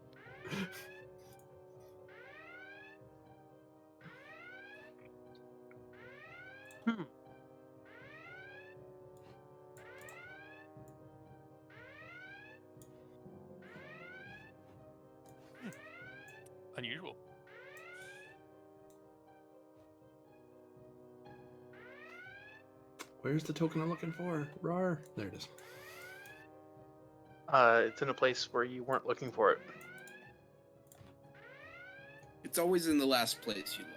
Unusual. Where's the token I'm looking for? Rar. There it is. It's in a place where you weren't looking for it. It's always in the last place you look.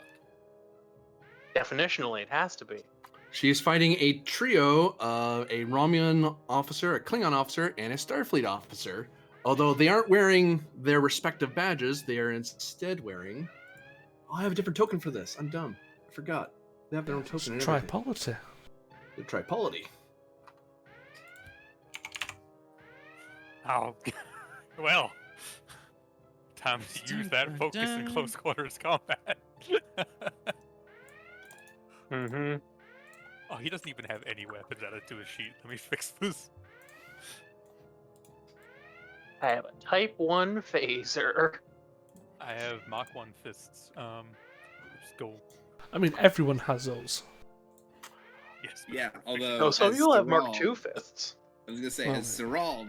Definitionally, it has to be. She is fighting a trio of a Romulan officer, a Klingon officer, and a Starfleet officer. Although they aren't wearing their respective badges, they are instead wearing... Oh, I have a different token for this. I'm dumb. I forgot. They have their own token and everything. Tripolity. The Tripolity. Oh, well. Time to use that focus in close quarters combat. Mm-hmm. Oh, he doesn't even have any weapons added to his sheet. Let me fix this. I have a Type 1 phaser. I have Mach 1 fists. Let's go. I mean, everyone has those. Yes. Yeah, although... Oh, so as you'll have Mark Thrall- 2 fists. I was gonna say, as Thrall,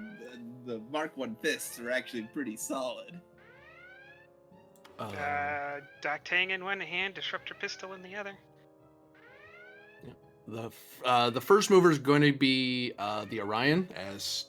the Mark 1 fists are actually pretty solid. Doctang in one hand, disruptor pistol in the other. The first mover is going to be the Orion, as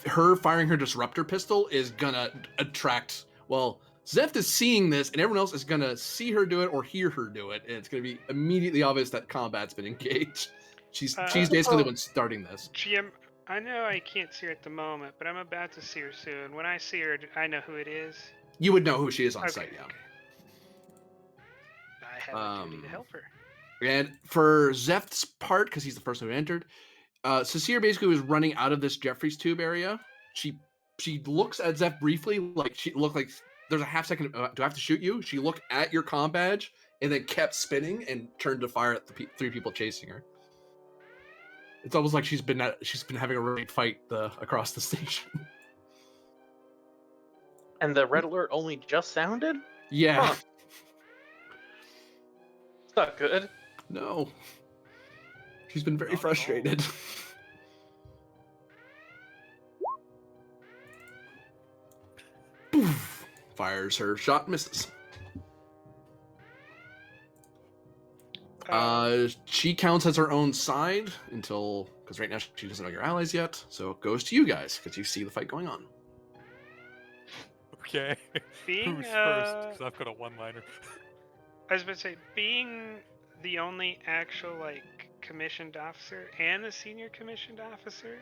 her firing her disruptor pistol is gonna attract. Well, Zeph is seeing this, and everyone else is gonna see her do it or hear her do it, and it's gonna be immediately obvious that combat's been engaged. She's basically the one starting this. GM, I know I can't see her at the moment, but I'm about to see her soon. When I see her, I know who it is. You would know who she is on site, yeah. Okay. I have a duty to help her. And for Zeph's part, because he's the first one who entered, Cecile basically was running out of this Jeffries tube area. She looks at Zeph briefly, like she looked like there's a half second. Do I have to shoot you? She looked at your comm badge and then kept spinning and turned to fire at the three people chasing her. It's almost like she's been having a raid fight across the station. And the red alert only just sounded? Yeah. Huh. It's not good. No. She's been very frustrated. Poof. Fires her shot, misses. She counts as her own side because right now she doesn't know your allies yet, so it goes to you guys because you see the fight going on. Okay. Being, Who's first? Because I've got a one-liner. I was about to say, being the only actual commissioned officer and the senior commissioned officer,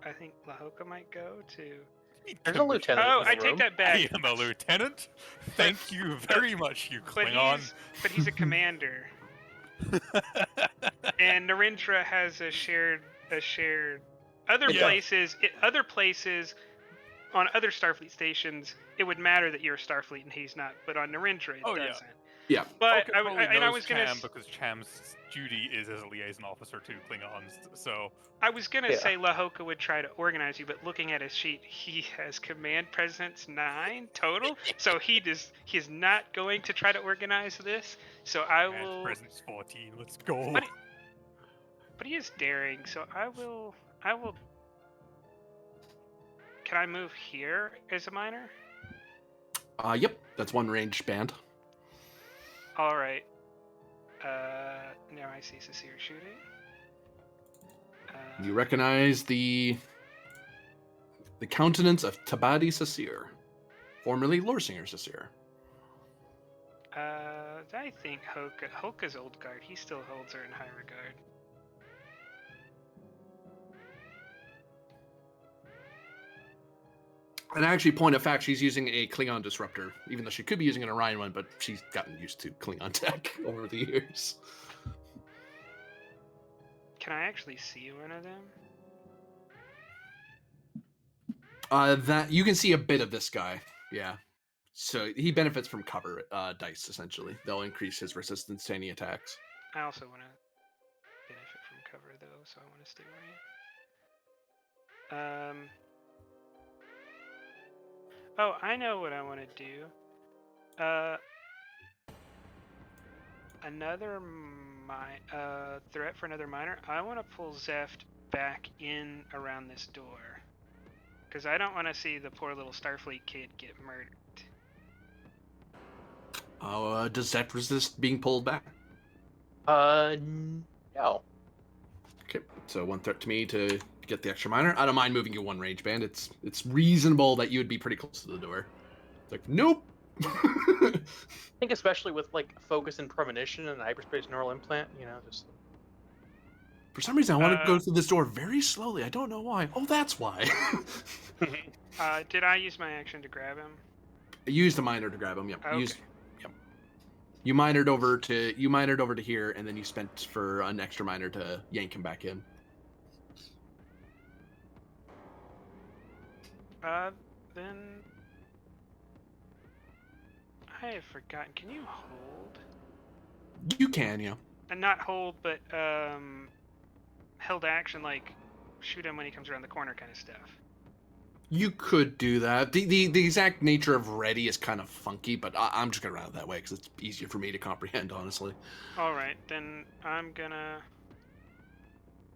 I think Lahoka might go to. There's a lieutenant. Oh, in the I room. take that back. I am a lieutenant. Thank you very much, you Klingon. But he's a commander. And Narendra has a shared other places on other Starfleet stations it would matter that you're a Starfleet and he's not, but on Narendra it doesn't. Yeah. But Okay, I was gonna because Cham's duty is as a liaison officer to Klingons, so I was gonna say Lahoka would try to organize you, but looking at his sheet, he has command presence 9 total, so he is not going to try to organize this. So I will. Presence 14. Let's go. But he is daring, so I will I will. Can I move here as a miner? Yep, that's one ranged band. All right. Now I see Sasir shooting. You recognize the countenance of Tabadi Sasir, formerly Lorsinger Sasir. I think Hoka's old guard. He still holds her in high regard. And actually, point of fact, she's using a Klingon disruptor, even though she could be using an Orion one, but she's gotten used to Klingon tech over the years. Can I actually see one of them? That you can see a bit of this guy, yeah. So he benefits from cover dice, essentially. They'll increase his resistance to any attacks. I also want to benefit from cover, though, so I want to stay where I am. Oh, I know what I want to do. Another threat for another miner. I want to pull Zeft back in around this door. Because I don't want to see the poor little Starfleet kid get murdered. Does Zeft resist being pulled back? No. Okay, so one threat to me to get the extra miner. I don't mind moving you one range band. It's reasonable that you would be pretty close to the door. It's like, nope. I think especially with like focus and premonition and hyperspace neural implant, just. For some reason, I want to go through this door very slowly. I don't know why. Oh, that's why. Did I use my action to grab him? You used a miner to grab him. Yep. Okay. Yep. You minered over to here, and then you spent for an extra miner to yank him back in. Then I have forgotten. Can you hold? You can, yeah. And not hold, but held action, like shoot him when he comes around the corner, kind of stuff. You could do that. The exact nature of ready is kind of funky, but I'm just gonna route it that way because it's easier for me to comprehend, honestly. All right, then I'm gonna.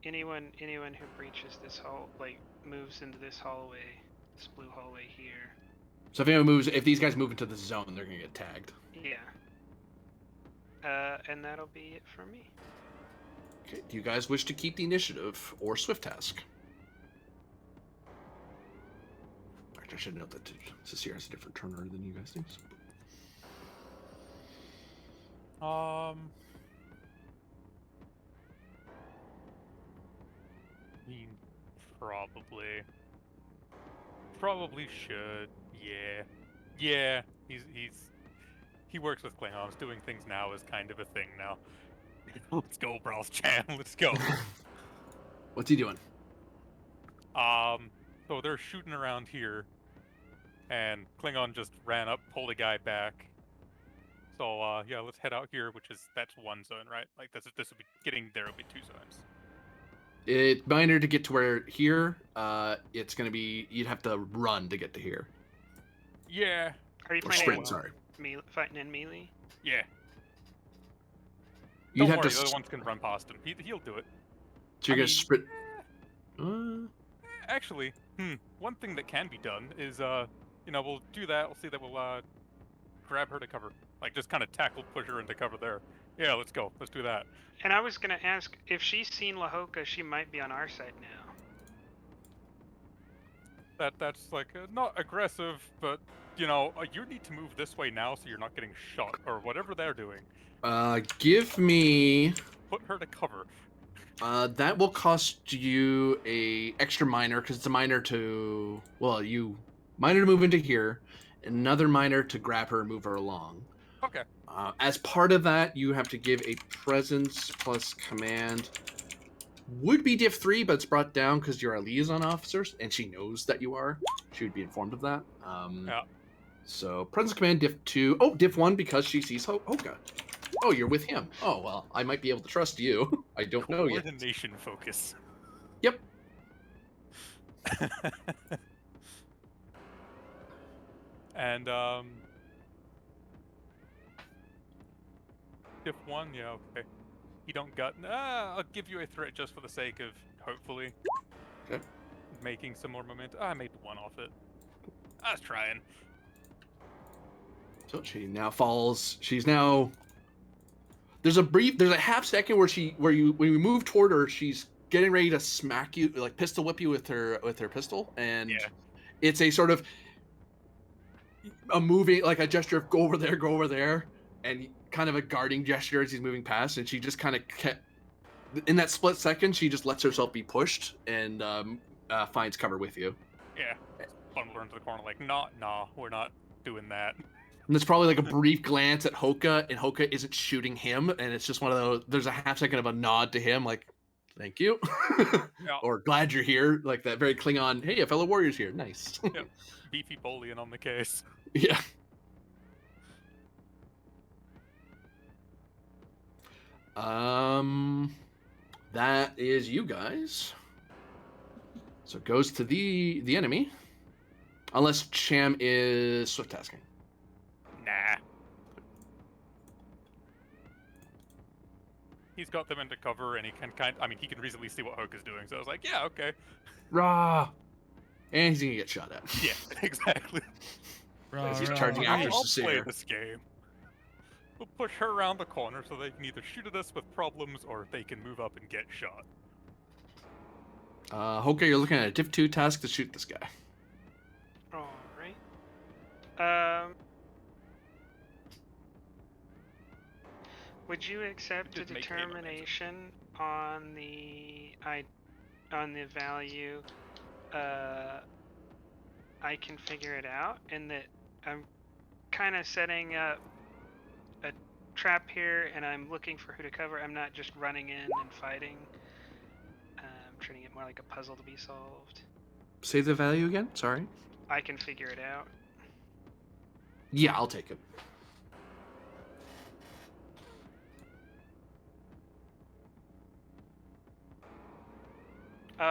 Anyone who breaches this hall, like moves into this hallway, this blue hallway here. So if these guys move into the zone, they're gonna get tagged. Yeah. And that'll be it for me. Okay. Do you guys wish to keep the initiative or swift task? I should note that Sasir has a different turn order than you guys do. He probably should. Yeah. He works with Klingons. Doing things now is kind of a thing now. Let's go, Brawls Chan. Let's go. What's he doing? So they're shooting around here, and Klingon just ran up, pulled a guy back. So yeah, let's head out here, that's one zone, right? Like this will be getting there. Will be two zones. It's minor to get to where here. It's gonna be you'd have to run to get to here. Yeah. Are you Or playing sprint? Sorry. Fighting in melee? Yeah. You'd Don't have worry, to. the other ones can run past him. He'll do it. So you're gonna sprint. Actually, one thing that can be done is, we'll do that. We'll see that we'll grab her to cover, like just kind of tackle, push her into cover there. Yeah, let's go. Let's do that. And I was gonna ask if she's seen Lahoka, she might be on our side now. That's like not aggressive, but you need to move this way now so you're not getting shot or whatever they're doing. Give me. Put her to cover. That will cost you a extra miner because it's a miner to move into here, another miner to grab her and move her along. Okay. As part of that, you have to give a presence plus command. Would be diff 3, but it's brought down because you're a liaison officer, and she knows that you are. She would be informed of that. Yeah. So presence command diff 2. Oh, diff 1 because she sees Hoka. Oh, you're with him. Oh, well, I might be able to trust you. I don't know yet. Coordination focus. Yep. And, diff 1, yeah, okay. You don't got... I'll give you a threat just for the sake of, hopefully. Okay. Making some more momentum. I made 1 off it. I was trying. So she now falls. She's now. There's a half second where when you move toward her, she's getting ready to smack you, like pistol whip you with her pistol, and it's a sort of a moving, like a gesture of go over there, and kind of a guarding gesture as he's moving past, and she just kind of in that split second, she just lets herself be pushed and finds cover with you. Yeah. Bundle her into the corner like, nah, we're not doing that. And there's probably like a brief glance at Hoka, and Hoka isn't shooting him, and it's just one of those. There's a half second of a nod to him, like, "Thank you," or "Glad you're here," like that very Klingon. Hey, a fellow warrior's here. Nice. Yep. Beefy Bolian on the case. Yeah. That is you guys. So it goes to the enemy, unless Cham is swift tasking. Nah. He's got them into cover, and he can he can reasonably see what Hoka's doing. So I was like, yeah, okay. Rah! And he's gonna get shot at. Yeah, exactly. As he's charging after I'll Cecile. play this game. We'll push her around the corner so they can either shoot at us with problems or they can move up and get shot. Hoka, you're looking at a Div 2 task to shoot this guy. All right. Would you accept a determination on the value? I can figure it out, and that I'm kind of setting up a trap here, and I'm looking for who to cover. I'm not just running in and fighting. I'm treating it more like a puzzle to be solved. Say the value again? Sorry. I can figure it out. Yeah, I'll take it.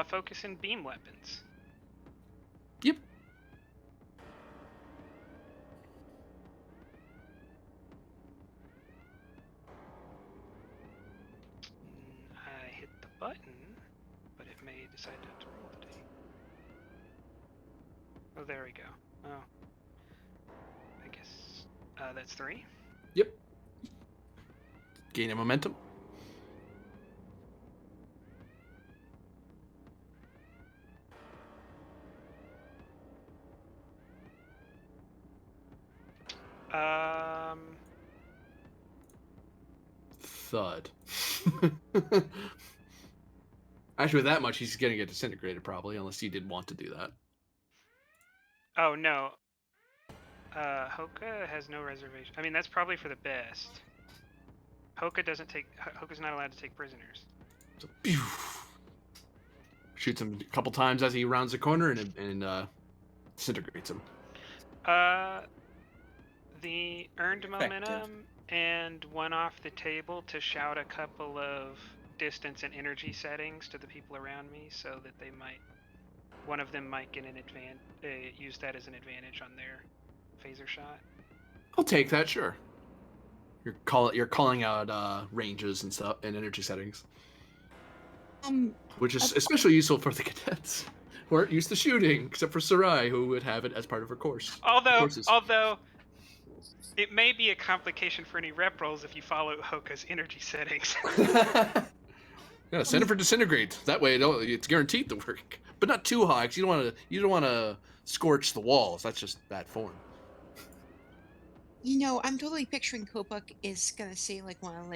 Focus in beam weapons. Yep. I hit the button, but it may decide not to roll the die. Oh, there we go. Oh. I guess that's 3. Yep. Gaining momentum. Thud. Actually, with that much, he's gonna get disintegrated probably, unless he did want to do that. Oh no. Hoka has no reservation. I mean, that's probably for the best. Hoka's not allowed to take prisoners. So, pew! Shoots him a couple times as he rounds the corner and disintegrates him. The earned momentum and 1 off the table to shout a couple of distance and energy settings to the people around me, so that one of them might get use that as an advantage on their phaser shot. I'll take that, sure. You're calling out ranges and stuff and energy settings. Which is especially useful for the cadets who aren't used to shooting, except for Sarai, who would have it as part of her course. Although it may be a complication for any rep rolls if you follow Hoka's energy settings. Yeah, send it for disintegrate. That way, it's guaranteed to work, but not too high, because you don't want to scorch the walls. That's just bad form. You know, I'm totally picturing Kopuk is gonna say like one of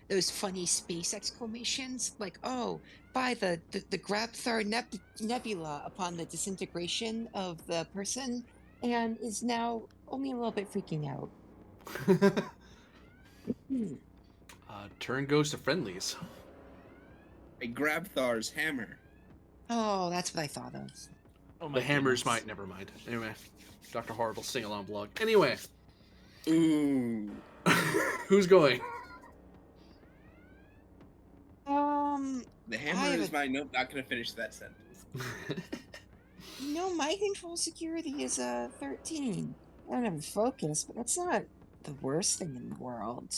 those funny space exclamations, like, "Oh, by the Grabthar Nebula upon the disintegration of the person, and is now only a little bit freaking out." Turn goes to friendlies. I grab Thar's hammer. Oh, that's what I thought of. Oh, the hammers might. Never mind. Anyway, Dr. Horrible sing-along blog. Anyway. Ooh. Who's going? The hammer is mine. Nope, not gonna finish that sentence. My control security is 13. I don't have a focus, but that's not the worst thing in the world.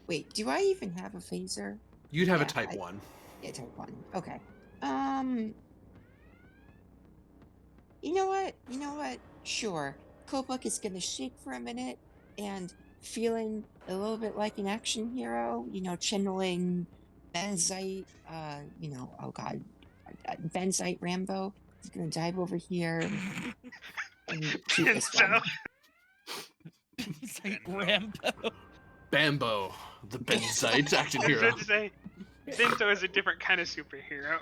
Wait, do I even have a phaser? You'd have a type 1. Yeah, type 1. Okay. You know what? Sure. Kobuk is gonna shake for a minute and feeling a little bit like an action hero, channeling Benzite, oh god, Benzite Rambo. He's gonna dive over here and shoot this So one. It's like Rambo. Bambo, the Benzite action I was hero. about to say, Benzo is a different kind of superhero.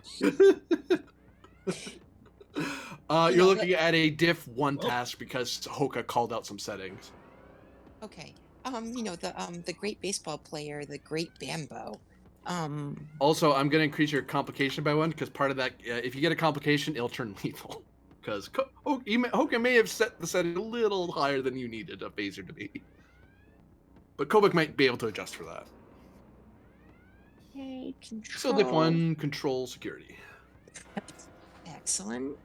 You're looking at a diff 1 task because Hoka called out some settings. Okay. The great baseball player, the great Bambo. Also, I'm gonna increase your complication by 1 because part of that, if you get a complication, it'll turn lethal. Because Hoka may have set the setting a little higher than you needed a phaser to be. But Kobuk might be able to adjust for that. Okay, control. Still diff 1, control security. Excellent.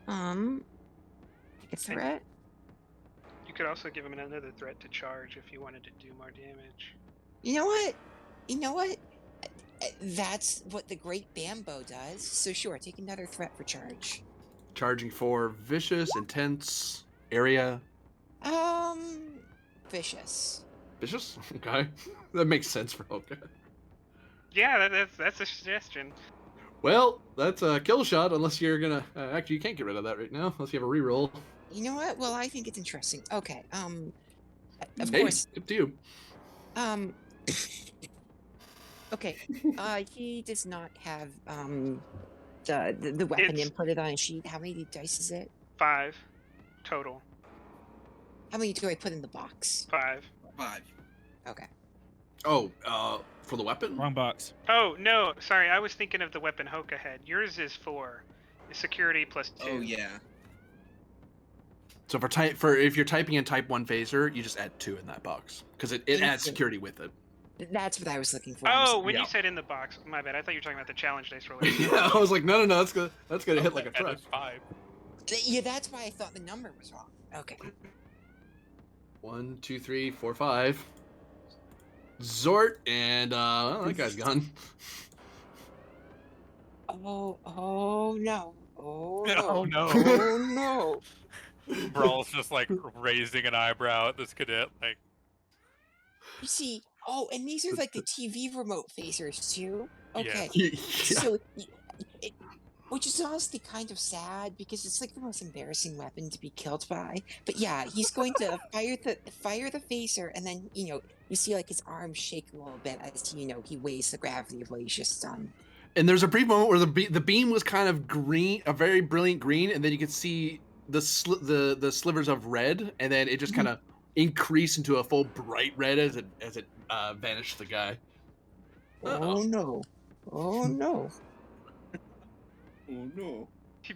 Take a threat. You could also give him another threat to charge if you wanted to do more damage. You know what? That's what the great Bambo does. So sure, take another threat for charge. Charging for vicious, intense, area. Vicious. Vicious? Okay. That makes sense for Hoka. Yeah, that's a suggestion. Well, that's a kill shot unless you're gonna... actually, you can't get rid of that right now unless you have a reroll. You know what? Well, I think it's interesting. Okay, of Hey, course. up to you. Okay, he does not have, the weapon inputted on a sheet. How many dice is it? 5 total. How many do I put in the box? 5. 5. Okay. Oh, for the weapon? Wrong box. Oh no, sorry, I was thinking of the weapon Hoka had. Yours is 4. It's security plus 2. Oh yeah. So if you're typing in type 1 phaser, you just add 2 in that box because it adds security with it. That's what I was looking for. Oh, when you said in the box, my bad. I thought you were talking about the challenge dice roller. Yeah, I was like, no, that's gonna hit like a truck. 5. Yeah, that's why I thought the number was wrong. Okay. 1, 2, 3, 4, 5. Zort and well, that guy's gone. Oh no. Oh no. Oh no. Oh no. Brawl's just like raising an eyebrow at this cadet, like. You see, and these are like the TV remote phasers too. Okay. Yeah. So, which is honestly kind of sad because it's like the most embarrassing weapon to be killed by. But yeah, he's going to fire the phaser, and then you see like his arms shake a little bit as he weighs the gravity of what he's just done. And there's a brief moment where the beam was kind of green, a very brilliant green, and then you could see the slivers of red, and then it just kind of increased into a full bright red as it vanished the guy. Oh no! Oh no! Oh no. You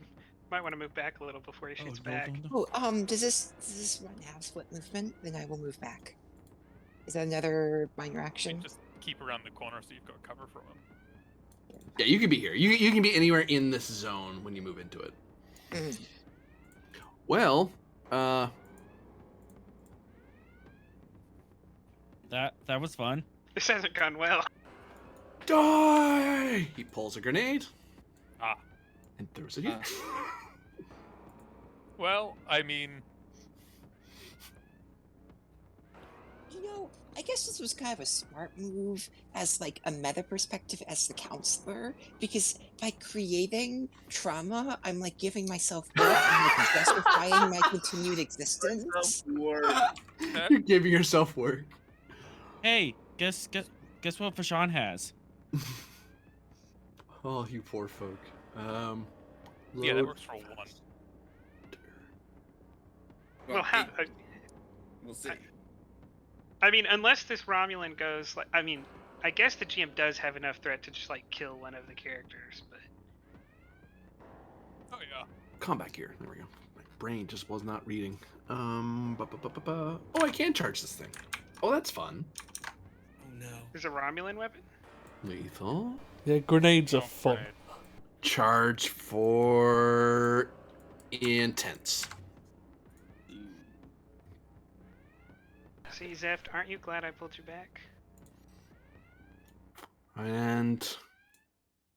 might want to move back a little before he shoots back. Oh, does this one have split movement? Then I will move back. Is that another minor action? Just keep around the corner so you've got cover from him. Yeah, you can be here. You can be anywhere in this zone when you move into it. Mm. Well, That was fun. This hasn't gone well. die! He pulls a grenade. And throws it in. Well, I mean... I guess this was kind of a smart move as like a meta perspective as the counselor, because by creating trauma, I'm like giving myself work and like justifying my continued existence. You're giving yourself work. Hey, guess what Fashawn has? Oh, you poor folk. Yeah, that works for 1. Well, we'll see. I mean, unless this Romulan goes, like, I mean, I guess the GM does have enough threat to just, like, kill one of the characters, but... Oh, yeah. Come back here. There we go. My brain just was not reading. Oh, I can charge this thing. Oh, that's fun. Oh, no. There's a Romulan weapon? Lethal. Yeah, grenades are fun. Right. Charge for intense. See, Zeft, aren't you glad I pulled you back? And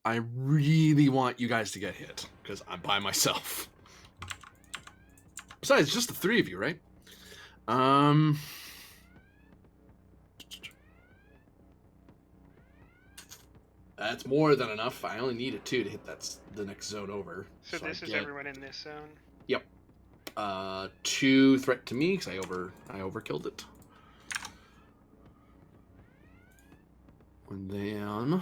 I really want you guys to get hit because I'm by myself. Besides, it's just the three of you, right? That's more than enough. I only need a 2 to hit the next zone over. So this is everyone in this zone. Yep. 2 threat to me because I overkilled it. And then.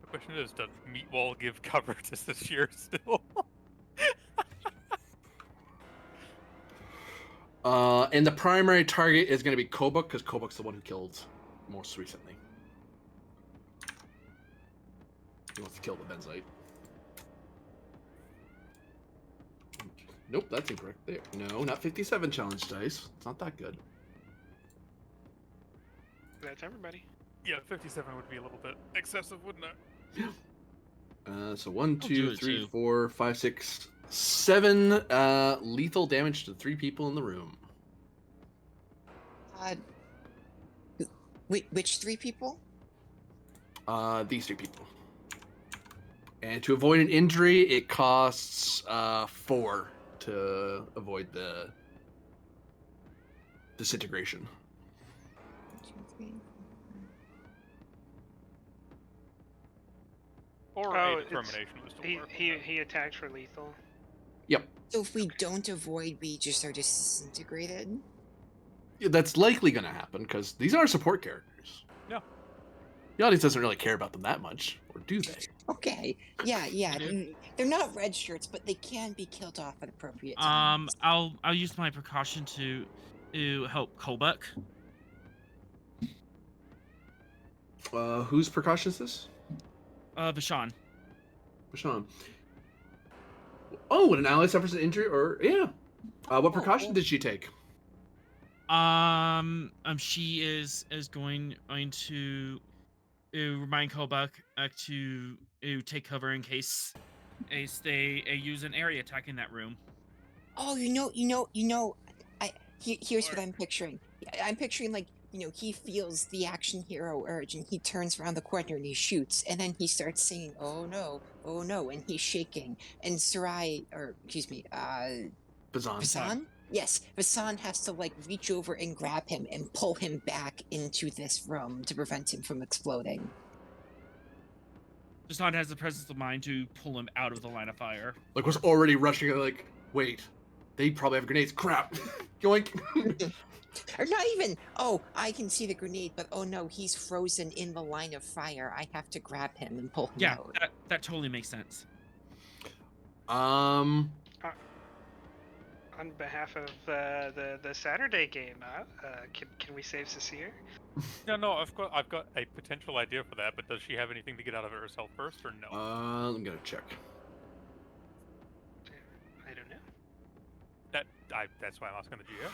The question is, does Meatwall give cover to Sashir still? And the primary target is going to be Kobuk, because Kobuk's the one who killed most recently. He wants to kill the Benzite. Nope, that's incorrect. There. No, not 57 challenge dice. It's not that good. That's everybody. Yeah, 57 would be a little bit excessive, wouldn't it? So 1, 2, 3, 4, 5, 6, 7 lethal damage to 3 people in the room. Which 3 people? These 3 people. And to avoid an injury, it costs 4 to avoid the disintegration. 1, 2, 3. Or a determination was to work. He attacked for lethal. Yep. So if we don't avoid, we just are disintegrated? That's likely going to happen because these are support characters. Yeah. The audience doesn't really care about them that much, or do they? Okay. Yeah. They're not red shirts, but they can be killed off at appropriate times. I'll use my precaution to help Kobuk. Whose precaution is this? Vashon. Vashon. Oh, when an ally suffers an injury, or yeah. What precaution did she take? She is going to remind Kobuk to take cover in case they use an area attack in that room. Oh, here's what I'm picturing. I'm picturing, like, he feels the action hero urge and he turns around the corner and he shoots, and then he starts singing, oh no, and he's shaking. And Vasan? Yes, Vasan has to, like, reach over and grab him and pull him back into this room to prevent him from exploding. Vasan has the presence of mind to pull him out of the line of fire. Like, was already rushing, like, wait, they probably have grenades. Crap. Yoink. Or not even, oh, I can see the grenade, but oh no, he's frozen in the line of fire. I have to grab him and pull him out. Yeah, that totally makes sense. On behalf of the Saturday game, can we save Cecile? No, I've got a potential idea for that, but does she have anything to get out of it herself first, or no? I'm gonna check. I don't know. That's why I'm asking the GM.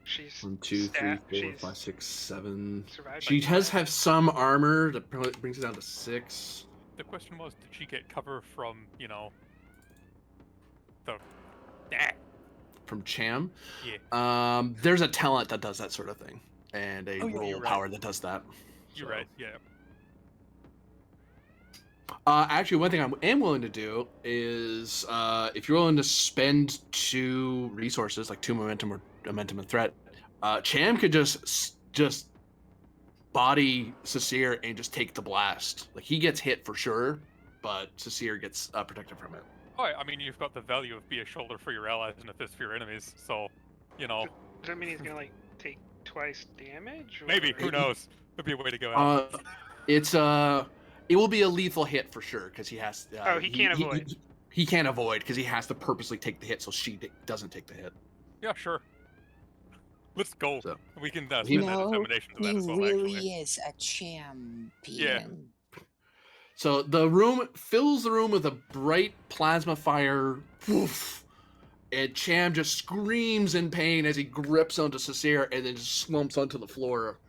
She's 1, 2, 3, 4, 5, 6, 7. She does have some armor that brings it down to 6. The question was, did she get cover from, from Cham? Yeah. There's a talent that does that sort of thing, and a roll power that does that. You're right. Yeah. Actually, one thing I am willing to do is, if you're willing to spend 2 resources, like 2 momentum or momentum and threat, Cham could just body Cecile and just take the blast. Like, he gets hit for sure, but Cecile gets protected from it. Oh, I mean, you've got the value of be a shoulder for your allies and a fist for your enemies, so, Does that mean he's gonna, like, take twice damage? Or... Maybe, who knows? Could be a way to go out. It will be a lethal hit for sure, because he has... he can't avoid. He can't avoid, because he has to purposely take the hit, so she doesn't take the hit. Yeah, sure. Let's go. So, we can spend that determination to that as well, really actually. is a champion. Yeah. So the room fills the room with a bright plasma fire. Woof, and Cham just screams in pain as he grips onto Cecile and then just slumps onto the floor,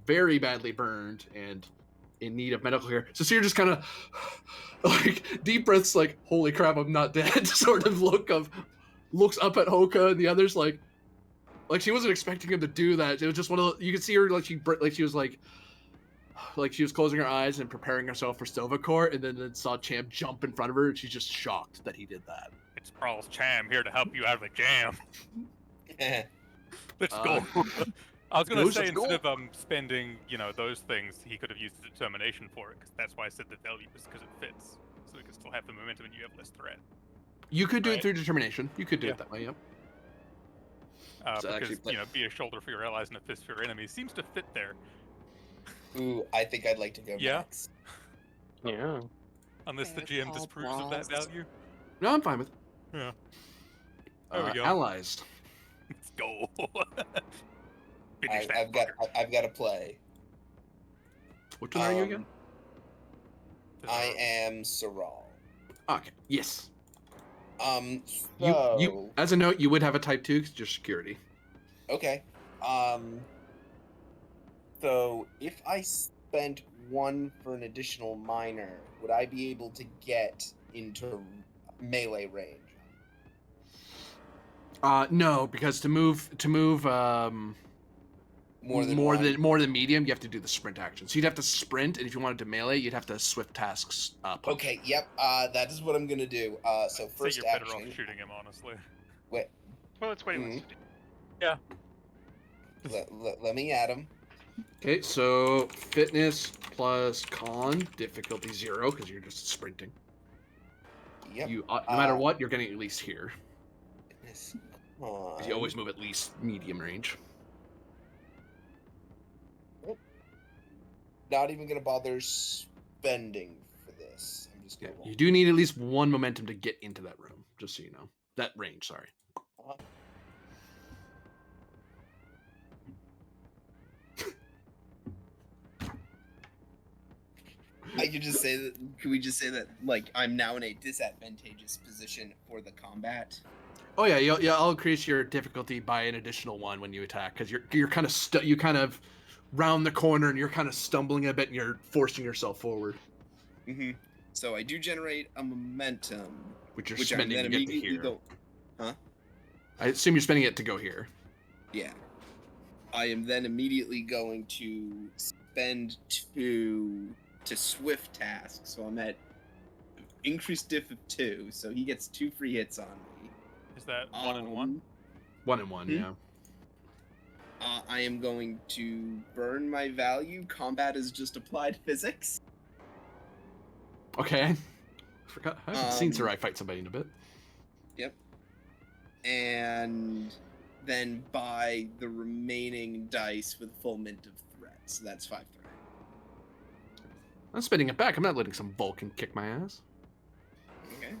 very badly burned and in need of medical care. Cecile just kind of, like, deep breaths, like, holy crap, I'm not dead, sort of looks up at Hoka, and the others like, Like she wasn't expecting him to do that. It was just one of the, you could see her like she was like she was closing her eyes and preparing herself for Stovacor, and then saw Champ jump in front of her, and she's just shocked that he did that. It's Charles Cham here to help you out of a jam. Let's go. I was gonna say instead of spending, those things, he could have used the determination for it, because that's why I said the value is because it fits, so we can still have the momentum and you have less threat. You could do it through determination. You could do it that way. Yep. Because actually, be a shoulder for your allies and a fist for your enemies seems to fit there. Ooh, I think I'd like to go next. Yeah. Unless the GM disapproves of that value. No, I'm fine with it. Yeah. There we go. Allies. Let's go. I've got to play. Which one are you again? I am Rerolling. Okay. Yes. So... you as a note, you would have a type 2 because you're security. Okay. So if I spent 1 for an additional minor, would I be able to get into melee range? No, because to move more than medium, you have to do the sprint action. So you'd have to sprint, and if you wanted to melee, you'd have to swift tasks. Okay, yep. That is what I'm gonna do. So first you're better off shooting him, honestly. Wait. Well, it's what he wants to do. Yeah. Let me add him. Okay, so fitness plus con, difficulty 0 because you're just sprinting. Yep. You no matter what, you're getting at least here. Fitness con. You always move at least medium range. Not even gonna bother spending for this. I'm just gonna you do need at least 1 momentum to get into that room, just so you know. That range, sorry. I could just say that. Can we just say that, like, I'm now in a disadvantageous position for the combat? Oh yeah, I'll increase your difficulty by an additional 1 when you attack, because you're kind of you kind of round the corner and you're kind of stumbling a bit and you're forcing yourself forward. Mm-hmm. So I do generate a momentum, which you're spending to get to here. Huh? I assume you're spending it to go here. Yeah. I am then immediately going to spend 2 to swift task, so I'm at increased diff of 2, so he gets 2 free hits on me. Is that 1 and 1? 1 and 1, yeah. I am going to burn my value. Combat is just applied physics. Okay. I forgot. I haven't seen Sarai fight somebody in a bit. Yep. And then buy the remaining dice with full mint of threat. So that's 5 threat. I'm spinning it back. I'm not letting some Vulcan kick my ass. Okay.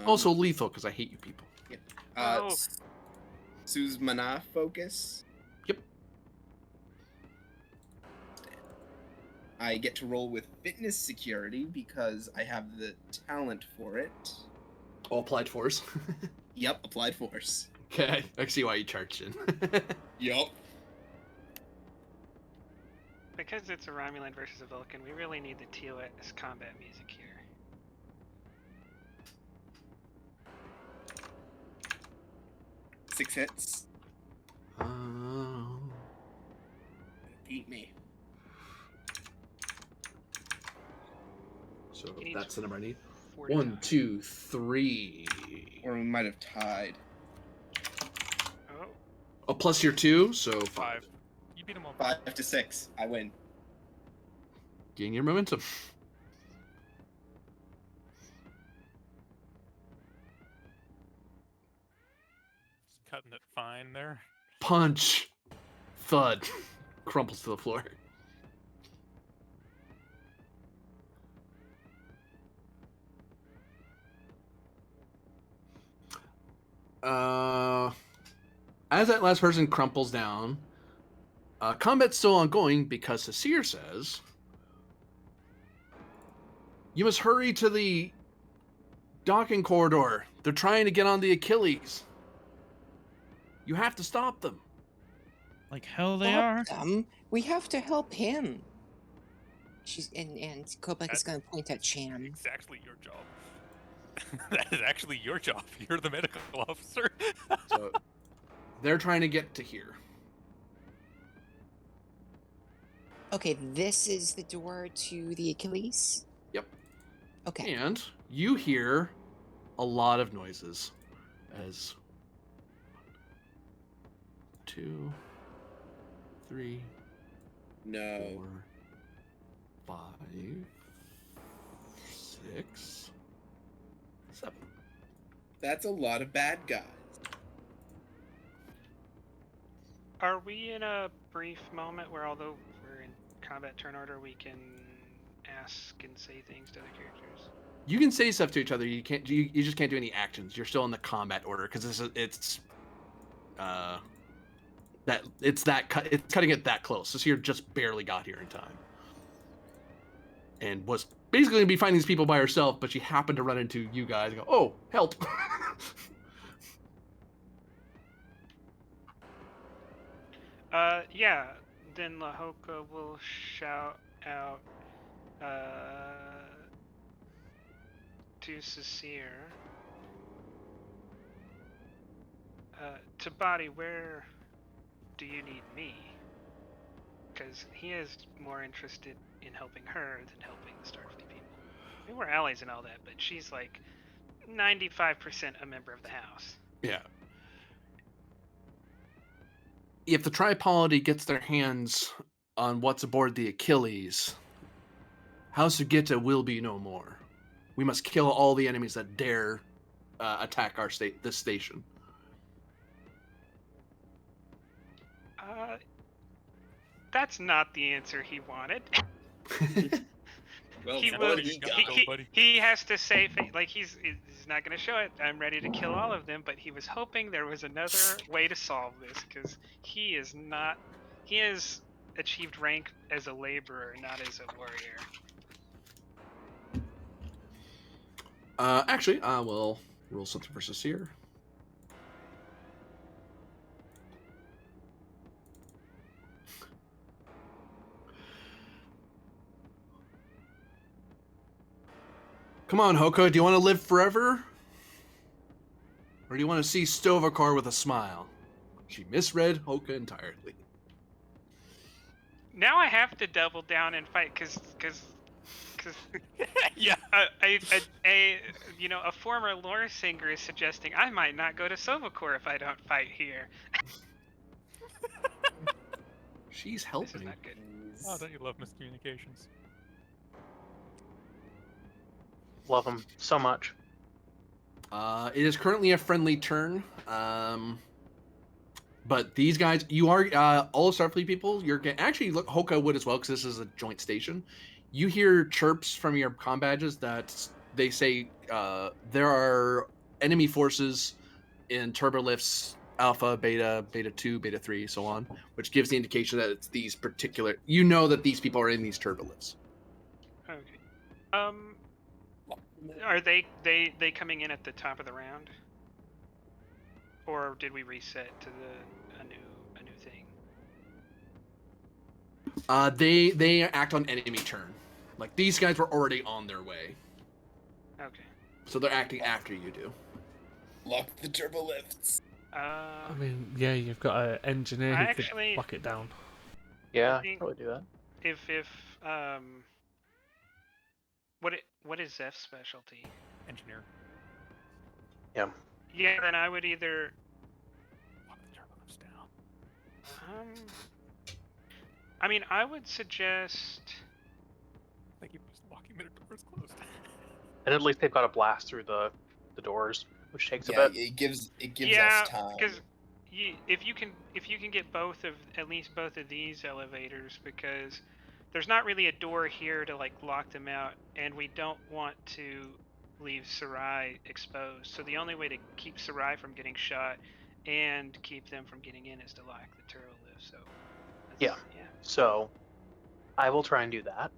Also lethal, because I hate you people. Yep. Sue's mana focus. Yep. I get to roll with fitness security because I have the talent for it. All applied force. Yep, applied force. Okay, I see why you charged in. Yup. Because it's a Romulan versus a Vulcan, we really need the TOS combat music here. Six hits. Beat me. So that's the number I need. 49. 1, 2, 3. Or we might have tied. Oh, plus your 2, so 5. You beat him on 5 to 6. I win. Gain your momentum. Just cutting it fine there. Punch. Thud. Crumples to the floor. As that last person crumples down, combat's still ongoing because Sasir says, "You must hurry to the docking corridor. They're trying to get on the Achilles. You have to stop them." Like hell they are. Them? We have to help him. And Kobek is going to point at Cham. Exactly your job. That is actually your job. You're the medical officer. So, They're trying to get to here. Okay, this is the door to the Achilles? Yep. Okay. And you hear a lot of noises as 2, 3, No. 4, 5, 6, 7. That's a lot of bad guys. Are we in a brief moment where, although we're in combat turn order, we can ask and say things to other characters? You can say stuff to each other. You can't. You just can't do any actions. You're still in the combat order because it's it's cutting it that close. This here just barely got here in time, and was basically gonna be finding these people by herself, but she happened to run into you guys and go, "Oh, help!" Yeah. Then Lahoka will shout out to Cecere. Tabati, where do you need me? Because he is more interested in helping her than helping the Starfleet people. I mean, we're allies and all that, but she's like 95% a member of the House. Yeah. If the Tripolity gets their hands on what's aboard the Achilles, House Sugita will be no more. We must kill all the enemies that dare attack this station. That's not the answer he wanted. Well, he has to say, like, he's not going to show it. I'm ready to kill all of them, but he was hoping there was another way to solve this, because he has achieved rank as a laborer, not as a warrior. Actually, I will roll something for Cecere. Come on, Hoko, do you want to live forever? Or do you want to see Stovakar with a smile? She misread Hoka entirely. Now I have to double down and fight, because yeah, a former lore singer is suggesting I might not go to Sovakor if I don't fight here. She's helping. This is not good. Oh, don't you love miscommunications? Love them so much. It is currently a friendly turn. But these guys, you are all Starfleet people. You're actually look Hoka would as well because this is a joint station. You hear chirps from your comm badges that they say there are enemy forces in turbolifts Alpha, Beta, Beta 2, Beta 3, so on, which gives the indication that it's these particular. You know that these people are in these turbolifts. Okay. Are they coming in at the top of the round, or did we reset to a new thing? They act on enemy turn. Like these guys were already on their way. Okay. So they're acting after you do. Lock the turbo lifts. I mean, yeah, you've got an engineer who could lock it down. Yeah, probably do that. If what is Zeph's specialty? Engineer. Yeah. Yeah, then I would either lock the turbo lifts down. I mean, I would suggest. They keep locking their doors closed. And at least they've got a blast through the doors, which takes a bit. It gives us time. Because if you can get at least both of these elevators, because there's not really a door here to like lock them out, and we don't want to leave Sarai exposed. So the only way to keep Sarai from getting shot and keep them from getting in is to lock the turbo lift. So yeah. So I will try and do that.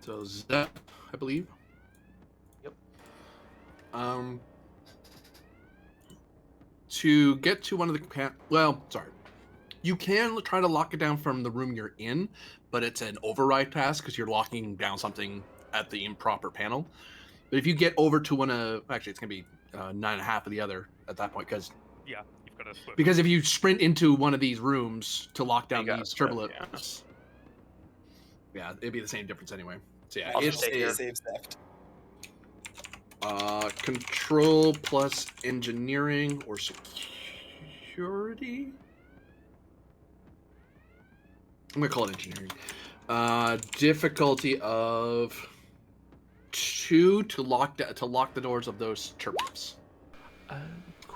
So Zep, I believe. Yep. To get to one of the you can try to lock it down from the room you're in, but it's an override task because you're locking down something at the improper panel. But if you get over to one of, actually it's gonna be 9.5 of the other at that point, because Yeah, you've got to swift. Because if you sprint into one of these rooms to lock down You gotta these swift, turbulence, yeah, it'd be the same difference anyway. So yeah, I'll it's just stay here. Save theft. control plus engineering or security. I'm gonna call it engineering. Difficulty of 2 to lock the doors of those turbulence.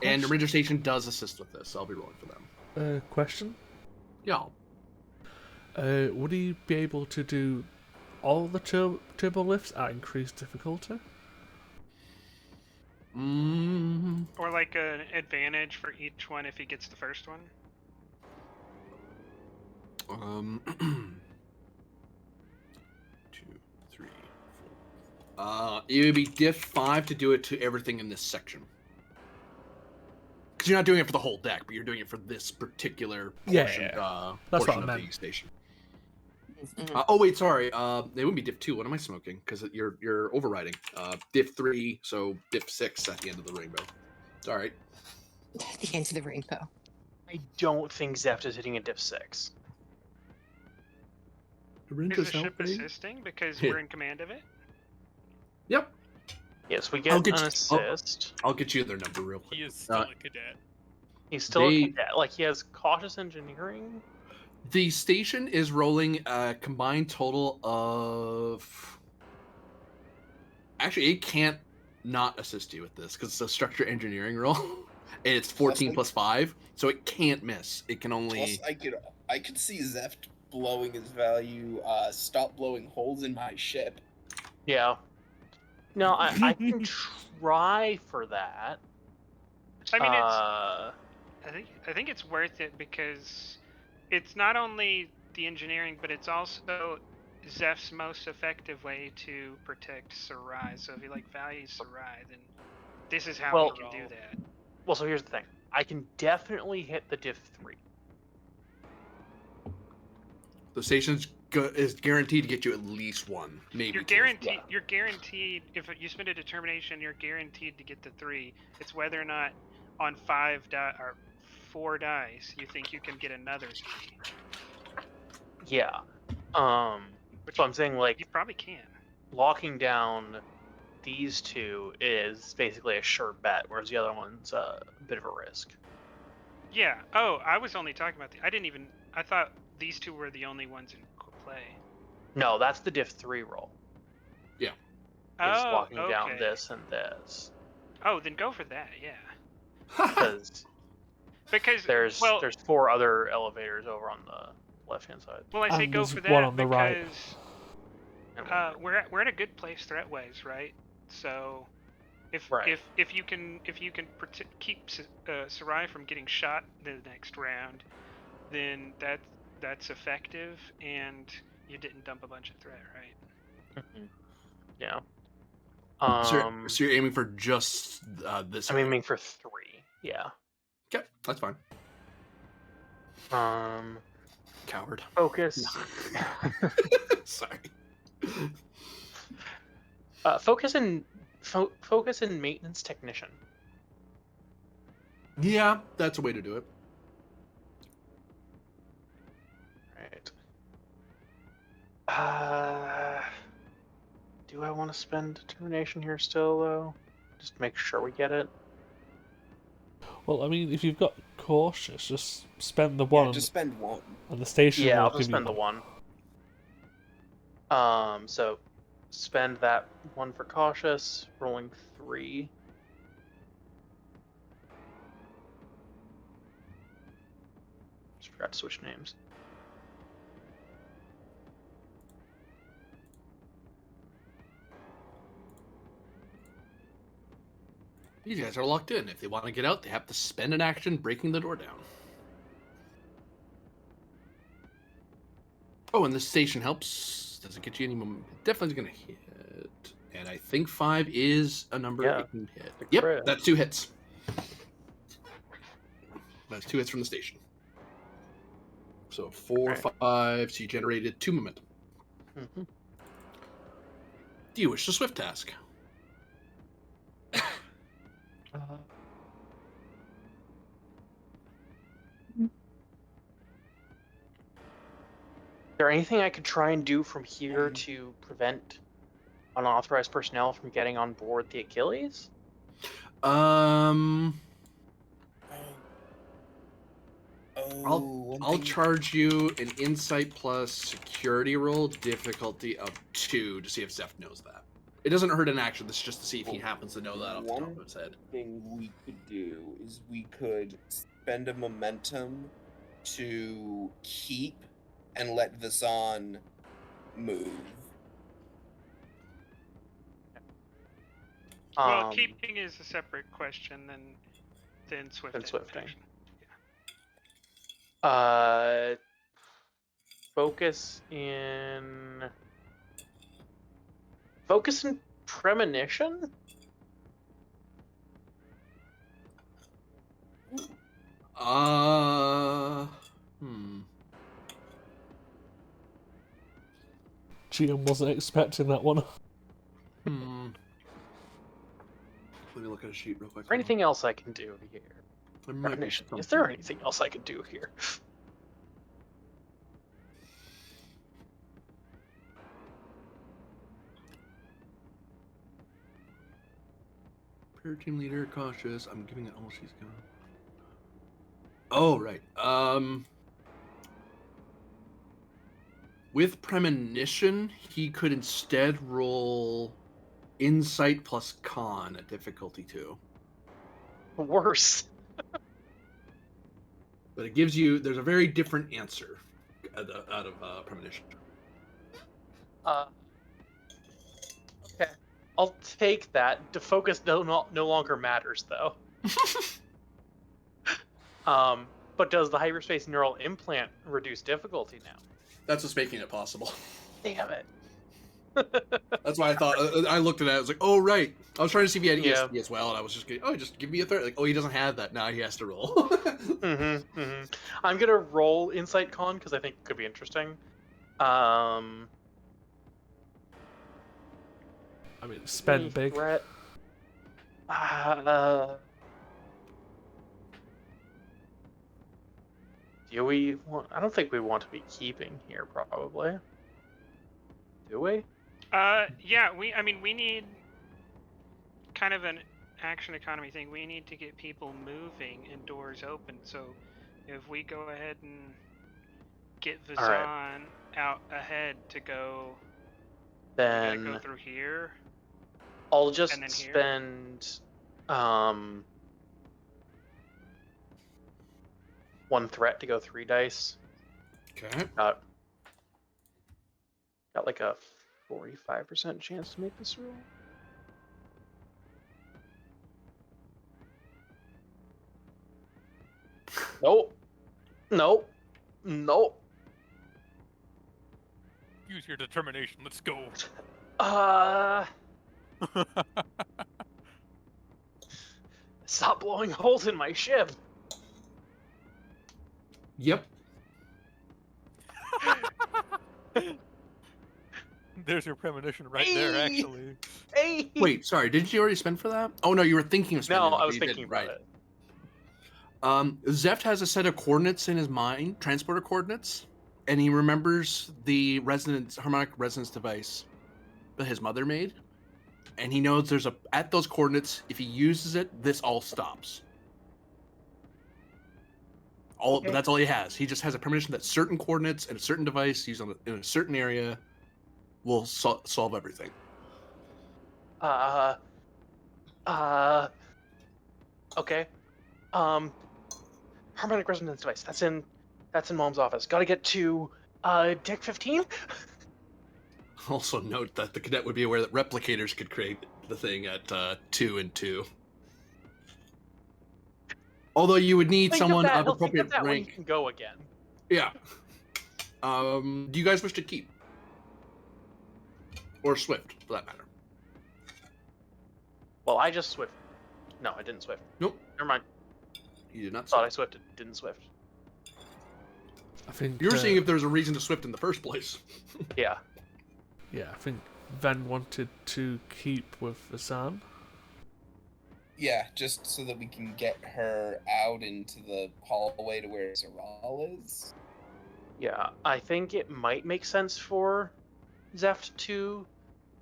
And the ranger station does assist with this. So I'll be rolling for them. Question? Yeah. Would he be able to do all the turbo lifts at increased difficulty? Or like an advantage for each one if he gets the first one? 2, 3, 4. It would be diff 5 to do it to everything in this section. Because you're not doing it for the whole deck, but you're doing it for this particular portion, That's portion what I of meant. the station. Mm-hmm. Oh wait, sorry. It wouldn't be diff 2. What am I smoking? Because you're overriding. Diff 3, so diff 6 at the end of the rainbow. It's all right. At the end of the rainbow. I don't think Zeft is hitting a diff 6. Is the ship assisting because we're in command of it? Yep. Yes, we get an assist. I'll get you their number real quick. He is still a cadet. He's still a cadet. Like, he has cautious engineering. The station is rolling a combined total of... Actually, it can't not assist you with this because it's a structure engineering roll. And it's 14 plus 5, so it can't miss. It can only... Plus, I could see Zeft blowing his value, stop blowing holes in my ship. Yeah. No, I can try for that. I mean, I think it's worth it because it's not only the engineering, but it's also Zeph's most effective way to protect Sarai. So if he values Sarai, then this is how he can do that. Well, so here's the thing. I can definitely hit the diff 3. The station's is guaranteed to get you at least one, maybe. You're guaranteed. You're guaranteed. If you spend a determination, you're guaranteed to get the 3. It's whether or not on 4 dice you think you can get another 3. Yeah. So I'm saying you probably can. Locking down these 2 is basically a sure bet, whereas the other one's a bit of a risk. Yeah. Oh, I was only talking about I thought these 2 were the only ones in play. No, that's the diff 3 roll. Yeah. Is locking down this and this. Oh, then go for that. Yeah. Because there's 4 other elevators over on the left-hand side. Well, I say go for that one on the because right. we're in a good place threat-wise, right? So if you can keep Sarai from getting shot the next round, then that's effective, and you didn't dump a bunch of threat, right? Mm-hmm. Yeah. So you're aiming for just this? I'm aiming for 3. Yeah. Okay, that's fine. Coward. Focus. Sorry. Focus in maintenance technician. Yeah, that's a way to do it. Right. Do I want to spend determination here still, though? Just make sure we get it. Well, I mean, if you've got cautious, just spend the 1. Yeah, just spend 1. On the station. Yeah, I'll just spend the 1. So spend that 1 for cautious, rolling 3. Just forgot to switch names. These guys are locked in. If they want to get out, they have to spend an action breaking the door down. Oh, and the station helps. Does it get you any momentum? Definitely going to hit. And I think 5 is a number it can hit. Yep, that's 2 hits. That's 2 hits from the station. So 4, 5. So you generated 2 momentum. Mm-hmm. Do you wish to swift task? there anything I could try and do from here to prevent unauthorized personnel from getting on board the Achilles? I'll charge you an insight plus security roll, difficulty of 2, to see if Zeph knows that. It doesn't hurt an action. This is just to see if he happens to know that off the top of his head. One thing we could do is we could spend a momentum to keep and let Vasan move. Well, keeping is a separate question than swifting. Focus in premonition? GM wasn't expecting that one. Let me look at a sheet real quick. Is there anything else I can do here? Premonition. Is there anything else I can do here? Prayer team leader, cautious. I'm giving it almost. He's gone. Oh, right. With premonition, he could instead roll insight plus con at difficulty 2. Worse. But it gives you. There's a very different answer out of premonition. Okay. I'll take that. The focus no longer matters, though. But does the hyperspace neural implant reduce difficulty now? That's what's making it possible. Damn it. That's why I thought. I looked at it. I was like, "Oh, right." I was trying to see if he had ESP as well, and I was just going, just give me a third. Like, oh, he doesn't have that. Now he has to roll. I'm gonna roll Insight Con because I think it could be interesting. I mean, spend big. Threat. Do we want? I don't think we want to be keeping here, probably. Do we? Yeah. We need kind of an action economy thing. We need to get people moving and doors open. So if we go ahead and get Vasan out ahead to go, then go through here. I'll just spend one threat to go 3 dice. Okay. Got like a 45% chance to make this roll. Nope. Use your determination. Let's go. Stop blowing holes in my ship. Yep. There's your premonition right there, actually. Wait, sorry. Didn't you already spend for that? Oh no, you were thinking of spending. No, I was thinking about it. Zeft has a set of coordinates in his mind, transporter coordinates, and he remembers the harmonic resonance device that his mother made, and he knows there's at those coordinates. If he uses it, this all stops. But that's all he has. He just has a premonition that certain coordinates and a certain device used in a certain area will solve everything. Okay. Harmonic resonance device. That's in Mom's office. Got to get to deck 15. Also note that the cadet would be aware that replicators could create the thing at 2 and 2. Although you would need someone of appropriate rank. When you can go again. Yeah. Do you guys wish to keep? Or Swift, for that matter? Well, I just Swift. No, I didn't Swift. Nope. Never mind. You did not Thought I Swifted. Didn't Swift. I think you were seeing if there's a reason to Swift in the first place. Yeah. Yeah, I think Van wanted to keep with Vasan. Yeah, just so that we can get her out into the hallway to where Zeral is. Yeah, I think it might make sense for Zeft to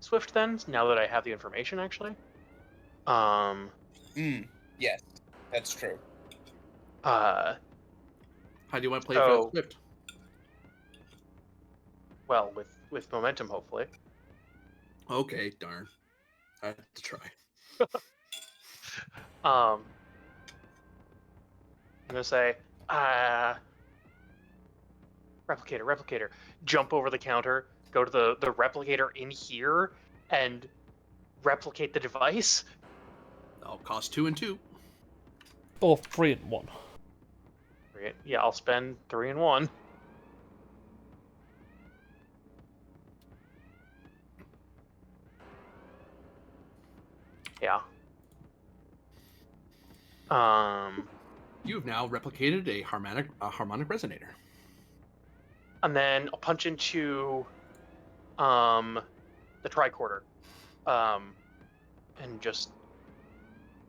Swift then, now that I have the information, actually. Yes, that's true. How do you want to play so, Swift? Well, with momentum, hopefully. Okay, darn. I have to try. I'm gonna say, replicator, jump over the counter, go to the replicator in here, and replicate the device. I'll cost 2 and 2. Or 3 and 1. Yeah, I'll spend 3 and 1. Yeah. You have now replicated a harmonic resonator. And then I'll punch into the tricorder. And just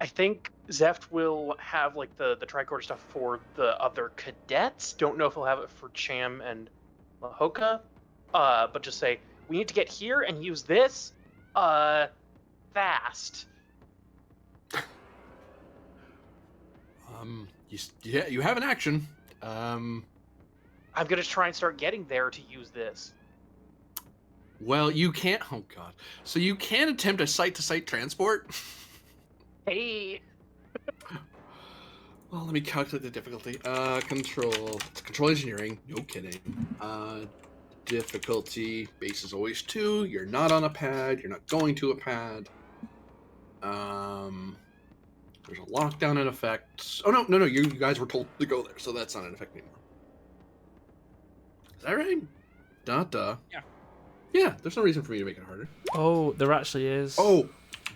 I think Zeft will have like the tricorder stuff for the other cadets. Don't know if he'll have it for Cham and Mahoka. But just say, we need to get here and use this fast. You have an action. I'm gonna try and start getting there to use this. Well, you can't. Oh god. So you can attempt a site-to-site transport. Hey. Well, let me calculate the difficulty. Control engineering. No kidding. Difficulty base is always 2. You're not on a pad. You're not going to a pad. There's a lockdown in effect. Oh no! You guys were told to go there, so that's not in effect anymore. Is that right? Duh. Yeah. Yeah. There's no reason for me to make it harder. Oh, there actually is. Oh,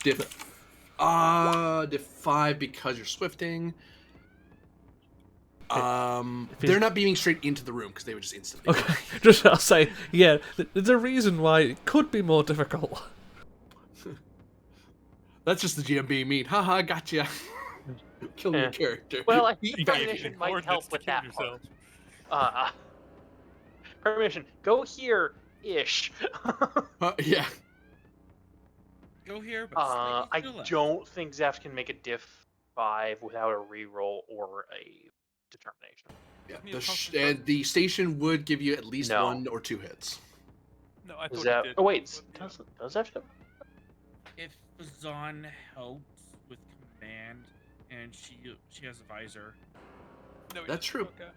diff 5 because you're swifting. They're not beaming straight into the room because they would just instantly. Okay, I'll say, yeah, there's a reason why it could be more difficult. That's just the GM being mean. Haha, gotcha. Killing your character. Well, I think premonition might help with that part. Premonition, go here-ish. Yeah. Go here, but I don't think Zeph can make a diff 5 without a reroll or a determination. Yeah, the station would give you at least 1 or 2 hits. No, I thought Zeph. it did. Oh wait, does Zeph? If Zahn helps with command and she has a visor. No, he That's doesn't. true. Okay.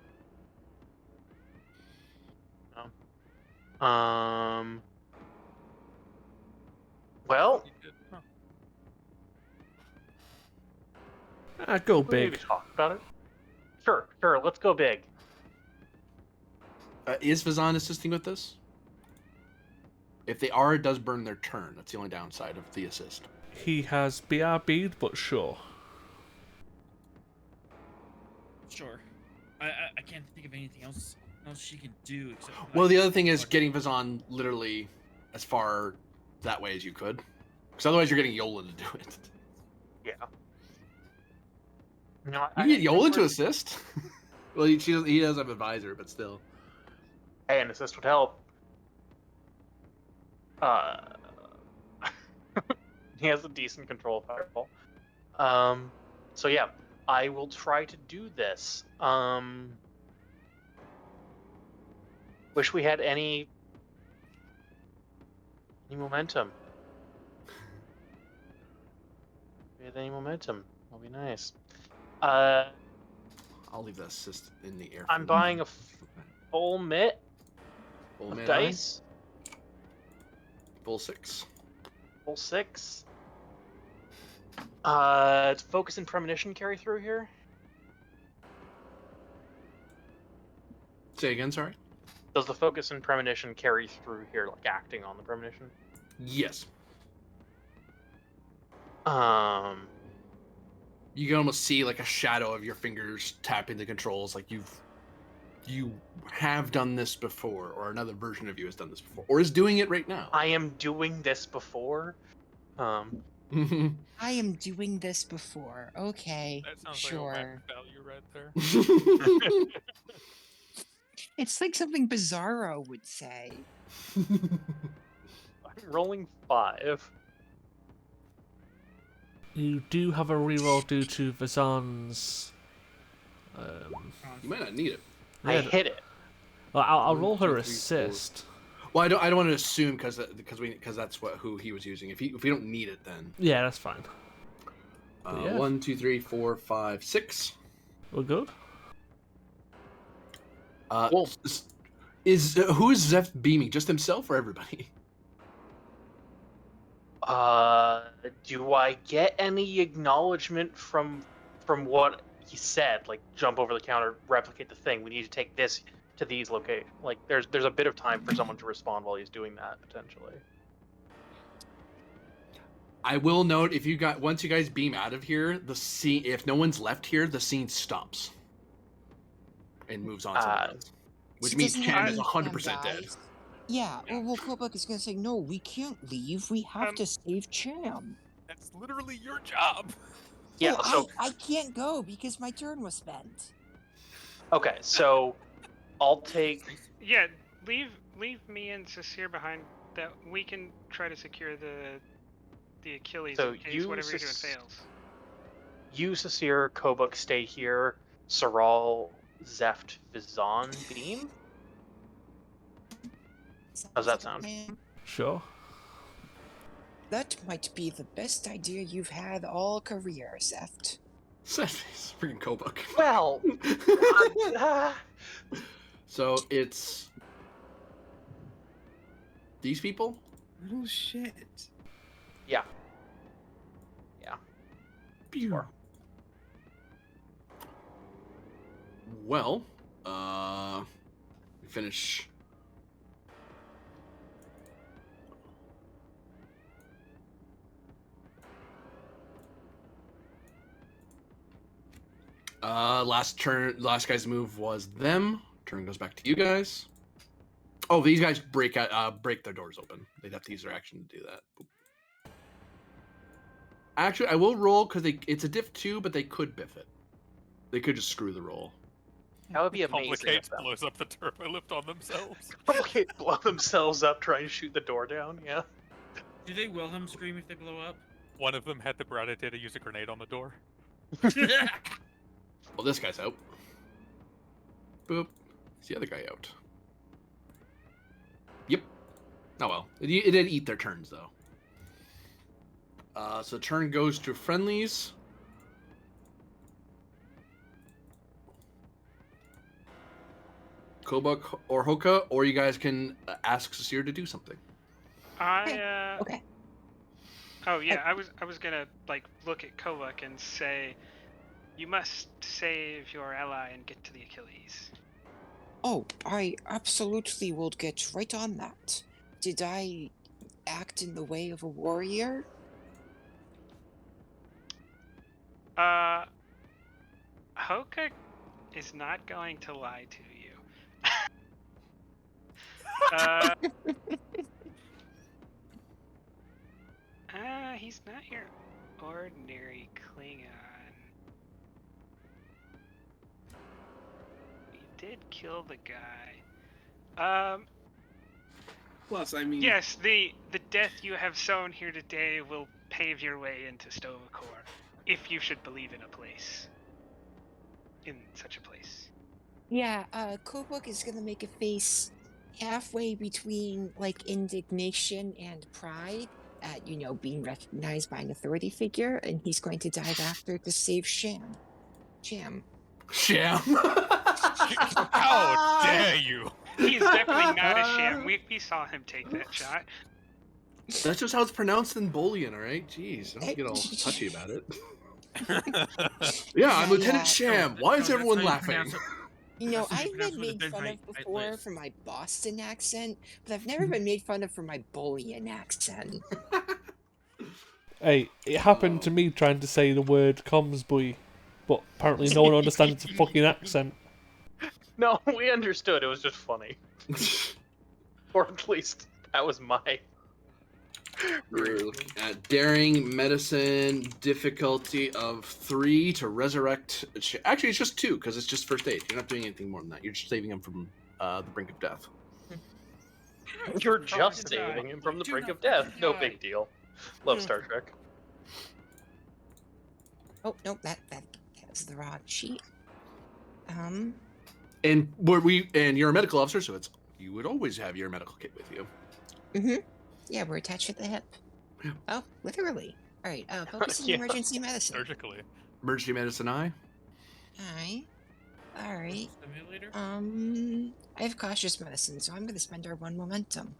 Well, He did. Huh. Go we big. maybe talk about it. Sure. Let's go big. Is Vazan assisting with this? If they are, it does burn their turn. That's the only downside of the assist. He has BRB'd, but sure. Sure. I can't think of anything else she can do except. Well, the other thing is getting Vazan literally as far that way as you could, because otherwise you're getting Yola to do it. Yeah. No, You get Yola to assist. Well, he does have advisor, but still. Hey, an assist would help. He has a decent control of fireball. So yeah, I will try to do this. Wish we had any momentum. If we had any momentum, that'll be nice. I'll leave the assist in the air. I'm buying a full mitt full of man dice. Full 6. Full 6. Does focus and premonition carry through here? Say again, sorry. Does the focus and premonition carry through here, like acting on the premonition? Yes. You can almost see like a shadow of your fingers tapping the controls, like you have done this before, or another version of you has done this before, or is doing it right now. I am doing this before. I am doing this before. Okay, That sounds sure. like a value right there. It's like something Bizarro would say. I'm rolling 5. You do have a reroll due to Vazan's. You might not need it. I hit it. Well, I'll One, roll her 2, 3, 4. assist. Well, I don't want to assume because that's who he was using. If we don't need it, then Yeah, that's fine. Yeah. 1, 2, 3, 4, 5, 6. We're good. Cool. Who is Zeph beaming? Just himself or everybody? Do I get any acknowledgement from what he said? Like, jump over the counter, replicate the thing. We need to take this to these locations. Like, there's a bit of time for someone to respond while he's doing that potentially. I will note once you guys beam out of here, the scene, if no one's left here, the scene stops and moves on somewhere else, which means Cam is 100% dead. Yeah, well, Kobuk is going to say, no, we can't leave. We have to save Cham. That's literally your job. Yeah, well, so I can't go because my turn was spent. Okay, so I'll take. Yeah, leave me and Sasir behind. That we can try to secure the Achilles So in case whatever you're doing fails. You, Sasir, Kobuk stay here. Saral, Zeft, Vizan, Beam. How's that sound? Sure. That might be the best idea you've had all career, Zeft. It's freaking Kobuk. Well, so it's these people. Oh shit! Yeah. Sure. Well, we finish. Last guy's move was them. Turn goes back to you guys. Oh, these guys break their doors open. They'd have to use their action to do that. Actually, I will roll because it's a diff 2, but they could biff it. They could just screw the roll. That would be amazing. Complicate blows up the turbo lift on themselves. Complicate blow themselves up trying to shoot the door down, yeah. Do they Wilhelm scream if they blow up? One of them had the bright idea to use a grenade on the door. Well, this guy's out. Boop. Is the other guy out? Yep. Oh well. It did eat their turns, though. So turn goes to friendlies. Kobuk or Hoka, or you guys can ask Sasir to do something. Okay. Oh yeah, I was gonna look at Kobuk and say, you must save your ally and get to the Achilles. Oh, I absolutely will get right on that. Did I act in the way of a warrior? Hoka is not going to lie to you. He's not your ordinary Klingon. You did kill the guy. Plus, I mean... Yes, the death you have sown here today will pave your way into Stovacor, if you should believe in a place. In such a place. Yeah, Kobuk is gonna make a face halfway between, indignation and pride at, being recognized by an authority figure, and he's going to dive after to save Cham. Sham. How dare you! He's definitely not a sham. We saw him take that shot. That's just how it's pronounced in Bolian, alright? Jeez, don't get all touchy about it. Yeah, I'm Lieutenant Sham. Why is everyone laughing? I've been made fun of before for my Boston accent, but I've never been made fun of for my Bolian accent. Hey, it happened to me trying to say the word comms boy, but apparently no one understands the fucking accent. No, we understood. It was just funny. Or at least that was my... We're looking at daring, medicine, difficulty of 3 to resurrect. Actually, it's just 2 because it's just first aid. You're not doing anything more than that. You're just saving him from the brink of death. You're just saving him from the brink of death. No big deal. Love Star Trek. Oh no, that's the wrong sheet. And you're a medical officer, so you would always have your medical kit with you. Mm-hmm. Yeah, we're attached at the hip. Yeah. Oh, literally. All right. Focus on emergency medicine. Surgically. Emergency medicine, All right. Simulator? I have cautious medicine, so I'm going to spend our 1 momentum.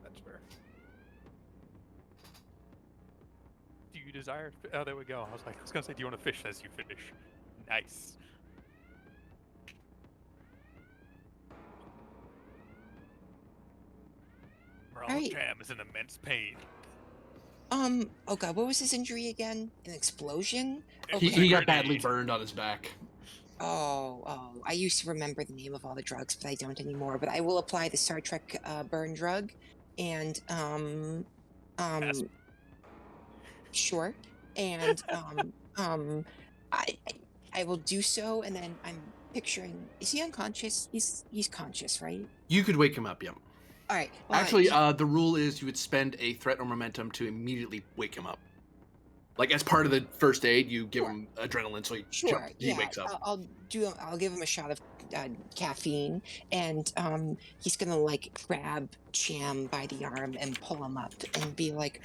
That's fair. Do you desire? Oh, there we go. I was gonna say, do you want to fish as you finish? Nice. Right. Jam is in immense pain. Oh god, what was his injury again? An explosion? He got badly burned on his back. Oh, I used to remember the name of all the drugs, but I don't anymore. But I will apply the Star Trek burn drug, and sure, and I will do so, and then I'm picturing. Is he unconscious? He's conscious, right? You could wake him up, yeah. All right. Well, actually, the rule is you would spend a threat or momentum to immediately wake him up. Like as part of the first aid, you give him adrenaline, so he wakes up. I'll give him a shot of caffeine, and he's gonna like grab Cham by the arm and pull him up and be like,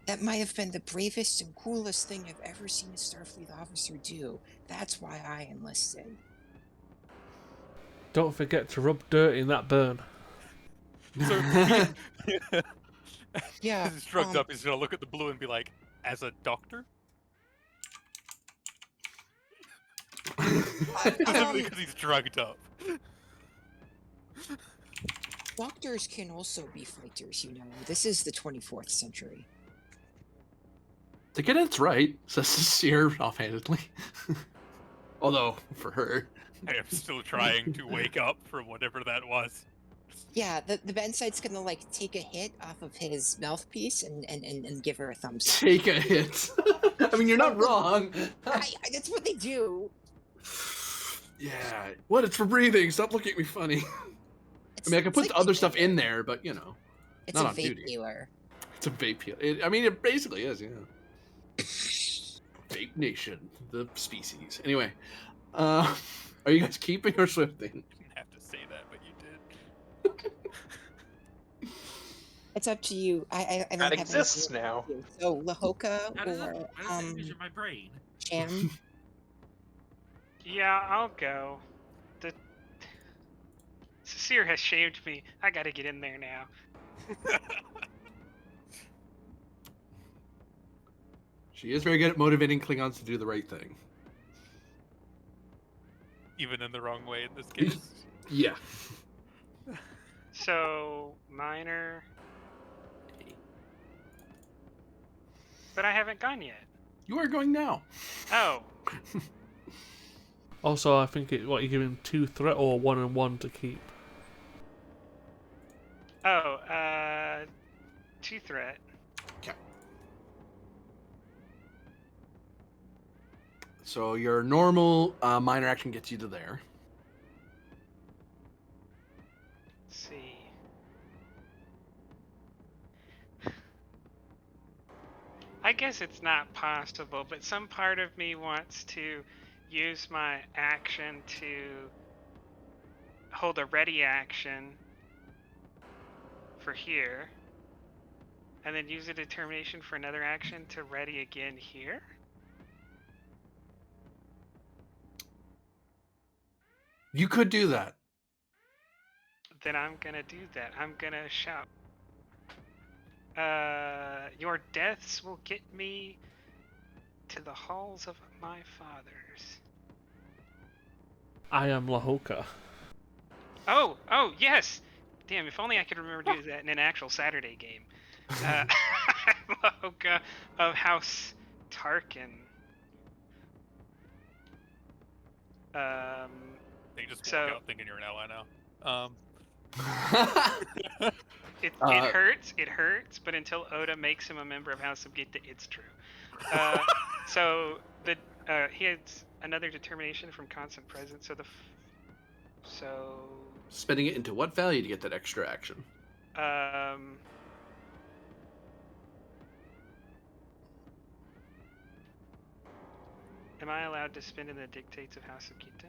that might have been the bravest and coolest thing I've ever seen a Starfleet officer do. That's why I enlisted. Don't forget to rub dirt in that burn. So, yeah. He's drugged up. He's gonna look at the blue and be like, "As a doctor." Specifically because he's drugged up. Doctors can also be fighters, you know. This is the 24th century. To get it right, says Seer offhandedly. Although, for her. I am still trying to wake up from whatever that was. Yeah, the Benside's gonna like take a hit off of his mouthpiece and give her a thumbs up. Take a hit. I mean, you're not wrong. That's what they do. Yeah. What? It's for breathing. Stop looking at me funny. I mean, I can put the other stuff in there, but you know, it's not a on vape duty. peeler. It's a vape peeler. It basically is, yeah. Vape Nation, the species. Anyway, are you guys keeping or swifting? You didn't have to say that, but you did. It's up to you. I don't that have exists now. So Lahoka or my brain. Cham. Yeah, I'll go. The Seer has shamed me. I gotta get in there now. She is very good at motivating Klingons to do the right thing. Even in the wrong way in this case. Yeah. So, minor. But I haven't gone yet. You are going now. Oh. Also, I think you're giving 2 threat or 1 and 1 to keep. Oh, 2 threat. Okay. So your normal minor action gets you to there. Let's see. I guess it's not possible, but some part of me wants to use my action to hold a ready action for here, and then use a determination for another action to ready again here. You could do that. Then I'm gonna do that. I'm gonna shout. Your deaths will get me to the halls of my fathers. I am Lahoka. Oh, yes! Damn, if only I could remember to do that in an actual Saturday game. Lahoka of House Tarkin. You just walk out thinking you're an ally now. It hurts, but until Oda makes him a member of House of Gita, it's true. So he has another determination from constant presence. So So. Spending it into what value to get that extra action? Am I allowed to spend in the dictates of House of Kita?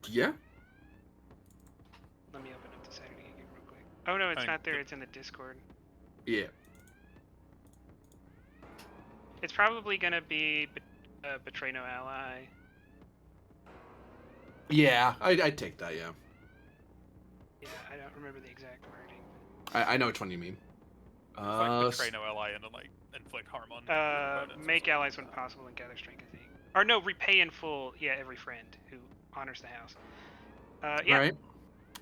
Yeah. Let me open up the Saturday again real quick. Oh no, it's not there. It's in the Discord. Yeah. It's probably gonna be Betray No Ally. Yeah, I'd take that, yeah. Yeah, I don't remember the exact wording. I know which one you mean. Like betray no ally and then like inflict harm on opponents. Make allies when possible and gather strength, I think. Or no, repay in full, yeah, every friend who honors the house. Yeah. Alright.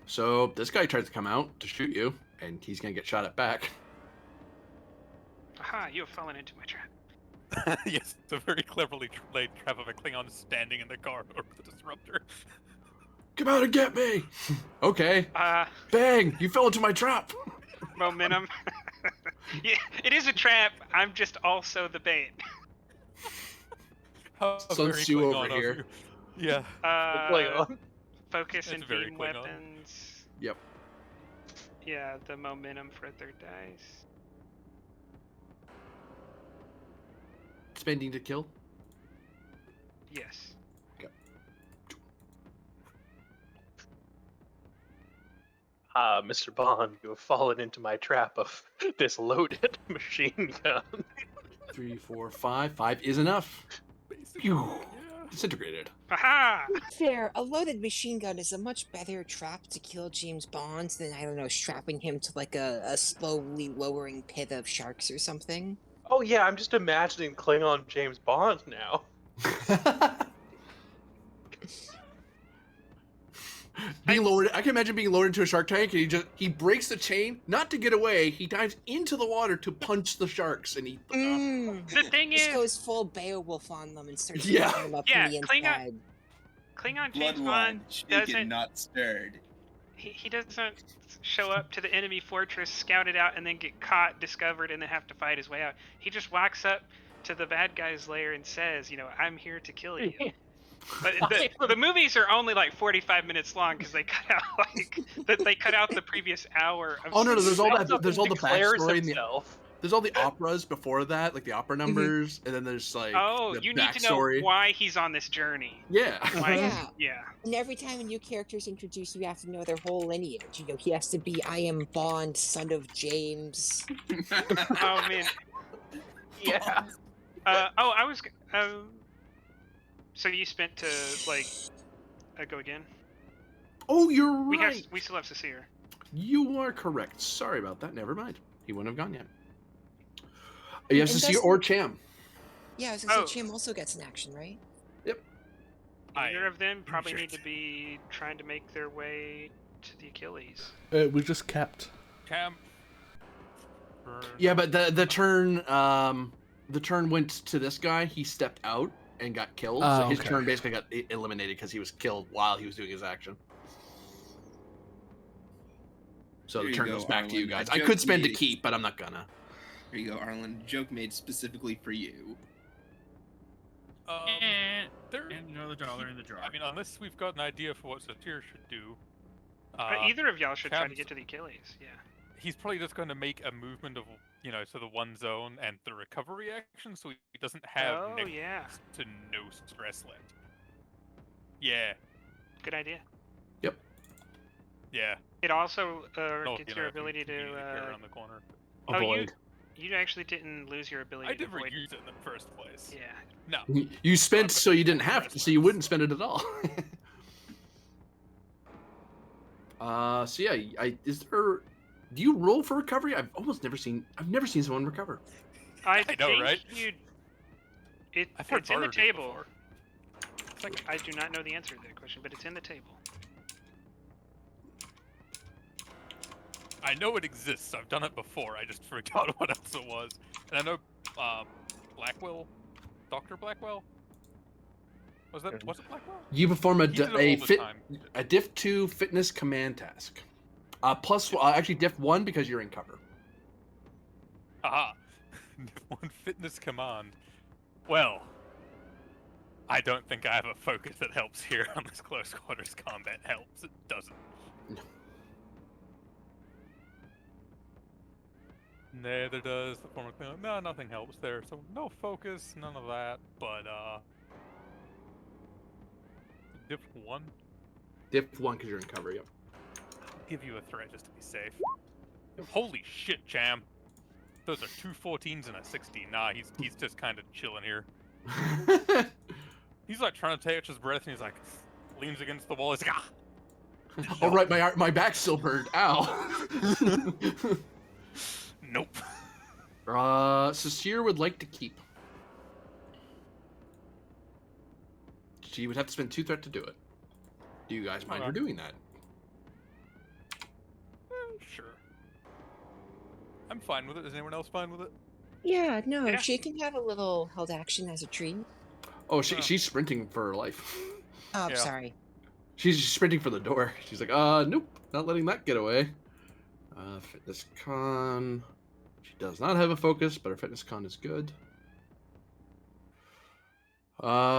So this guy tries to come out to shoot you, and he's gonna get shot at back. Aha, you have fallen into my trap. Yes, it's a very cleverly laid trap of a Klingon standing in the car over the disruptor. Come out and get me! Okay. Bang! You fell into my trap! Momentum. Yeah, it is a trap. I'm just also the bait. Sun Tzu over here. Yeah. Focus That's and very beam Klingon. weapons. Yep. Yeah, the momentum for a third dice. Spending to kill? Yes. Okay. Mr. Bond, you have fallen into my trap of this loaded machine gun. 3, 4, 5. 5 is enough. Pew! Disintegrated. Aha! Fair, a loaded machine gun is a much better trap to kill James Bond than, I don't know, strapping him to like a slowly lowering pit of sharks or something. Oh yeah, I'm just imagining Klingon James Bond now. Being lowered, I can imagine being lowered into a shark tank, and he breaks the chain, not to get away. He dives into the water to punch the sharks and eat them. The thing Just is, goes full Beowulf on them and starts Yeah. eating them up Yeah, from the inside. Klingon Blood James one, Bond shaken, doesn't. not stirred. He doesn't show up to the enemy fortress, scout it out, and then get caught, discovered, and then have to fight his way out. He just walks up to the bad guy's lair and says, I'm here to kill you. But the movies are only like 45 minutes long because they cut out they cut out the previous hour of. Oh no, there's all that. There's all the declares backstory. himself. There's all the operas before that, like the opera numbers, and then there's like the you need to backstory. know why he's on this journey. Yeah. Yeah. Yeah. And every time a new character is introduced, you have to know their whole lineage. He has to be, I am Bond, son of James. Oh man. Yeah. I was. So you spent to go again? Oh, you're right. We still have Cecile. You are correct. Sorry about that. Never mind. He wouldn't have gone yet. You have And Cecile doesn't- or Cham. Yeah, I was gonna say Cham also gets an action, right? Yep. Either of them probably need to be trying to make their way to the Achilles. We just kept. Camp. Yeah, but the turn went to this guy. He stepped out and got killed. So his Okay. turn basically got eliminated because he was killed while he was doing his action. So Here the you turn go, goes back to you Arlen. guys. A I joke could spend to made. keep, but I'm not gonna. Here you go, Arlen. Joke made specifically for you. And another dollar in the jar. I mean, unless we've got an idea for what Satir should do. Either of y'all should try to Cam's- get to the Achilles. Yeah. He's probably just going to make a movement of, so the one zone and the recovery action, so he doesn't have Oh next yeah. to no stress left. Yeah, Good idea. Yep. yeah. It also Oh, gets you your know, ability conveniently to. go around the corner. Oh, Avoid. You actually didn't lose your ability I to never avoid. used it in the first place. Yeah. No. You spent so you didn't have to, so you wouldn't spend it at all. So yeah, is there? Do you roll for recovery? I've never seen someone recover. I know, think right? I've heard it's in the Barter do it table. before. I do not know the answer to that question, but it's in the table. I know it exists. I've done it before. I just forgot what else it was. And I know Blackwell, Dr. Blackwell. Was it Blackwell? You perform He did it all the time. a diff 2 fitness command task. Plus, actually diff 1 because you're in cover. Haha. One fitness command. Well, I don't think I have a focus that helps here unless close quarters combat helps. It doesn't. No. Neither does the former thing. No, nothing helps there. So no focus, none of that. But diff 1. Diff 1 because you're in cover. Yep. I'll give you a threat just to be safe. Holy shit, Jam! Those are 2 14s and a 16. Nah, he's just kind of chilling here. He's like trying to take his breath, and he's like leans against the wall. He's like, ah. All right, my back's still burned. Ow. Nope. Cecile would like to keep. She would have to spend 2 threat to do it. Do you guys mind her doing that? Sure. I'm fine with it. Is anyone else fine with it? Yeah, no, Yeah. she can have a little held action as a treat. Oh, she's sprinting for her life. Oh, I'm Yeah. sorry. She's sprinting for the door. She's like, nope, not letting that get away. Fitness con. She does not have a focus, but her fitness con is good. No.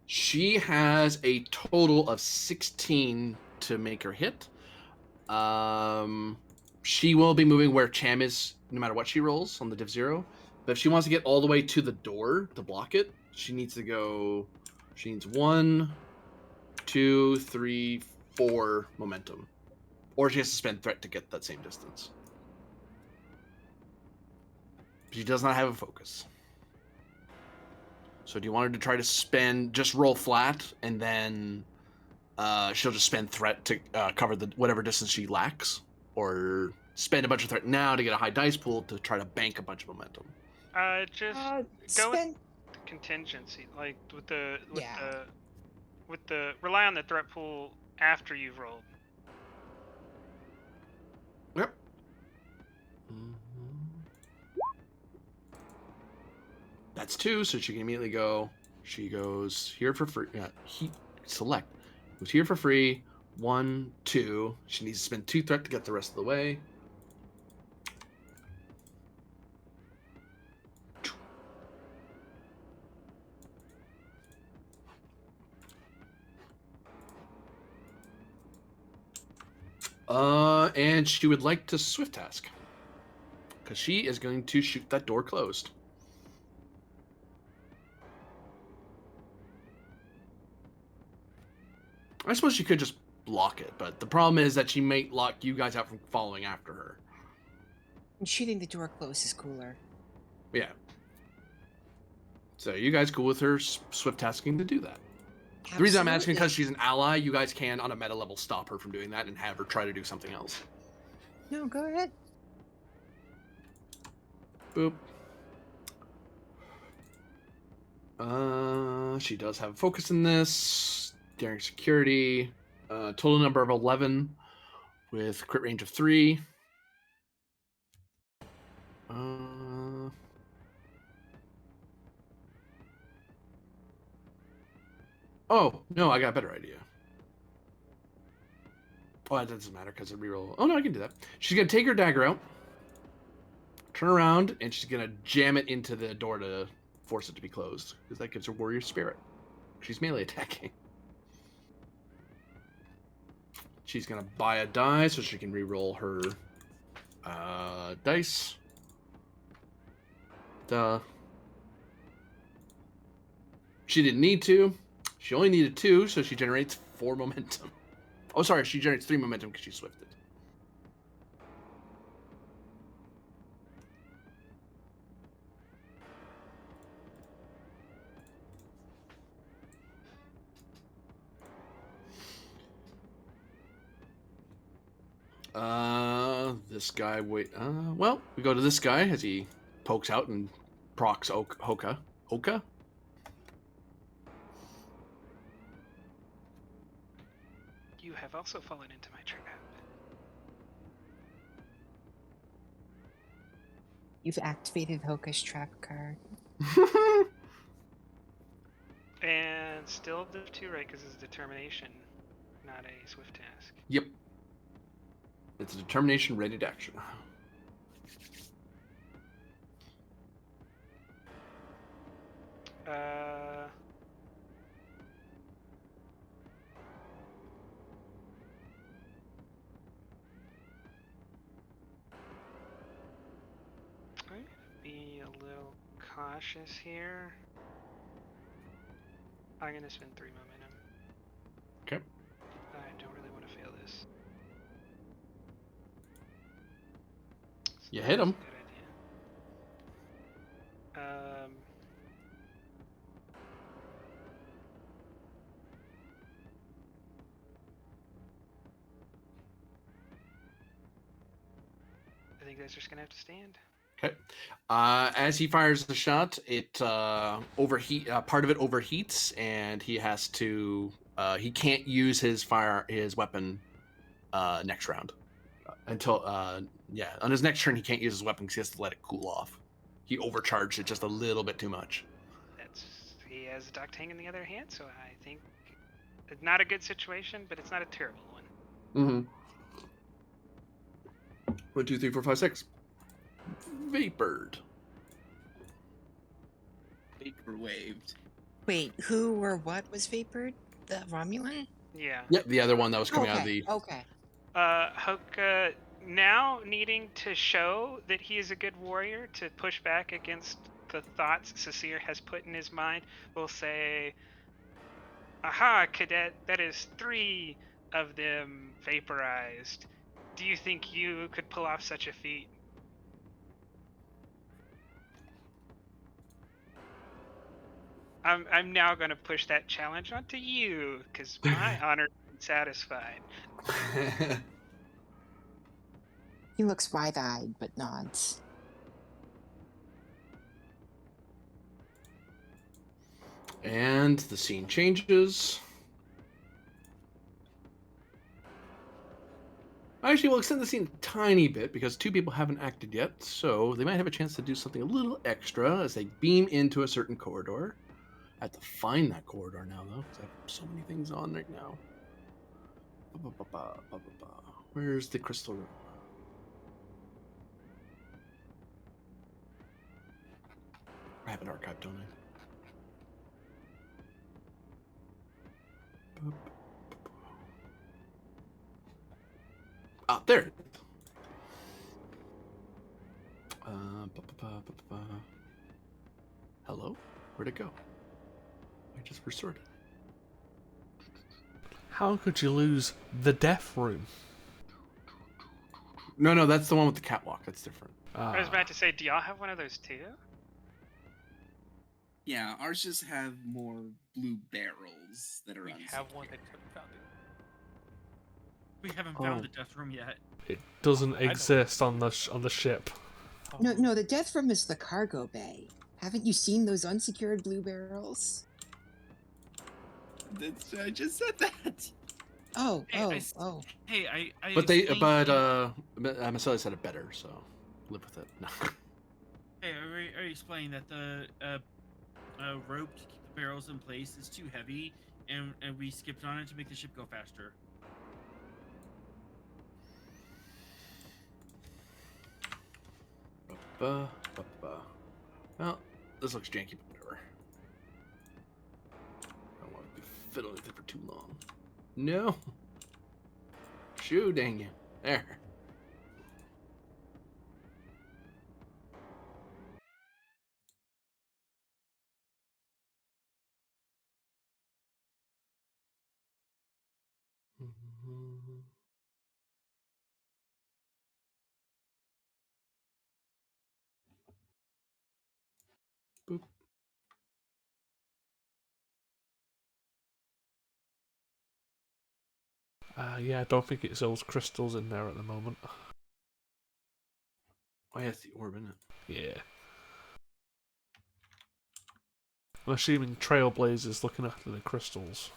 She has a total of 16 to make her hit. She will be moving where Cham is, no matter what she rolls on the div 0. But if she wants to get all the way to the door to block it, she needs 1, 2, 3, 4 momentum. Or she has to spend threat to get that same distance. She does not have a focus. So do you want her to try to just roll flat, and then she'll just spend threat to cover whatever distance she lacks? Or spend a bunch of threat now to get a high dice pool to try to bank a bunch of momentum? Just go with the contingency, like with the rely on the threat pool after you've rolled. Yep. That's 2, so she can immediately go. She goes here for free. Select. Goes here for free. 1, 2. She needs to spend 2 threat to get the rest of the way. And she would like to swift task. Because she is going to shoot that door closed. I suppose she could just block it, but the problem is that she might lock you guys out from following after her. And shooting the door closed is cooler. Yeah. So you guys cool with her swift tasking to do that? Absolutely. The reason I'm asking because she's an ally, you guys can, on a meta level, stop her from doing that and have her try to do something else. No, go ahead. Boop. She does have a focus in this. Daring security. Total number of 11 with crit range of 3. Oh, no, I got a better idea. Oh, that doesn't matter because of reroll. Oh, no, I can do that. She's going to take her dagger out, turn around, and she's going to jam it into the door to force it to be closed because that gives her warrior spirit. She's melee attacking. She's going to buy a die so she can reroll her dice. Duh. She didn't need to. She only needed 2, so she generates 4 momentum. Oh, sorry, she generates 3 momentum because she's swifted. This guy, well, we go to this guy as he pokes out and procs Hoka. Hoka? You have also fallen into my trap. You've activated Hoka's trap card. And still div 2, right? Because it's determination. not a swift task. Yep. It's a determination ready to action. Be a little cautious here. I'm gonna spend 3 momentum. Okay. I don't really want to fail this. So You hit him. Good idea. I think that's just gonna have to stand. Okay. As he fires the shot, it overheat. Part of it overheats, and he has to. He can't use his weapon next round until on his next turn he can't use his weapon because he has to let it cool off. He overcharged it just a little bit too much. He has a duct hang in the other hand, so I think it's not a good situation, but it's not a terrible one. Mm-hmm. 1, 2, 3, 4, 5, 6. Vapored. Vaporwaved. Wait, who or what was vapored? The Romulan? Yeah. Yep, the other one that was coming out of the. Okay. Hoka, now needing to show that he is a good warrior to push back against the thoughts Sasir has put in his mind, will say, "Aha, cadet, that is 3 of them vaporized. Do you think you could pull off such a feat?" I'm now going to push that challenge onto you, because my honor is satisfied. He looks wide-eyed, but nods. And the scene changes. Actually, we'll extend the scene a tiny bit because 2 people haven't acted yet, so they might have a chance to do something a little extra as they beam into a certain corridor. I have to find that corridor now, though, because I have so many things on right now. Where's the crystal room? I have an archive, don't I? Ah, there it is. Hello? Where'd it go? I just restored it. How could you lose the death room? No, that's the one with the catwalk. That's different. I was about to say, do y'all have one of those too? Yeah, ours just have more blue barrels that are We unsecured. have one that haven't found it. We haven't found the death room yet. It doesn't exist on the ship. No, the death room is the cargo bay. Haven't you seen those unsecured blue barrels? I just said that. Oh. Hey, I But explained- Marcella said it better, so live with it. No. Hey, I explained that the rope to keep the barrels in place is too heavy, and we skipped on it to make the ship go faster. Well, this looks janky, but whatever. I don't want to be fiddling with it for too long. No. Shoo, dang you. There. Boop. Yeah, I don't think it's those crystals in there at the moment. Oh, yeah, it's the orb, isn't it? Yeah. I'm assuming Trailblazer's looking after the crystals.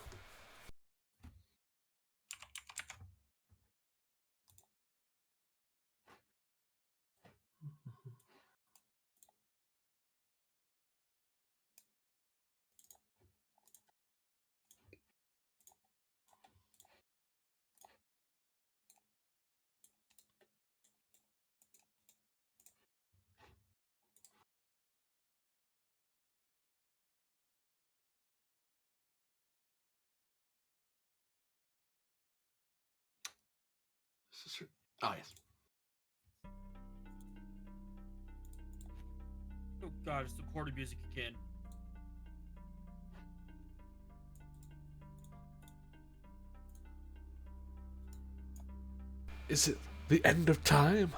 Oh, yes. Oh god, it's the quarter music again. Is it the end of time?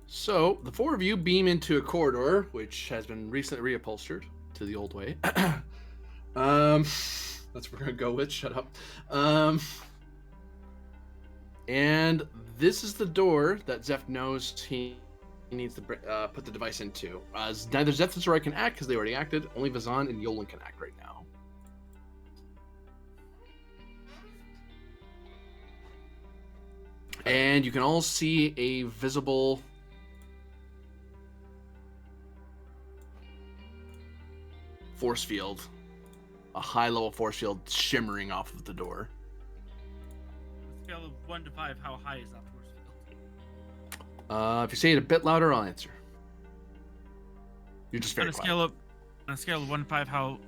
So, the four of you beam into a corridor, which has been recently reupholstered to the old way. That's what we're going to go with. Shut up. And this is the door that Zeph knows he needs to put the device into. Neither Zeph and Soraya can act because they already acted. Only Vazan and Yolan can act right now. And you can all see a visible force field, a high-level force field shimmering off of the door. On a scale of 1 to 5, how high is that force field? If you say it a bit louder, I'll answer. You're just very quiet. On a scale of 1 to 5, how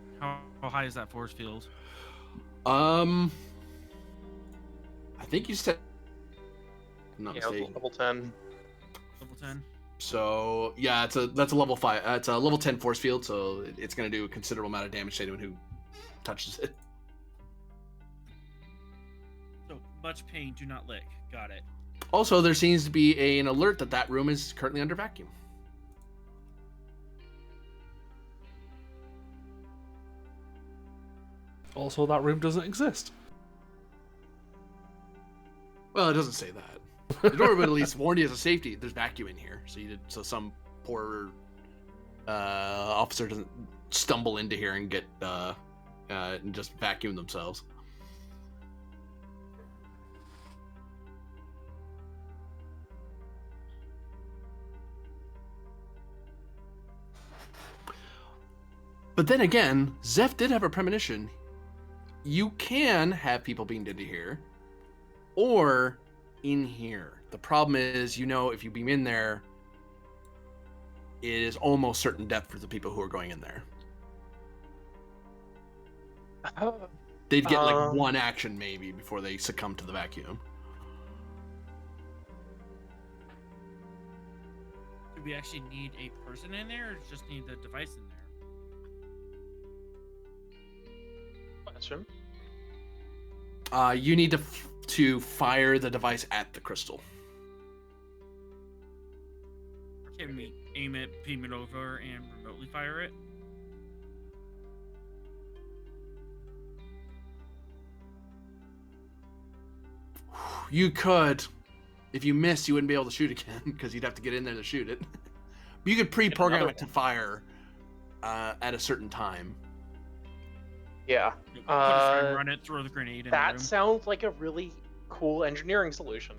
high is that force field? I think you said. I'm not mistaken. Level 10. Level 10. So yeah, that's a level 5. It's a level 10 force field, so it's going to do a considerable amount of damage to anyone who touches it. So much pain, do not lick. Got it. Also, there seems to be an alert that room is currently under vacuum. Also, that room doesn't exist. Well, it doesn't say that. The door would at least warn you as a safety. There's vacuum in here, so some poor officer doesn't stumble into here and get and just vacuum themselves. But then again, Zeph did have a premonition. You can have people beamed into here, or in here. The problem is, if you beam in there, it is almost certain death for the people who are going in there. They'd get like one action maybe before they succumb to the vacuum. Do we actually need a person in there, or just need the device in there? Question. You need to fire the device at the crystal. Can we aim it, beam it over, and remotely fire it? You could. If you missed, you wouldn't be able to shoot again because you'd have to get in there to shoot it. But you could pre-program it to fire at a certain time. Yeah. Run it, throw the grenade in the room. That sounds like a really cool engineering solution.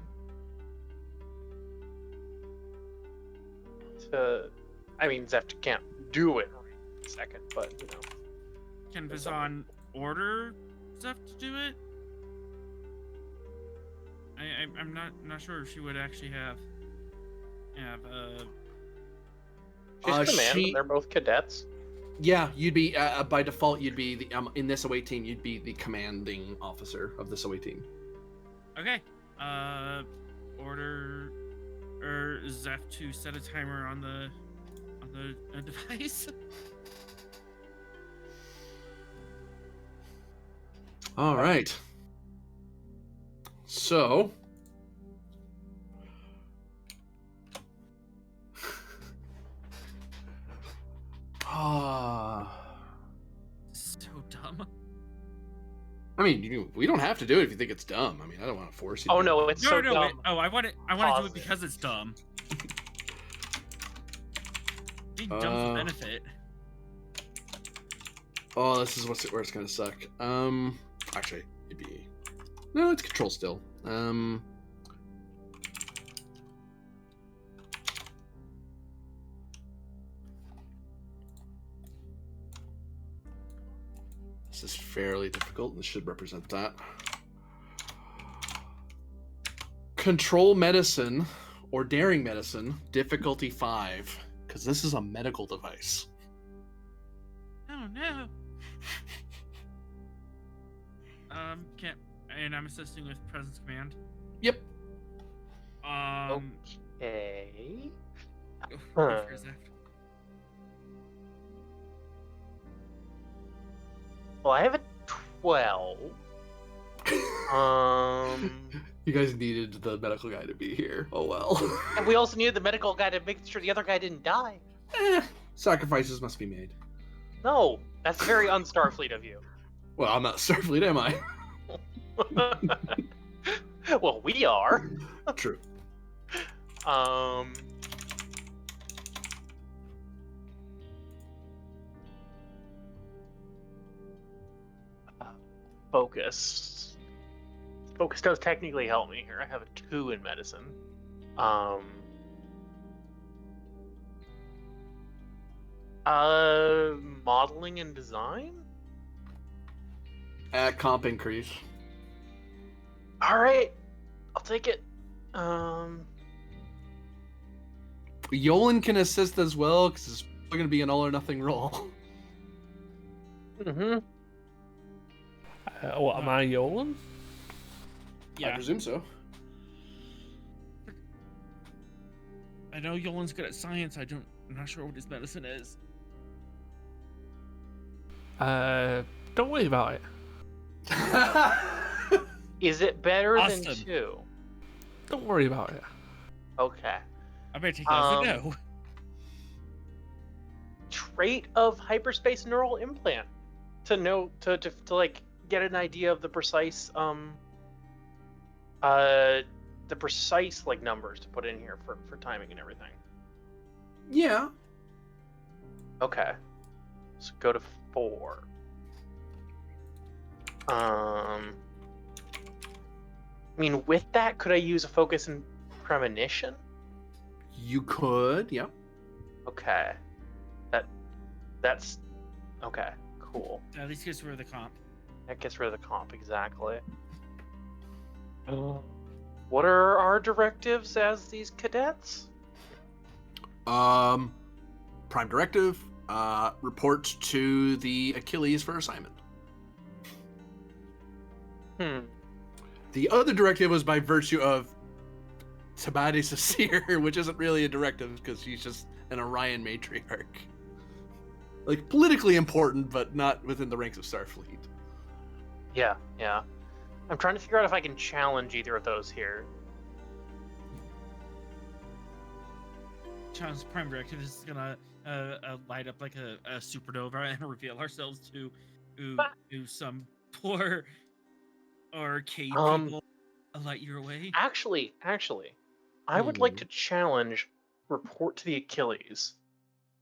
Zeph can't do it right in a second, but Can Vazan order Zeph to do it? I'm not sure if she would actually have She's command, and they're both cadets. Yeah, you'd be by default. You'd be the in this away team. You'd be the commanding officer of this away team. Okay. Order Zeph to set a timer on the device. All right. So. So dumb. I mean, we don't have to do it if you think it's dumb. I mean, I don't want to force you. Oh no, it's so dumb. I want to do it because it's dumb. Being dumb's a benefit. Oh, this is where it's gonna suck. Actually, it'd be no, it's control still. This is fairly difficult, and this should represent that. Control medicine or daring medicine, difficulty 5, because this is a medical device. Oh no. Can't. And I'm assisting with presence command. Yep. Okay. Go for it, Zeph. Well, I have a 12. You guys needed the medical guy to be here. Oh well. And we also needed the medical guy to make sure the other guy didn't die. Sacrifices must be made. No, that's very un-Starfleet of you. Well, I'm not Starfleet, am I? Well, we are. True. Focus. Focus does technically help me here. I have a 2 in medicine. Modeling and design? Comp increase. Alright. I'll take it. Yolan can assist as well, because it's going to be an all or nothing roll. Mm-hmm. What, am I Yolan? Yeah. I presume so. I know Yolan's good at science. I'm not sure what his medicine is. Don't worry about it. Is it better than Awesome. 2? Don't worry about it. Okay. I better take that as a no. Trait of hyperspace neural implant to know to like get an idea of the precise like numbers to put in here for timing and everything. Yeah. Okay. So go to 4. I mean, with that, could I use a focus and premonition? You could, yeah. Okay. That's okay. Cool. At least gets rid of the comp. That gets rid of the comp, exactly. What are our directives as these cadets? Prime directive, report to the Achilles for assignment. The other directive was by virtue of Tabadi Sasir, which isn't really a directive because she's just an Orion matriarch. Like, politically important, but not within the ranks of Starfleet. Yeah. I'm trying to figure out if I can challenge either of those here. Challenge Prime Directive is gonna light up like a supernova and reveal ourselves to some poor arcade people a light year away. Actually, I would like to challenge report to the Achilles,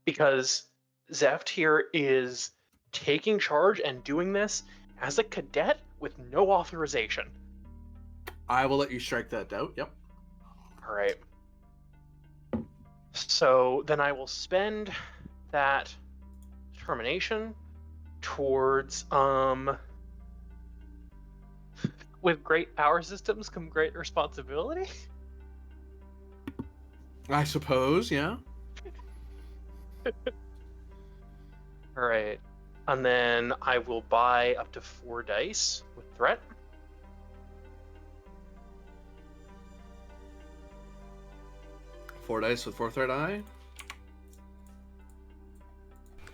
because Zeft here is taking charge and doing this as a cadet with no authorization. I will let you strike that out, yep. Alright. So then I will spend that determination towards with great power systems come great responsibility. I suppose, yeah. Alright. And then I will buy up to 4 dice with threat. Four dice with 4 threat eye.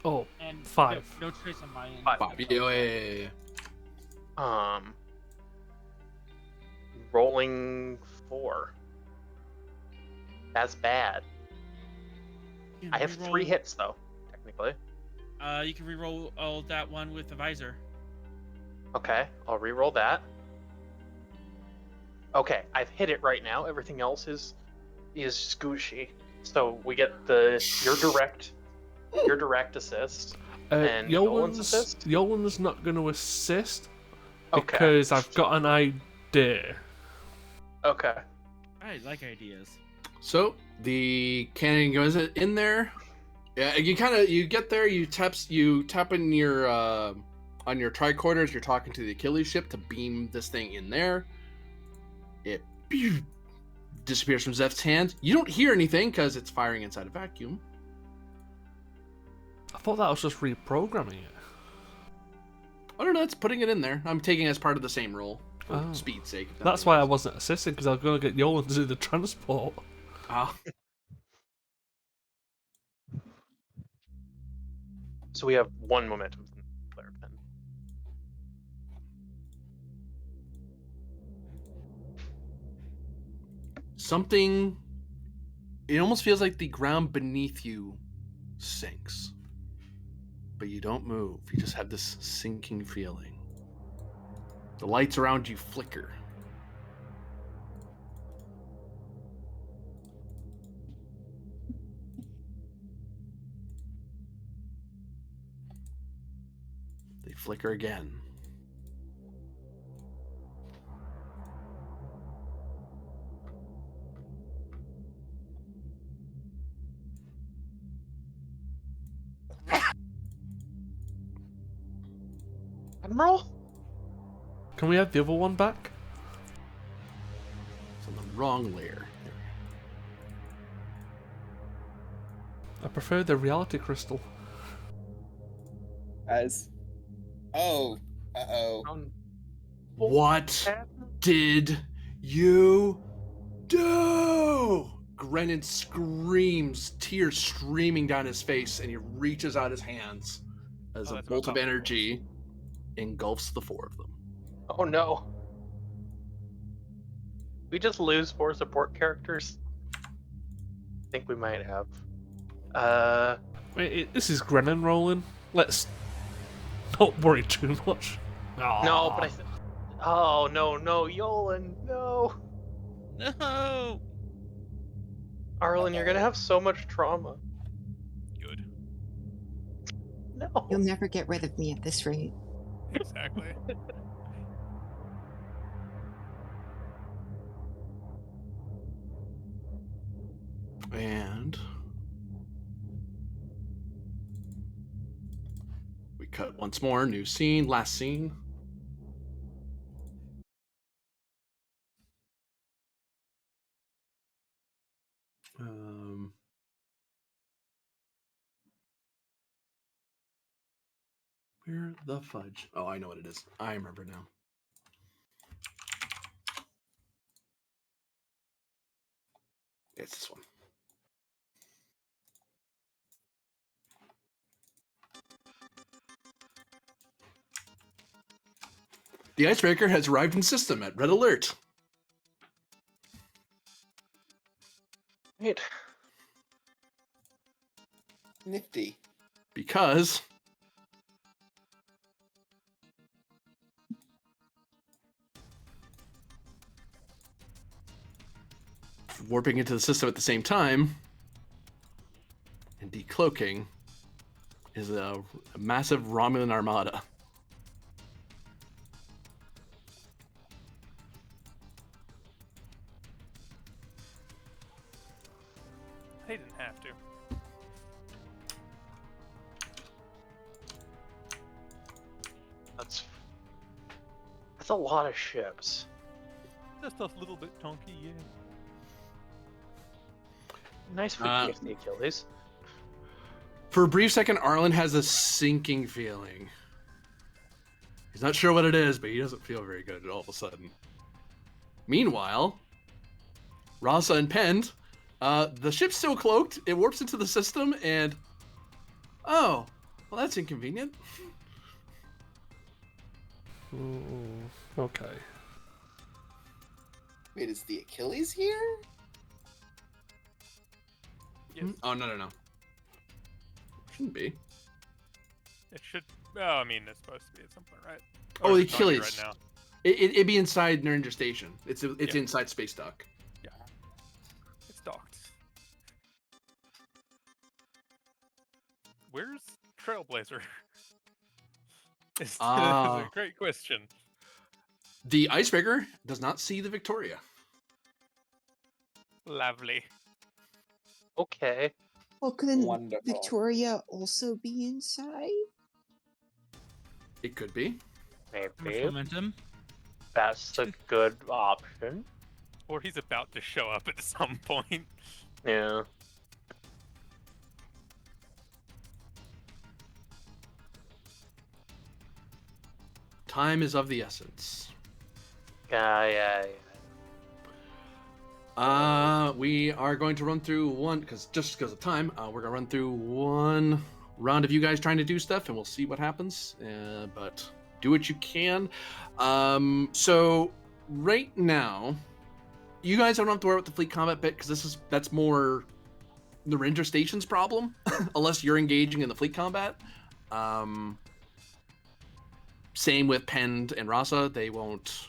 Oh, And 5. No trace on my end. 5. Yeah. Rolling 4. That's bad. I have 3 hits though, technically. You can reroll all that one with the visor. Okay, I'll reroll that. Okay, I've hit it right now. Everything else is scooshy. So we get your direct assist and Nolan's assist. Yolan's not going to assist Okay. because I've got an idea. Okay. I like ideas. So the cannon goes in there. Yeah, you get there. You tap in your on your tricorders. You're talking to the Achilles ship to beam this thing in there. It disappears from Zeph's hand. You don't hear anything because it's firing inside a vacuum. I thought that was just reprogramming it. Oh no, it's putting it in there. I'm taking it as part of the same roll for Oh. speed's sake. if That's nothing why I else. wasn't assisting, because I was going to get Yolan to do the transport. Ah, So we have 1 momentum from the player pen. something. It almost feels like the ground beneath you sinks, but you don't move. You just have this sinking feeling. The lights around you flicker. They flicker again. Admiral? Can we have the other one back? It's on the wrong layer. I prefer the reality crystal. As. Oh. Uh-oh. What did you do? Grennan screams, tears streaming down his face, and he reaches out his hands as a that's bolt about of energy engulfs the 4 of them. Oh no. We just lose 4 support characters? I think we might have. Wait, this is Grennan rolling. Let's not worry too much. No, but oh no, Yolan, no. No. Arlen, you're gonna have so much trauma. Good. No. You'll never get rid of me at this rate. Exactly. And we cut once more. New scene, last scene. Where the fudge? Oh, I know what it is. I remember now. It's this one. The icebreaker has arrived in system at red alert. Wait. Nifty. Because warping into the system at the same time and decloaking is a massive Romulan armada. They didn't have to. That's a lot of ships. Just a little bit chunky, yeah. Nice for the Achilles. For a brief second, Arlen has a sinking feeling. He's not sure what it is, but he doesn't feel very good all of a sudden. Meanwhile, Rasa and Pend, the ship's still cloaked. It warps into the system, and oh, well, that's inconvenient. Okay. Wait, is the Achilles here? Yes. Oh, no. Shouldn't be. It should. Oh, I mean, it's supposed to be at some point, right? Oh, Or the is it not here Achilles. right now? It'd be inside Ninja Station. It's Yeah. inside Space Dock. Yeah. It's docked. Where's Trailblazer? It's a great question. The icebreaker does not see the Victoria. Lovely. Okay. Well, couldn't Wonderful. Victoria also be inside? It could be. Much Maybe. momentum. That's a good option. Or he's about to show up at some point. Yeah. Time is of the essence. Yeah. We are going to run through one because of time. We're gonna run through one round of you guys trying to do stuff, and we'll see what happens. But do what you can. So right now, you guys don't have to worry about the fleet combat bit because that's more the ranger station's problem, unless you're engaging in the fleet combat. Same with Pend and Rasa. They won't.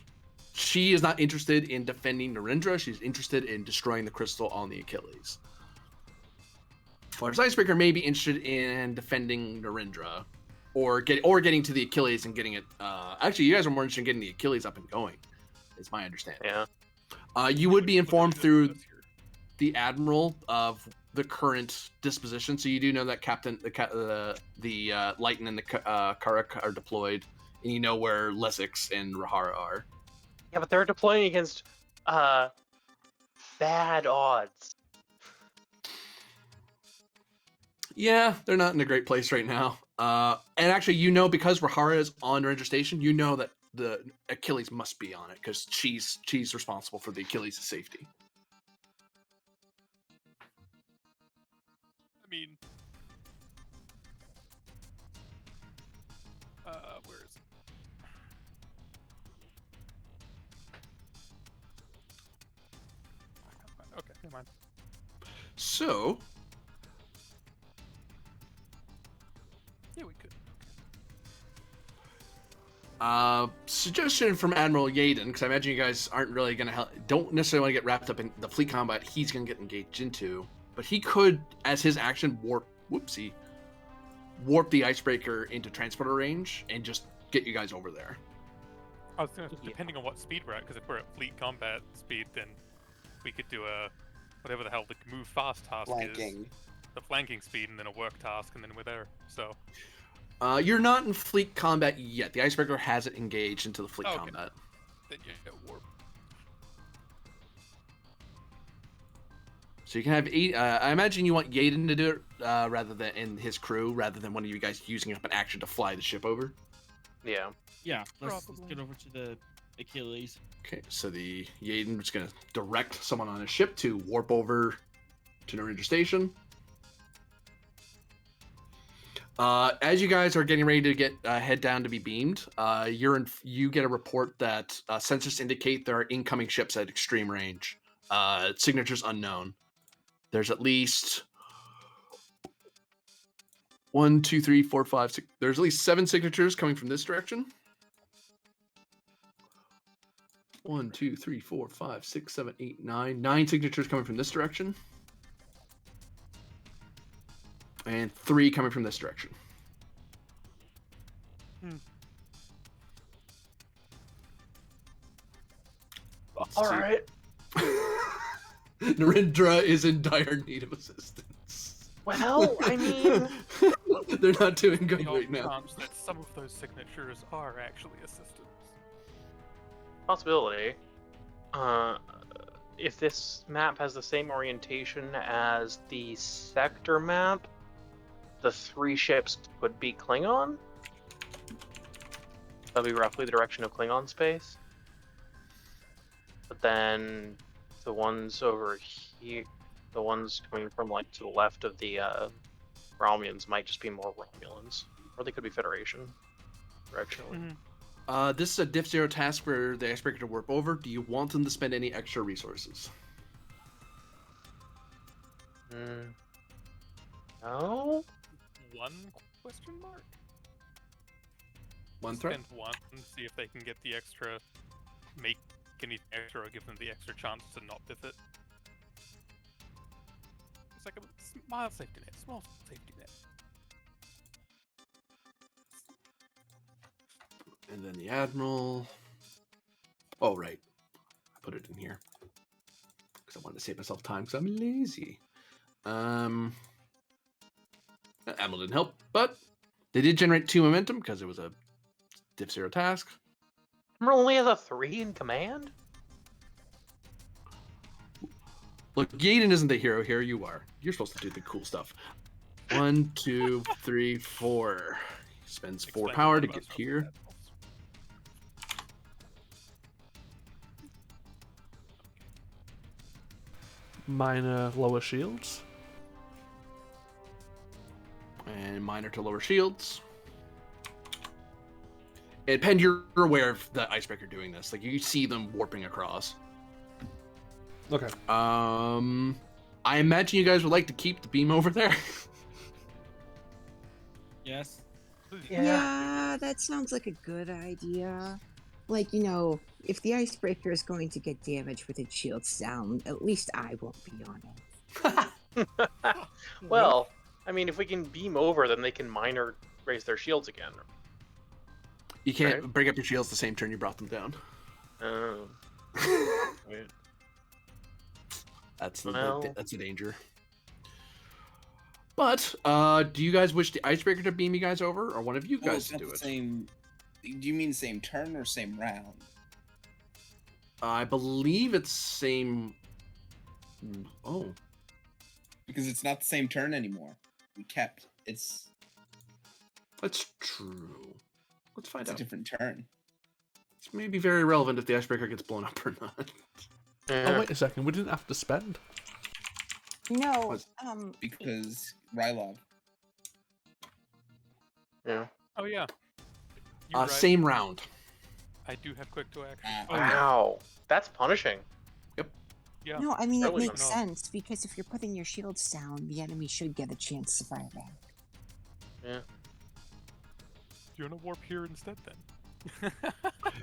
She is not interested in defending Narendra. She's interested in destroying the crystal on the Achilles. Whereas Icebreaker may be interested in defending Narendra, or getting to the Achilles and getting it. Actually, you guys are more interested in getting the Achilles up and going. Is my understanding. Yeah. You would be informed through the admiral of the current disposition, so you do know that the Lighten and the Karak are deployed, and you know where Lesix and Rahara are. Yeah, but they're deploying against bad odds. Yeah, they're not in a great place right now. And actually, because Rahara is on Ranger Station, you know that the Achilles must be on it because she's responsible for the Achilles' safety. I mean, where is it? Okay, never mind. So, yeah, we could. Suggestion from Admiral Yaden, because I imagine you guys aren't really going to don't necessarily want to get wrapped up in the fleet combat he's going to get engaged into, but he could, as his action, warp the Icebreaker into transporter range and just get you guys over there. I was gonna, depending on what speed we're at, because if we're at fleet combat speed, then we could do a whatever the hell the move fast task is, the flanking speed, and then a work task, and then we're there. So. You're not in fleet combat yet. The Icebreaker hasn't engaged into the fleet combat. Then yeah, warp. So you can have I imagine you want Yaden to do it rather than in his crew, rather than one of you guys using up an action to fly the ship over. Yeah. Yeah. Let's get over to the Achilles. Okay, so the Yaden is going to direct someone on a ship to warp over to Narendra Station. As you guys are getting ready to get head down to be beamed, you get a report that sensors indicate there are incoming ships at extreme range. Signatures unknown. There's at least 1, 2, 3, 4, 5, 6. There's at least 7 signatures coming from this direction. 1, 2, 3, 4, 5, 6, 7, 8, 9. 9 signatures coming from this direction. And 3 coming from this direction. All right. Narendra is in dire need of assistance. Well, I mean, they're not doing good The right now. chance that some of those signatures are actually assistants. Possibility. If this map has the same orientation as the sector map, the 3 ships would be Klingon. That'd be roughly the direction of Klingon space. But then the ones over here, the ones coming from like to the left of the Romulans might just be more Romulans, or they could be Federation directionally. This is a diff 0 task for the Icebreaker to warp over. Do you want them to spend any extra resources? No. One question mark? One threat? Spend one and see if they can get the extra, make anything extra, or give them the extra chance to not biff it. It's like a mild safety net, small safety net. And then the Admiral. Oh, right. I put it in here. Because I wanted to save myself time because I'm lazy. Admiral didn't help, but they did generate 2 momentum because it was a diff 0 task. Admiral only has a 3 in command? Look, Yaden isn't the hero here. You are. You're supposed to do the cool stuff. 1, 2, 3, 4. He spends 4 power to get here. minor lower shields. And minor to lower shields. And Pen, you're aware of the icebreaker doing this. Like, you see them warping across. Okay. I imagine you guys would like to keep the beam over there. Yes. Yeah, that sounds like a good idea. Like, you know, if the icebreaker is going to get damaged with its shields down, at least I won't be on it. Well, I mean, if we can beam over, then they can minor raise their shields again. You can't bring up your shields the same turn you brought them down. Oh. Right. That's a danger. But do you guys wish the icebreaker to beam you guys over, or one of you guys to do it? Same. Do you mean same turn or same round? I believe it's same. Oh, because it's not the same turn anymore. We kept it's. That's true. Let's find out. It's a different turn. It's maybe very relevant if the icebreaker gets blown up or not. Oh, wait a second. We didn't have to spend. No, because Rylov. Yeah. Oh yeah. Right. Same round. I do have quick to action. Wow, that's punishing. Yep. Yeah. No, I mean, it makes sense, because if you're putting your shields down, the enemy should get a chance to fire back. Yeah. You want to warp here instead, then?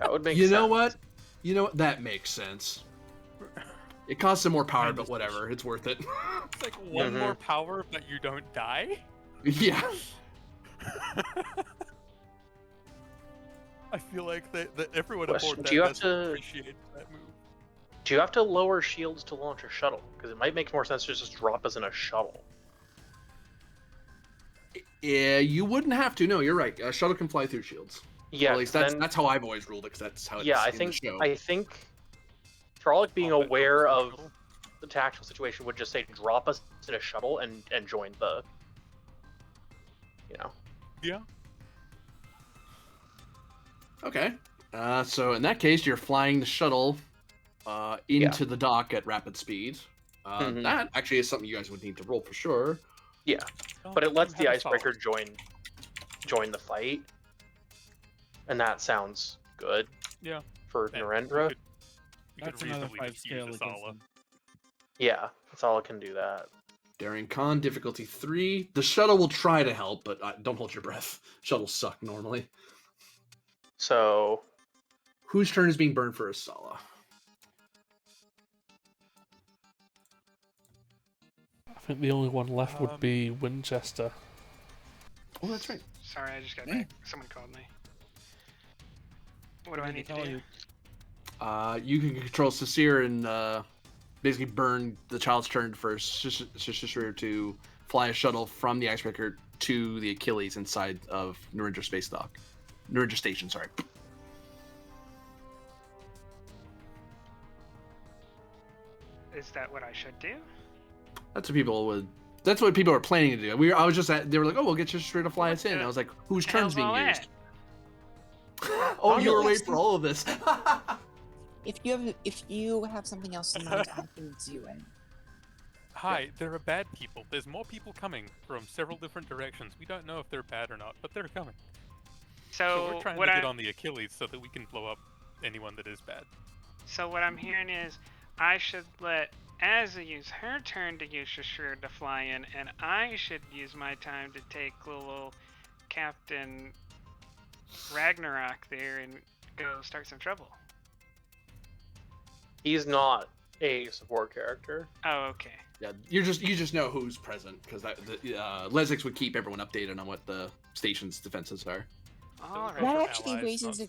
That would make sense. You know what? That makes sense. It costs some more power, but whatever. It's worth it. It's like one more power, but you don't die? Yeah. I feel like that everyone aboard that doesn't appreciate that move. Do you have to lower shields to launch a shuttle? Because it might make more sense to just drop us in a shuttle. Yeah, you wouldn't have to. No, you're right. A shuttle can fly through shields. Yeah, at least that's how I've always ruled it, because that's how it's in the show. I think Trolloc being aware of the tactical situation would just say drop us in a shuttle and join the, Yeah. Okay. So in that case, you're flying the shuttle into the dock at rapid speed. That actually is something you guys would need to roll for sure. Yeah, but it lets the icebreaker join the fight, and that sounds good. Yeah. For Narendra. That's another 5 scale against them. Yeah, that's all it can do that. Daring Con, difficulty 3. The shuttle will try to help, but don't hold your breath. Shuttles suck normally. So, whose turn is being burned for Asala? I think the only one left would be Winchester. Oh, that's right. Sorry, I just got back. Someone called me. What do I need to do? You can control Sasir and basically burn the child's turn for Shishir to fly a shuttle from the icebreaker to the Achilles inside of Narendra Station, sorry. Is that what I should do? That's what people are planning to do. They were like, oh, we'll get Shishir to fly us in. I was like, whose turn's being used? Oh, you were waiting for all of this. If you have something else in mind, I can do it. Hi, there are bad people. There's more people coming from several different directions. We don't know if they're bad or not, but they're coming. So we're trying to get on the Achilles so that we can blow up anyone that is bad. So what I'm hearing is I should let Azza use her turn to use Shishir to fly in, and I should use my time to take little Captain Ragnarok there and go start some trouble. He's not a support character. Oh, okay. Yeah, you just know who's present, because Lesix would keep everyone updated on what the station's defenses are. That actually raises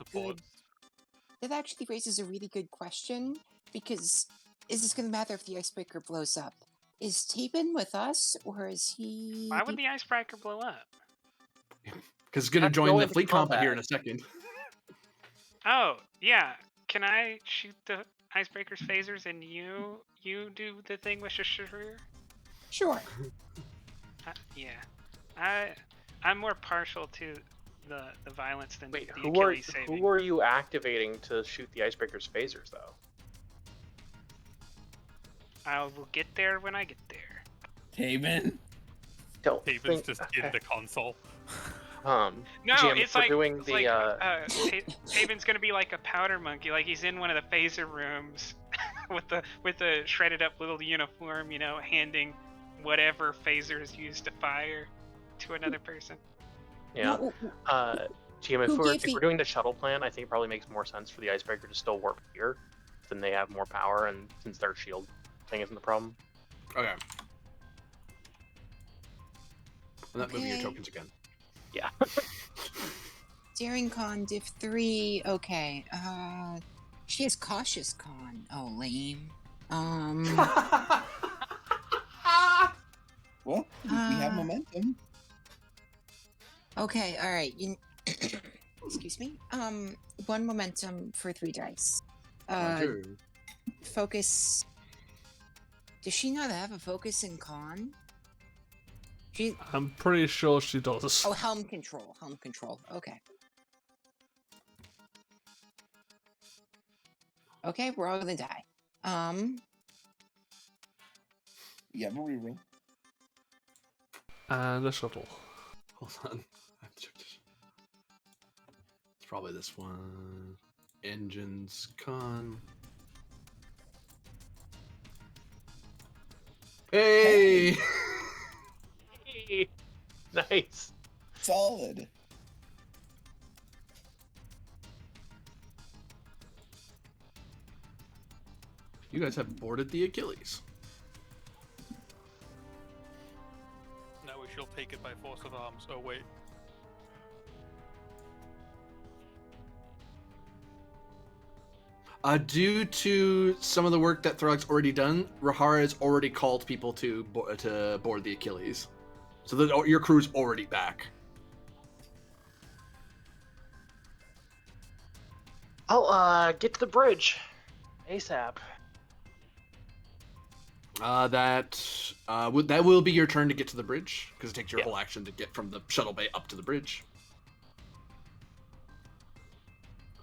a really good question, because is this going to matter if the icebreaker blows up? Is Taben with us, or is he? Why would the icebreaker blow up? Because it's going to join the fleet combat here in a second. Oh, yeah. Can I shoot the icebreaker's phasers and you do the thing with Shishir? Sure. Yeah. I'm more partial to the violence than the who Achilles saving. Who are you activating to shoot the icebreaker's phasers, though? I will get there when I get there. Taven? Don't Haven's think... just in the console. No, GM, it's we're like doing it's the, like Haven's gonna be like a powder monkey, like he's in one of the phaser rooms with the shredded up little uniform, handing whatever phaser is used to fire to another person. Yeah. GM, Who if gave we're doing the shuttle plan, I think it probably makes more sense for the icebreaker to still warp here, then they have more power, and since their shield thing isn't the problem. Okay. I'm not moving your tokens again. Yeah. Daring Con, Div 3. Okay. She has Cautious Con. Oh, lame. Well, we have momentum. Okay, all right. Excuse me. 1 momentum for 3 dice. Sure. Focus. Does she not have a focus in Con? I'm pretty sure she does. Oh, helm control. Helm control. Okay. Okay, we're all gonna die. You have a reroll. And a shuttle. Hold on. It's probably this one. Engines, con. Hey! Nice. Solid. You guys have boarded the Achilles. Now we shall take it by force of arms. Oh, wait. Due to some of the work that Thorok's already done, Rahara has already called people to board the Achilles. So your crew's already back. I'll get to the bridge ASAP. That will be your turn to get to the bridge, because it takes your whole action to get from the shuttle bay up to the bridge.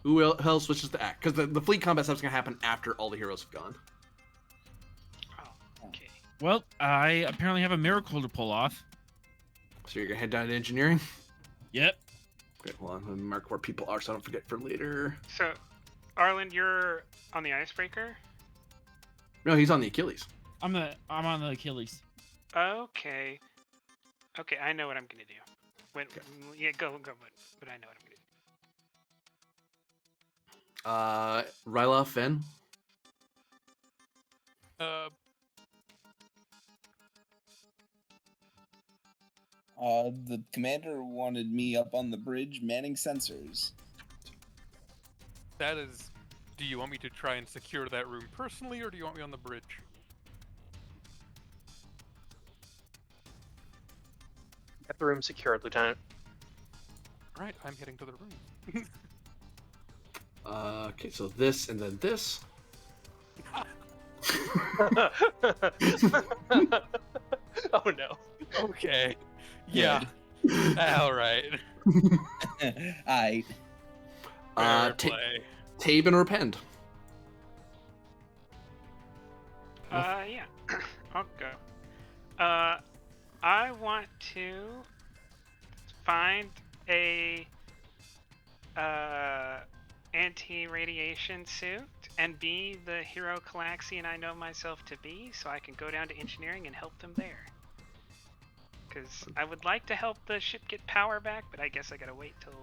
Who else switches to act? Because the fleet combat stuff's going to happen after all the heroes have gone. Oh, okay. Well, I apparently have a miracle to pull off. So you're going to head down to engineering? Yep. Okay, hold on. Let me mark where people are so I don't forget for later. So, Arlen, you're on the icebreaker? No, he's on the Achilles. I'm on the Achilles. Okay. Okay, I know what I'm gonna do. Yeah, go, but I know what I'm gonna do. Ryla, Fenn. The commander wanted me up on the bridge manning sensors. That is... Do you want me to try and secure that room personally, or do you want me on the bridge? Get the room secured, Lieutenant. Alright, I'm heading to the room. Okay, so this and then this. Oh no. Okay. Yeah. Alright. Aight. Taben or Pend? Yeah. I'll go. I want to find a anti-radiation suit and be the hero Calaxian I know myself to be, so I can go down to engineering and help them there. Because I would like to help the ship get power back, but I guess I gotta wait till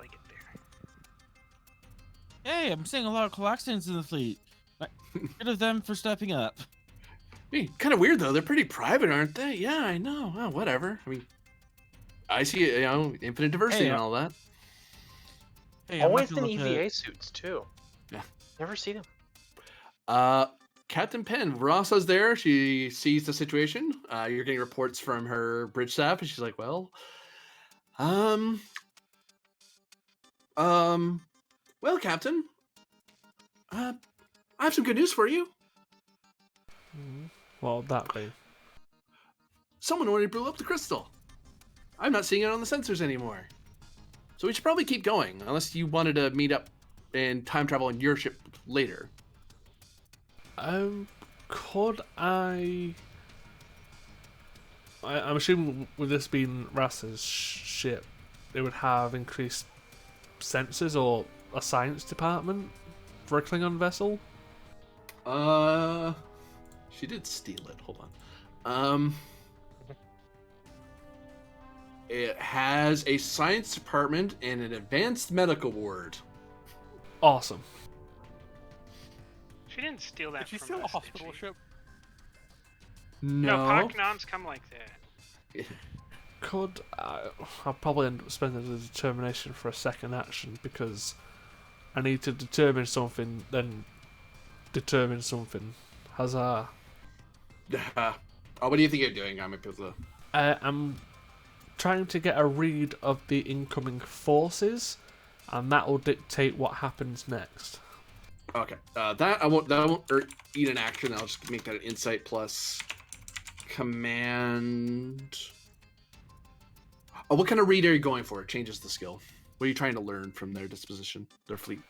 I get there. Hey, I'm seeing a lot of Calaxians in the fleet. Good of them for stepping up. Hey, kind of weird though. They're pretty private, aren't they? Yeah, I know. Oh, whatever. I mean, I see infinite diversity and all that. Hey, always in EVA suits too. Yeah. Never seen them. Captain Penn, Verasa's there. She sees the situation. You're getting reports from her bridge staff, and she's like, "Well, well, Captain, I have some good news for you. Well, that be. Someone already blew up the crystal. I'm not seeing it on the sensors anymore. So we should probably keep going, unless you wanted to meet up and time travel on your ship later." Could I'm assuming with this being Rass's ship, it would have increased sensors or a science department for a Klingon vessel? She did steal it. Hold on. It has a science department and an advanced medical ward. Awesome. She didn't steal that Did she from steal us, a hospital did she? ship? No, No. Paknoms come like that. Could I'll probably end up spending the determination for a second action because I need to determine something, then determine something. Huzzah! What do you think you're doing, Amipizla? I'm trying to get a read of the incoming forces, and that will dictate what happens next. Okay. That won't eat an action. I'll just make that an insight plus command. Oh, what kind of read are you going for? It changes the skill. What are you trying to learn from their disposition, their fleet?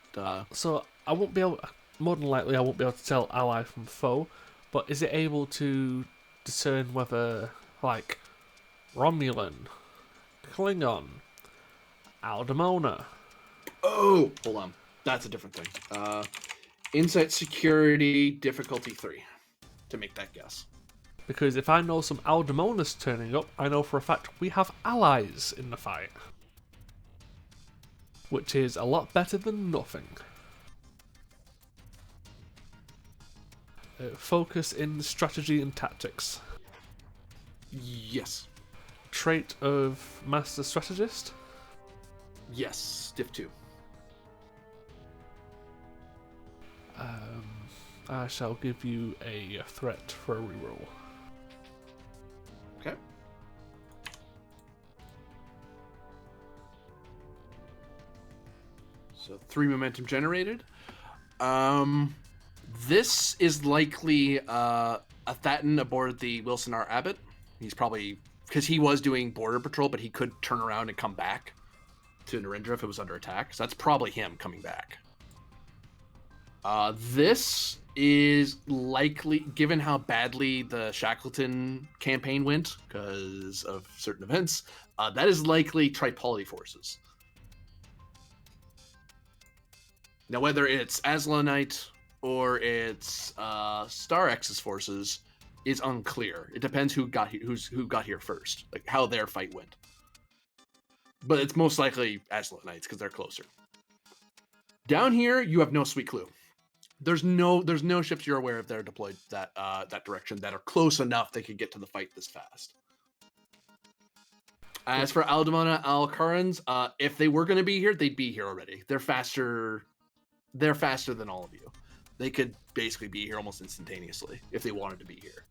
So I won't be able. More than likely, I won't be able to tell ally from foe. But is it able to discern whether, like, Romulan, Klingon, Aldemona? Oh, hold on. That's a different thing. Insight security difficulty 3 to make that guess. Because if I know some Aldemonas turning up, I know for a fact we have allies in the fight. Which is a lot better than nothing. Focus in strategy and tactics. Yes. Trait of Master Strategist. Yes. Diff 2. I shall give you a threat for a reroll. Okay. So 3 momentum generated. This is likely a Thatton aboard the Wilson R. Abbott. He's probably because he was doing border patrol, but he could turn around and come back to Narendra if it was under attack. So that's probably him coming back. This is likely, given how badly the Shackleton campaign went because of certain events, that is likely Tripoli forces. Now, whether it's Aslanite or it's Star X's forces is unclear. It depends who got here first, like how their fight went. But it's most likely Aslanites because they're closer. Down here, you have no sweet clue. There's no ships you're aware of that are deployed that direction that are close enough they could get to the fight this fast. As for Aldemona Alcarans, if they were going to be here, they'd be here already. They're faster than all of you. They could basically be here almost instantaneously if they wanted to be here.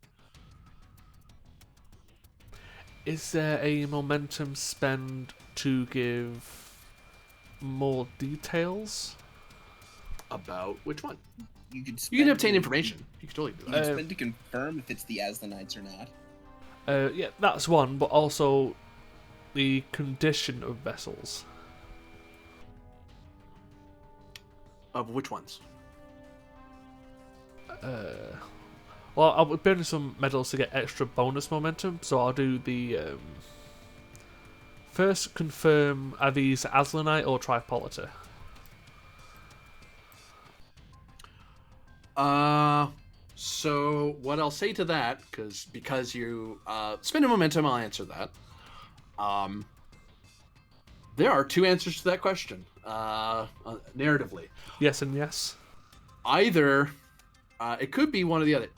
Is there a momentum spend to give more details? About which one? You could You can obtain information. You can totally do You that. can spend to confirm if it's the Aslanites or not. Yeah, that's one, but also the condition of vessels. Of which ones? Well, I'll burn some medals to get extra bonus momentum, so I'll do the first confirm are these Aslanite or Tripolita? So what I'll say to that, because you spend a momentum, I'll answer that. There are 2 answers to that question, narratively. Yes and yes. Either it could be one or the other.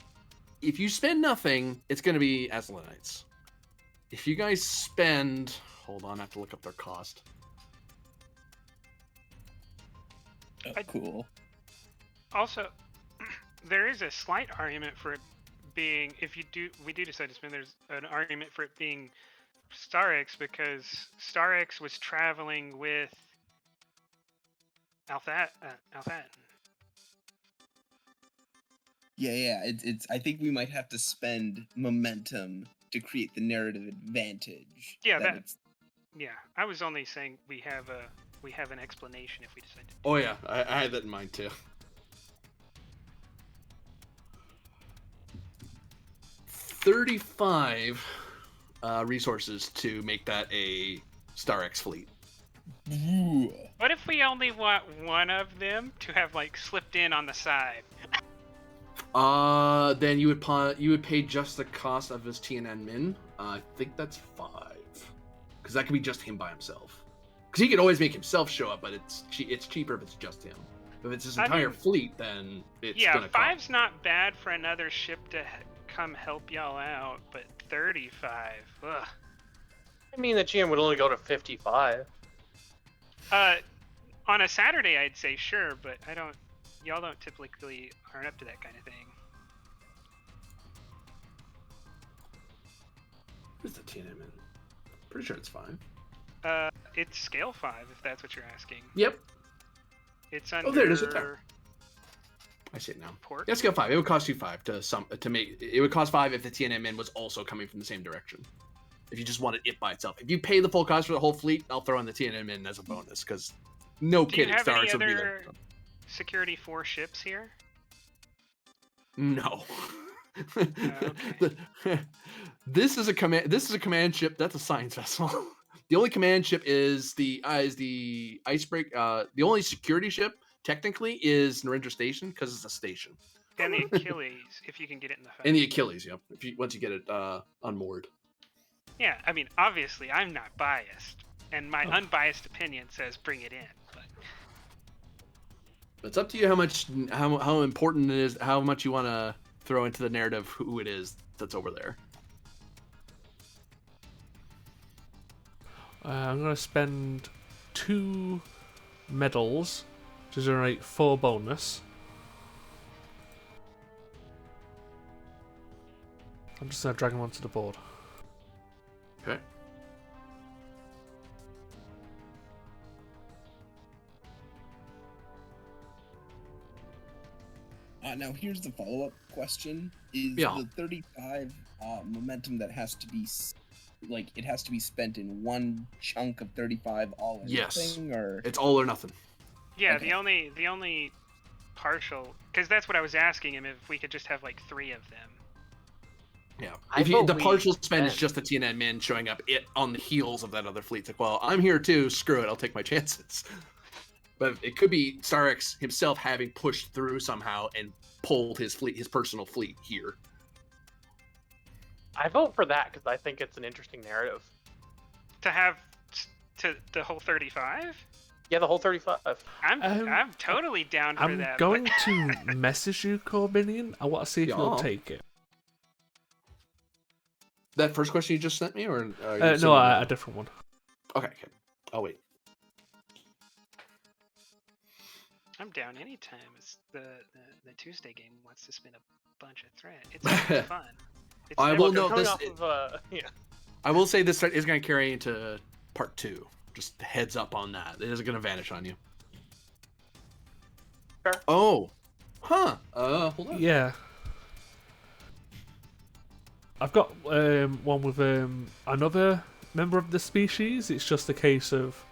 If you spend nothing, it's going to be Aslanites. If you guys spend, hold on, I have to look up their cost. Oh, cool. Also, there is a slight argument for it being, we do decide to spend, there's an argument for it being Star X because Star X was traveling with Althat. Yeah. It's. I think we might have to spend momentum to create the narrative advantage. Yeah, it's... Yeah, I was only saying we have an explanation if we decide to. Oh yeah, I had that in mind too. 35 resources to make that a Star X fleet. What if we only want one of them to have like slipped in on the side? Then you would pay just the cost of his TNN min. I think that's 5, because that could be just him by himself. Because he could always make himself show up, but it's cheaper if it's just him. If it's his entire fleet, then it's gonna cost. 5's not bad for another ship to come help y'all out, but 35. Ugh. I mean, the GM would only go to 55. On a Saturday, I'd say sure, but y'all don't typically aren't up to that kind of thing. Where's the TNM min? Pretty sure it's 5. It's scale 5, if that's what you're asking. Yep. It's under... Oh, there it is. I see it now. Port? Yeah, scale 5. It would cost you 5 to make. It would cost 5 if the TNM min was also coming from the same direction. If you just wanted it by itself. If you pay the full cost for the whole fleet, I'll throw in the TNM min as a bonus, because no kidding, Star X would be there. Security 4 ships here? No. Okay. This is a command ship. That's a science vessel. The only command ship is the icebreaker. The only security ship technically is Narendra Station, because it's a station. And the Achilles, if you can get it in the fight. And the Achilles, yep. Once you get it unmoored. Yeah, I mean, obviously, I'm not biased, and my unbiased opinion says bring it in. But it's up to you how important it is, how much you want to throw into the narrative who it is that's over there. I'm going to spend 2 medals to generate 4 bonus. I'm just going to drag them onto the board. Okay. Now here's the follow-up question: Is the 35 momentum that has to be it has to be spent in one chunk of 35 all or nothing, or it's all or nothing? Yeah, Okay. the only partial, because that's what I was asking him, if we could just have like 3 of them. Yeah. The partial spend is just the TNN min showing up on the heels of that other fleet. It's like, well, I'm here too. Screw it. I'll take my chances. But it could be Star X himself having pushed through somehow and pulled his personal fleet here. I vote for that because I think it's an interesting narrative. To have the whole 35? Yeah, the whole 35. I'm totally down for that. I'm going to message you, Corbinian. I want to see if you'll take it. That first question you just sent me, or no, a different one. Okay. I'll wait. I'm down anytime. It's the Tuesday game wants to spin a bunch of threat. It's fun. I will note this. I will say this threat is going to carry into part 2. Just heads up on that. It isn't going to vanish on you. Fair. Oh. Huh. Hold on. Yeah. I've got one with another member of the species. It's just a case of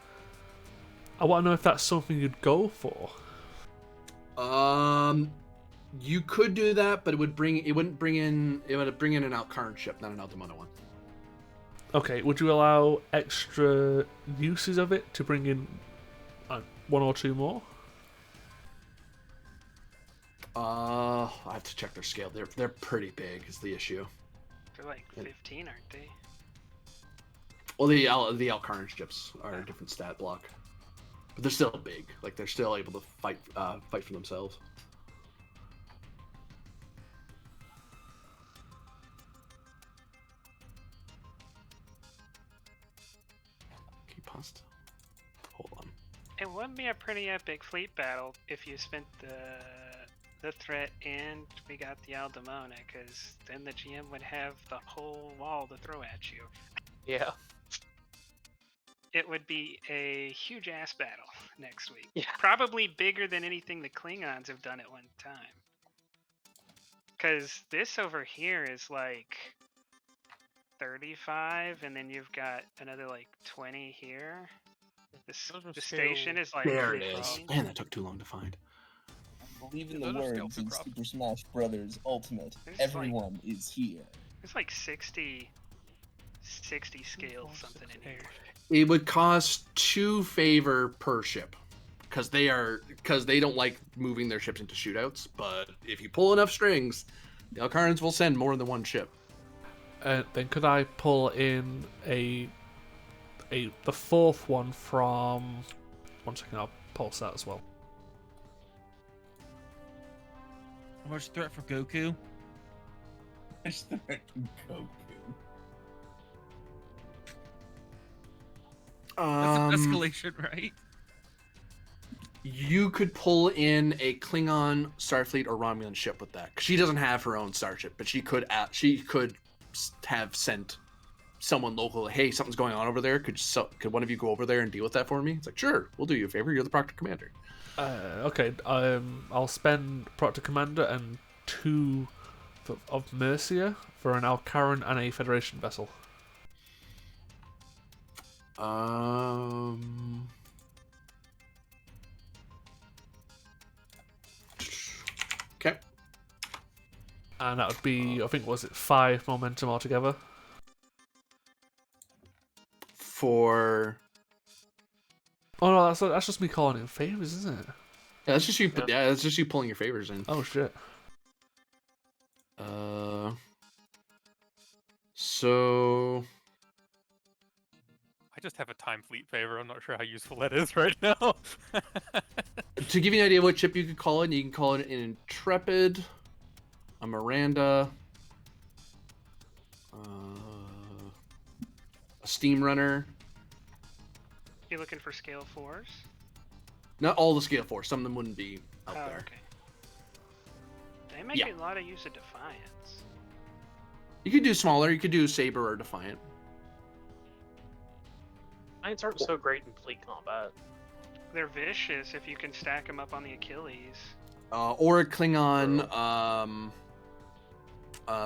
I want to know if that's something you'd go for. You could do that, but it would bring in an Alcaran ship, not an Altamana one. Okay, would you allow extra uses of it to bring in 1 or 2 more? I have to check their scale. They're pretty big is the issue. They're like 15, aren't they? Well, the Alcaran ships are a different stat block, but they're still big. Like they're still able to fight for themselves. Hold on. It would be a pretty epic fleet battle if you spent the threat and we got the Aldemona, because then the GM would have the whole wall to throw at you. Yeah. It would be a huge ass battle next week. Yeah. Probably bigger than anything the Klingons have done at one time. Because this over here is like 35, and then you've got another like 20 here. The station is like... There it is. Man, that took too long to find. I believe in the words in Super Smash Brothers Ultimate. Everyone is here. There's like 60 scales something in here. It would cost 2 favor per ship, because they don't like moving their ships into shootouts. But if you pull enough strings, the Alcarans will send more than one ship. Then could I pull in the fourth one from? 1 second, I'll pulse that as well. How much threat for Goku? That's the Goku. That's an escalation, right? You could pull in a Klingon, Starfleet, or Romulan ship with that. 'Cause she doesn't have her own starship, but she could have sent someone local. Hey, something's going on over there. Could one of you go over there and deal with that for me? It's like, sure, we'll do you a favor. You're the Proctor Commander. Okay. I'll spend Proctor Commander and 2 of Mercia for an Alcaran and a Federation vessel. Okay. And that would be, I think, was it 5 momentum altogether? For... Oh no, that's just me calling in favors, isn't it? Yeah, that's just you. Yeah, that's just you pulling your favors in. Oh shit. So... I just have a time fleet favor. I'm not sure how useful that is right now. To give you an idea of what ship you could call in, you can call it an Intrepid, a Miranda, a Steam Runner. You looking for scale 4s? Not all the scale 4. Some of them wouldn't be out there. Okay. They make a lot of use of Defiance. You could do smaller. You could do Saber or Defiant. Knights aren't so great in fleet combat. They're vicious if you can stack them up on the Achilles. Or a Klingon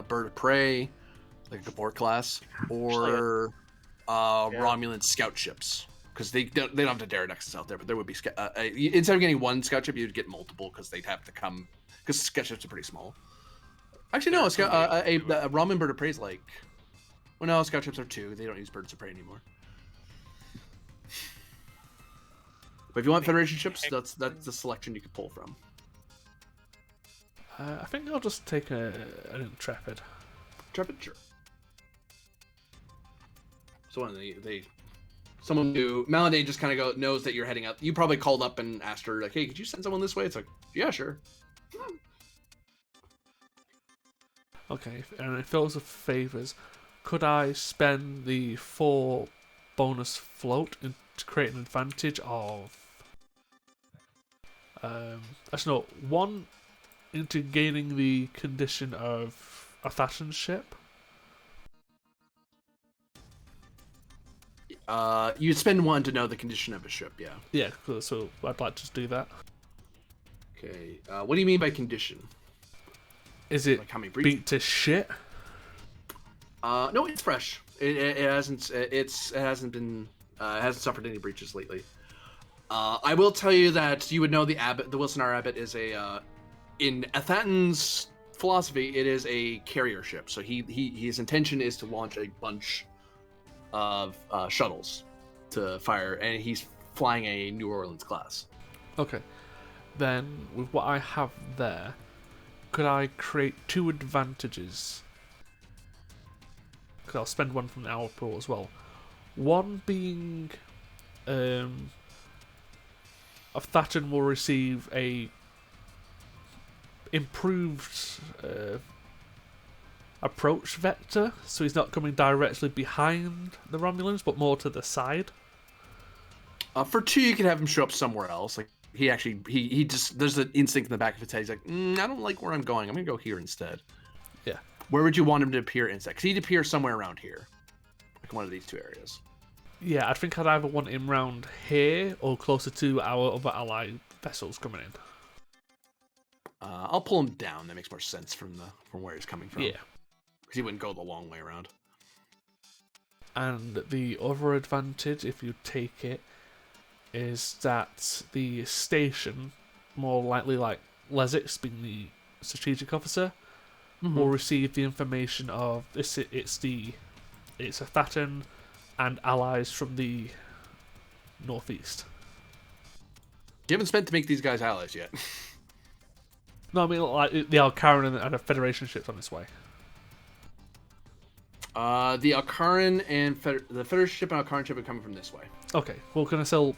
Bird of Prey, like a Gabor class, or Romulan scout ships. Because they don't have the Derridexes out there, but there would be instead of getting one scout ship, you'd get multiple because they'd have to come. Because scout ships are pretty small. Actually, no, a Romulan Bird of Prey is like. Well, no, scout ships are 2. They don't use Birds of Prey anymore. But if you want Federation ships, that's the selection you could pull from. I think I'll just take an Intrepid. Intrepid, sure. So someone who Maladane just kind of knows that you're heading up. You probably called up and asked her like, "Hey, could you send someone this way?" It's like, "Yeah, sure." Okay, and if those are favors, could I spend the 4 bonus float to create an advantage of? Actually, no, 1 into gaining the condition of a Thatchan ship. You'd spend 1 to know the condition of a ship, yeah. Yeah, so I'd like to do that. Okay, what do you mean by condition? Is it like how many beat to shit? No, it's fresh. It hasn't suffered any breaches lately. I will tell you that you would know the Wilson R. Abbott is in Athatan's philosophy, it is a carrier ship. So his intention is to launch a bunch of shuttles to fire, and he's flying a New Orleans class. Okay, then with what I have there, could I create 2 advantages? Because I'll spend 1 from the hour pool as well. 1 being, Thatchan will receive a improved approach vector, so he's not coming directly behind the Romulans, but more to the side. For 2, you could have him show up somewhere else. Like he just there's an instinct in the back of his head. He's like, I don't like where I'm going. I'm gonna go here instead. Yeah. Where would you want him to appear instead? Because he'd appear somewhere around here, like one of these 2 areas. Yeah, I think I'd either want him round here or closer to our other allied vessels coming in. I'll pull him down. That makes more sense from where he's coming from. Yeah. Because he wouldn't go the long way around. And the other advantage, if you take it, is that the station, more likely like Lesix being the strategic officer, will receive the information of it's a Thatan and allies from the northeast. You haven't spent to make these guys allies yet. No, I mean like the Alcaran and a Federation ships on its way. The Alcaran and the Federation ship and Alcaran ship are coming from this way. Okay, well, can I still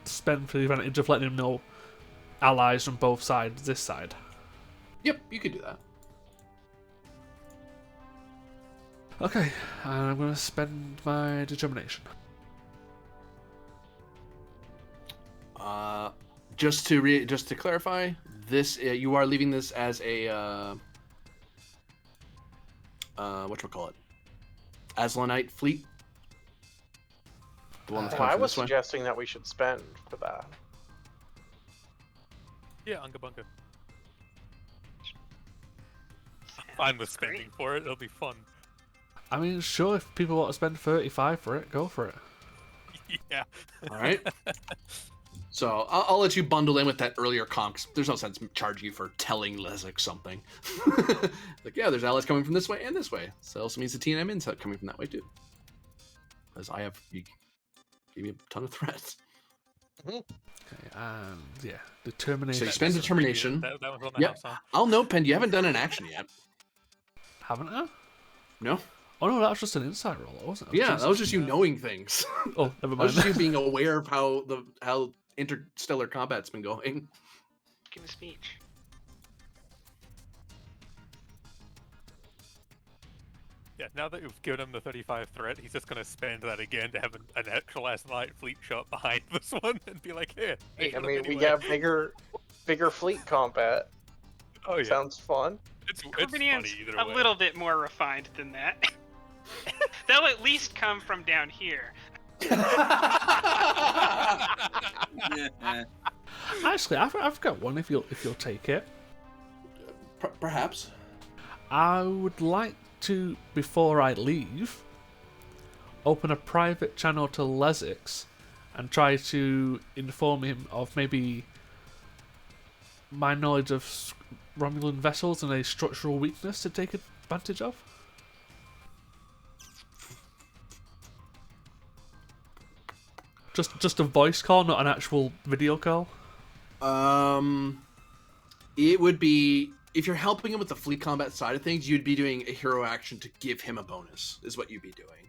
spend for the advantage of letting him know allies from both sides this side? Yep, you could do that. Okay, and I'm going to spend my determination. Just to clarify, this you are leaving this as a whatchamacallit? Aslanite fleet. The one that's coming I from was this way? suggesting that we should spend for that. Yeah, Unga Bunga. I'm with spending for it. It'll be fun. I mean, sure, if people want to spend 35 for it, go for it. Yeah. All right. So I'll let you bundle in with that earlier conch. There's no sense charging you for telling Lesik something. Like, yeah, there's allies coming from this way and this way. So it also means the TNM inset coming from that way too. Because you gave me a ton of threats. Okay, and yeah, determination. So you spend determination. That was on the Yep. house, huh? I'll note, Pen, you haven't done an action yet. Haven't I? No? Oh no, that was just an insight roll, wasn't it? Yeah, that was just you knowing things. Oh, never That was mind. just you being aware of how interstellar combat's been going. Give a speech. Yeah, now that we've given him the 35 threat, he's just going to spend that again to have an actual Aslanite fleet shot behind this one and be like, here. Hey, I mean, we got bigger fleet combat. Oh, yeah. Sounds fun. It's Corvinian's funny either a way. little bit more refined than that. They'll at least come from down here. Actually, I've got one. If you'll take it, Perhaps. I would like to, before I leave, open a private channel to Lesix and try to inform him of maybe my knowledge of Romulan vessels and a structural weakness to take advantage of. Just a voice call, not an actual video call. It would be, if you're helping him with the fleet combat side of things, you'd be doing a hero action to give him a bonus, is what you'd be doing.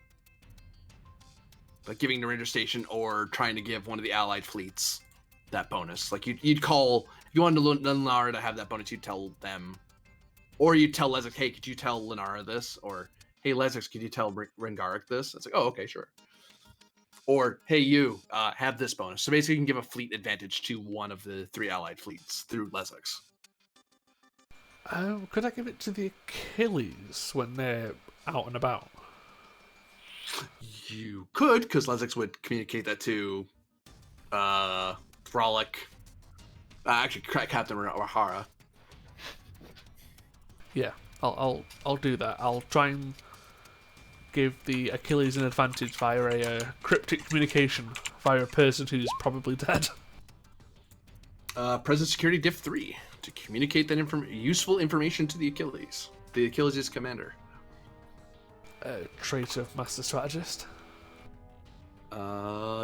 Like giving Narendra Station or trying to give one of the allied fleets that bonus. Like you'd call, if you wanted Linara to have that bonus, you'd tell them. Or you'd tell Lesix, hey, could you tell Linara this? Or, hey, Lesix, could you tell Rengarik this? It's like, oh, okay, sure. Or, hey, you, have this bonus. So basically you can give a fleet advantage to one of the 3 allied fleets through Lesix. Could I give it to the Achilles when they're out and about? You could, because Lesix would communicate that to Frolic. Actually, Captain Rahara. Yeah, I'll do that. I'll try and give the Achilles an advantage via a cryptic communication via a person who's probably dead. Present security diff 3 to communicate that useful information to the Achilles. The Achilles is commander. Trait of master strategist.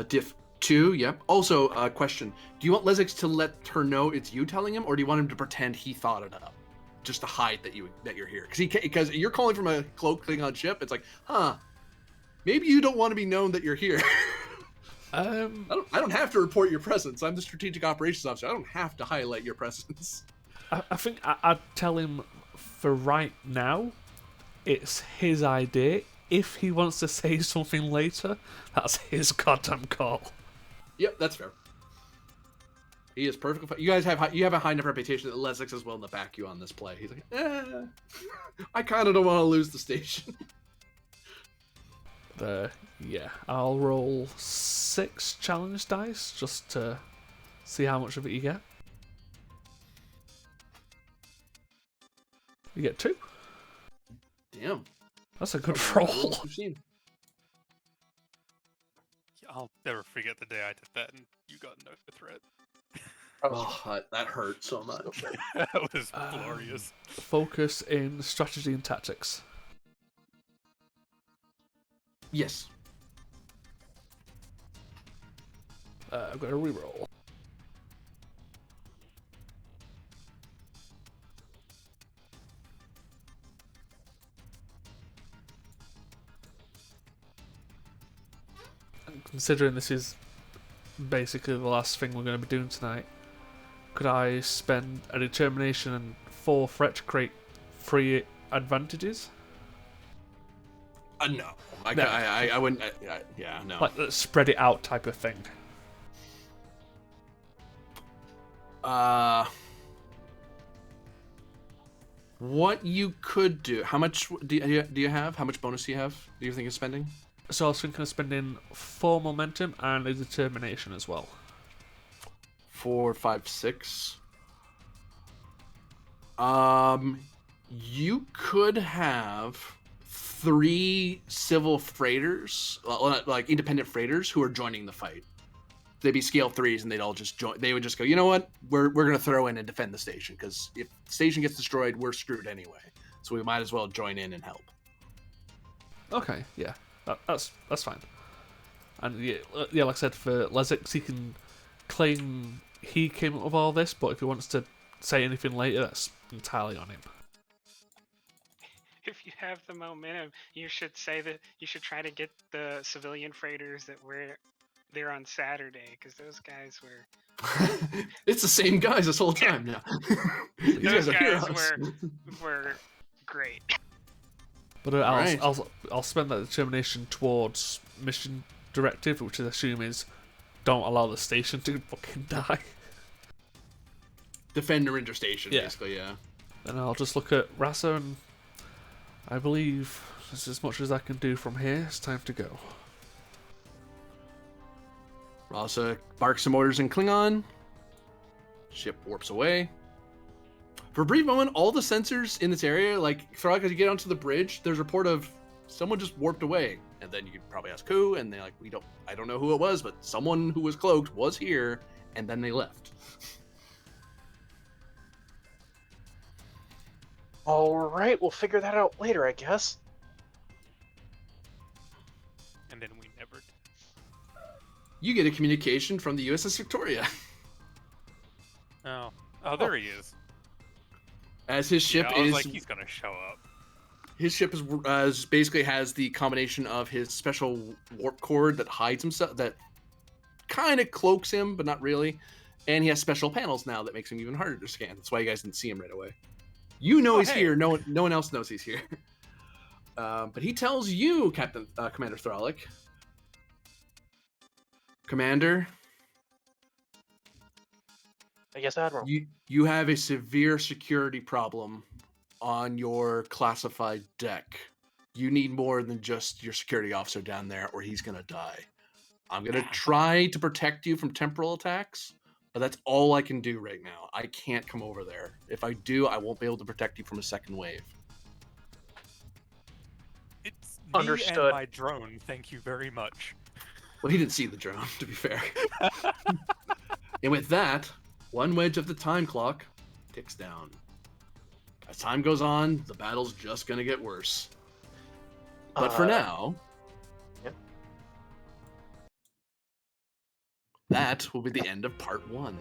Diff 2, yep. Also, question. Do you want Lesix to let her know it's you telling him, or do you want him to pretend he thought it up? Just to hide that you're here? Because you're calling from a cloaked Klingon ship, it's like, huh, maybe you don't want to be known that you're here. I don't have to report your presence. I'm the strategic operations officer. I don't have to highlight your presence. I think I'd tell him for right now, it's his idea. If he wants to say something later, that's his goddamn call. Yep, that's fair. He is perfectly fine. You have a high enough reputation that Lesix is willing to back you on this play. He's like, I kind of don't want to lose the station. Yeah, I'll roll 6 challenge dice just to see how much of it you get. You get 2. Damn. That's a good roll. I'll never forget the day I did that and you got no threat. Oh, that hurt so much. That was glorious. Focus in strategy and tactics. Yes. I've got a reroll. And considering this is basically the last thing we're going to be doing tonight, could I spend a determination and 4 threat to create 3 advantages? No. No. I wouldn't. Yeah, no. Like the spread it out type of thing. What you could do? How much do you have? How much bonus do you have? Do you think of spending? So I was thinking of spending 4 momentum and a determination as well. 4, 5, 6. You could have 3 civil freighters, like independent freighters, who are joining the fight. They'd be scale 3s, and they'd all just join. They would just go, you know what? We're gonna throw in and defend the station, because if the station gets destroyed, we're screwed anyway. So we might as well join in and help. Okay, yeah, that's fine. And yeah, like I said, for Lezix, he can claim he came up with all this, but if he wants to say anything later, that's entirely on him. If you have the momentum, you should say that you should try to get the civilian freighters that were there on Saturday, because those guys were. It's the same guys this whole time now. Those guys were great. But I'll spend that determination towards mission directive, which I assume is don't allow the station to fucking die. Defend the Ranger station, basically, yeah. Then I'll just look at Rasa, and I believe that's as much as I can do from here. It's time to go. Rasa barks some orders in Klingon. Ship warps away. For a brief moment, all the sensors in this area, like, Throg, as you get onto the bridge, there's a report of someone just warped away. And then you could probably ask who, and they're like, I don't know who it was, but someone who was cloaked was here, and then they left. Alright, we'll figure that out later, I guess. And then we never did. You get a communication from the U.S.S. Victoria. Oh, there he is. As his ship I was is like, he's gonna show up. His ship is basically has the combination of his special warp cord that hides himself, that kind of cloaks him, but not really. And he has special panels now that makes him even harder to scan. That's why you guys didn't see him right away. You know he's here. No one else knows he's here. But he tells you, Commander Thralic. Commander. Yes, Admiral. You have a severe security problem on your classified deck. You need more than just your security officer down there, or he's gonna die. I'm gonna try to protect you from temporal attacks, but that's all I can do right now. I can't come over there. If I do, I won't be able to protect you from a second wave. It's Understood. me and my drone, thank you very much. Well, he didn't see the drone, to be fair. And with that, one wedge of the time clock ticks down. As time goes on, the battle's just gonna get worse. But for now, that will be the end of part 1.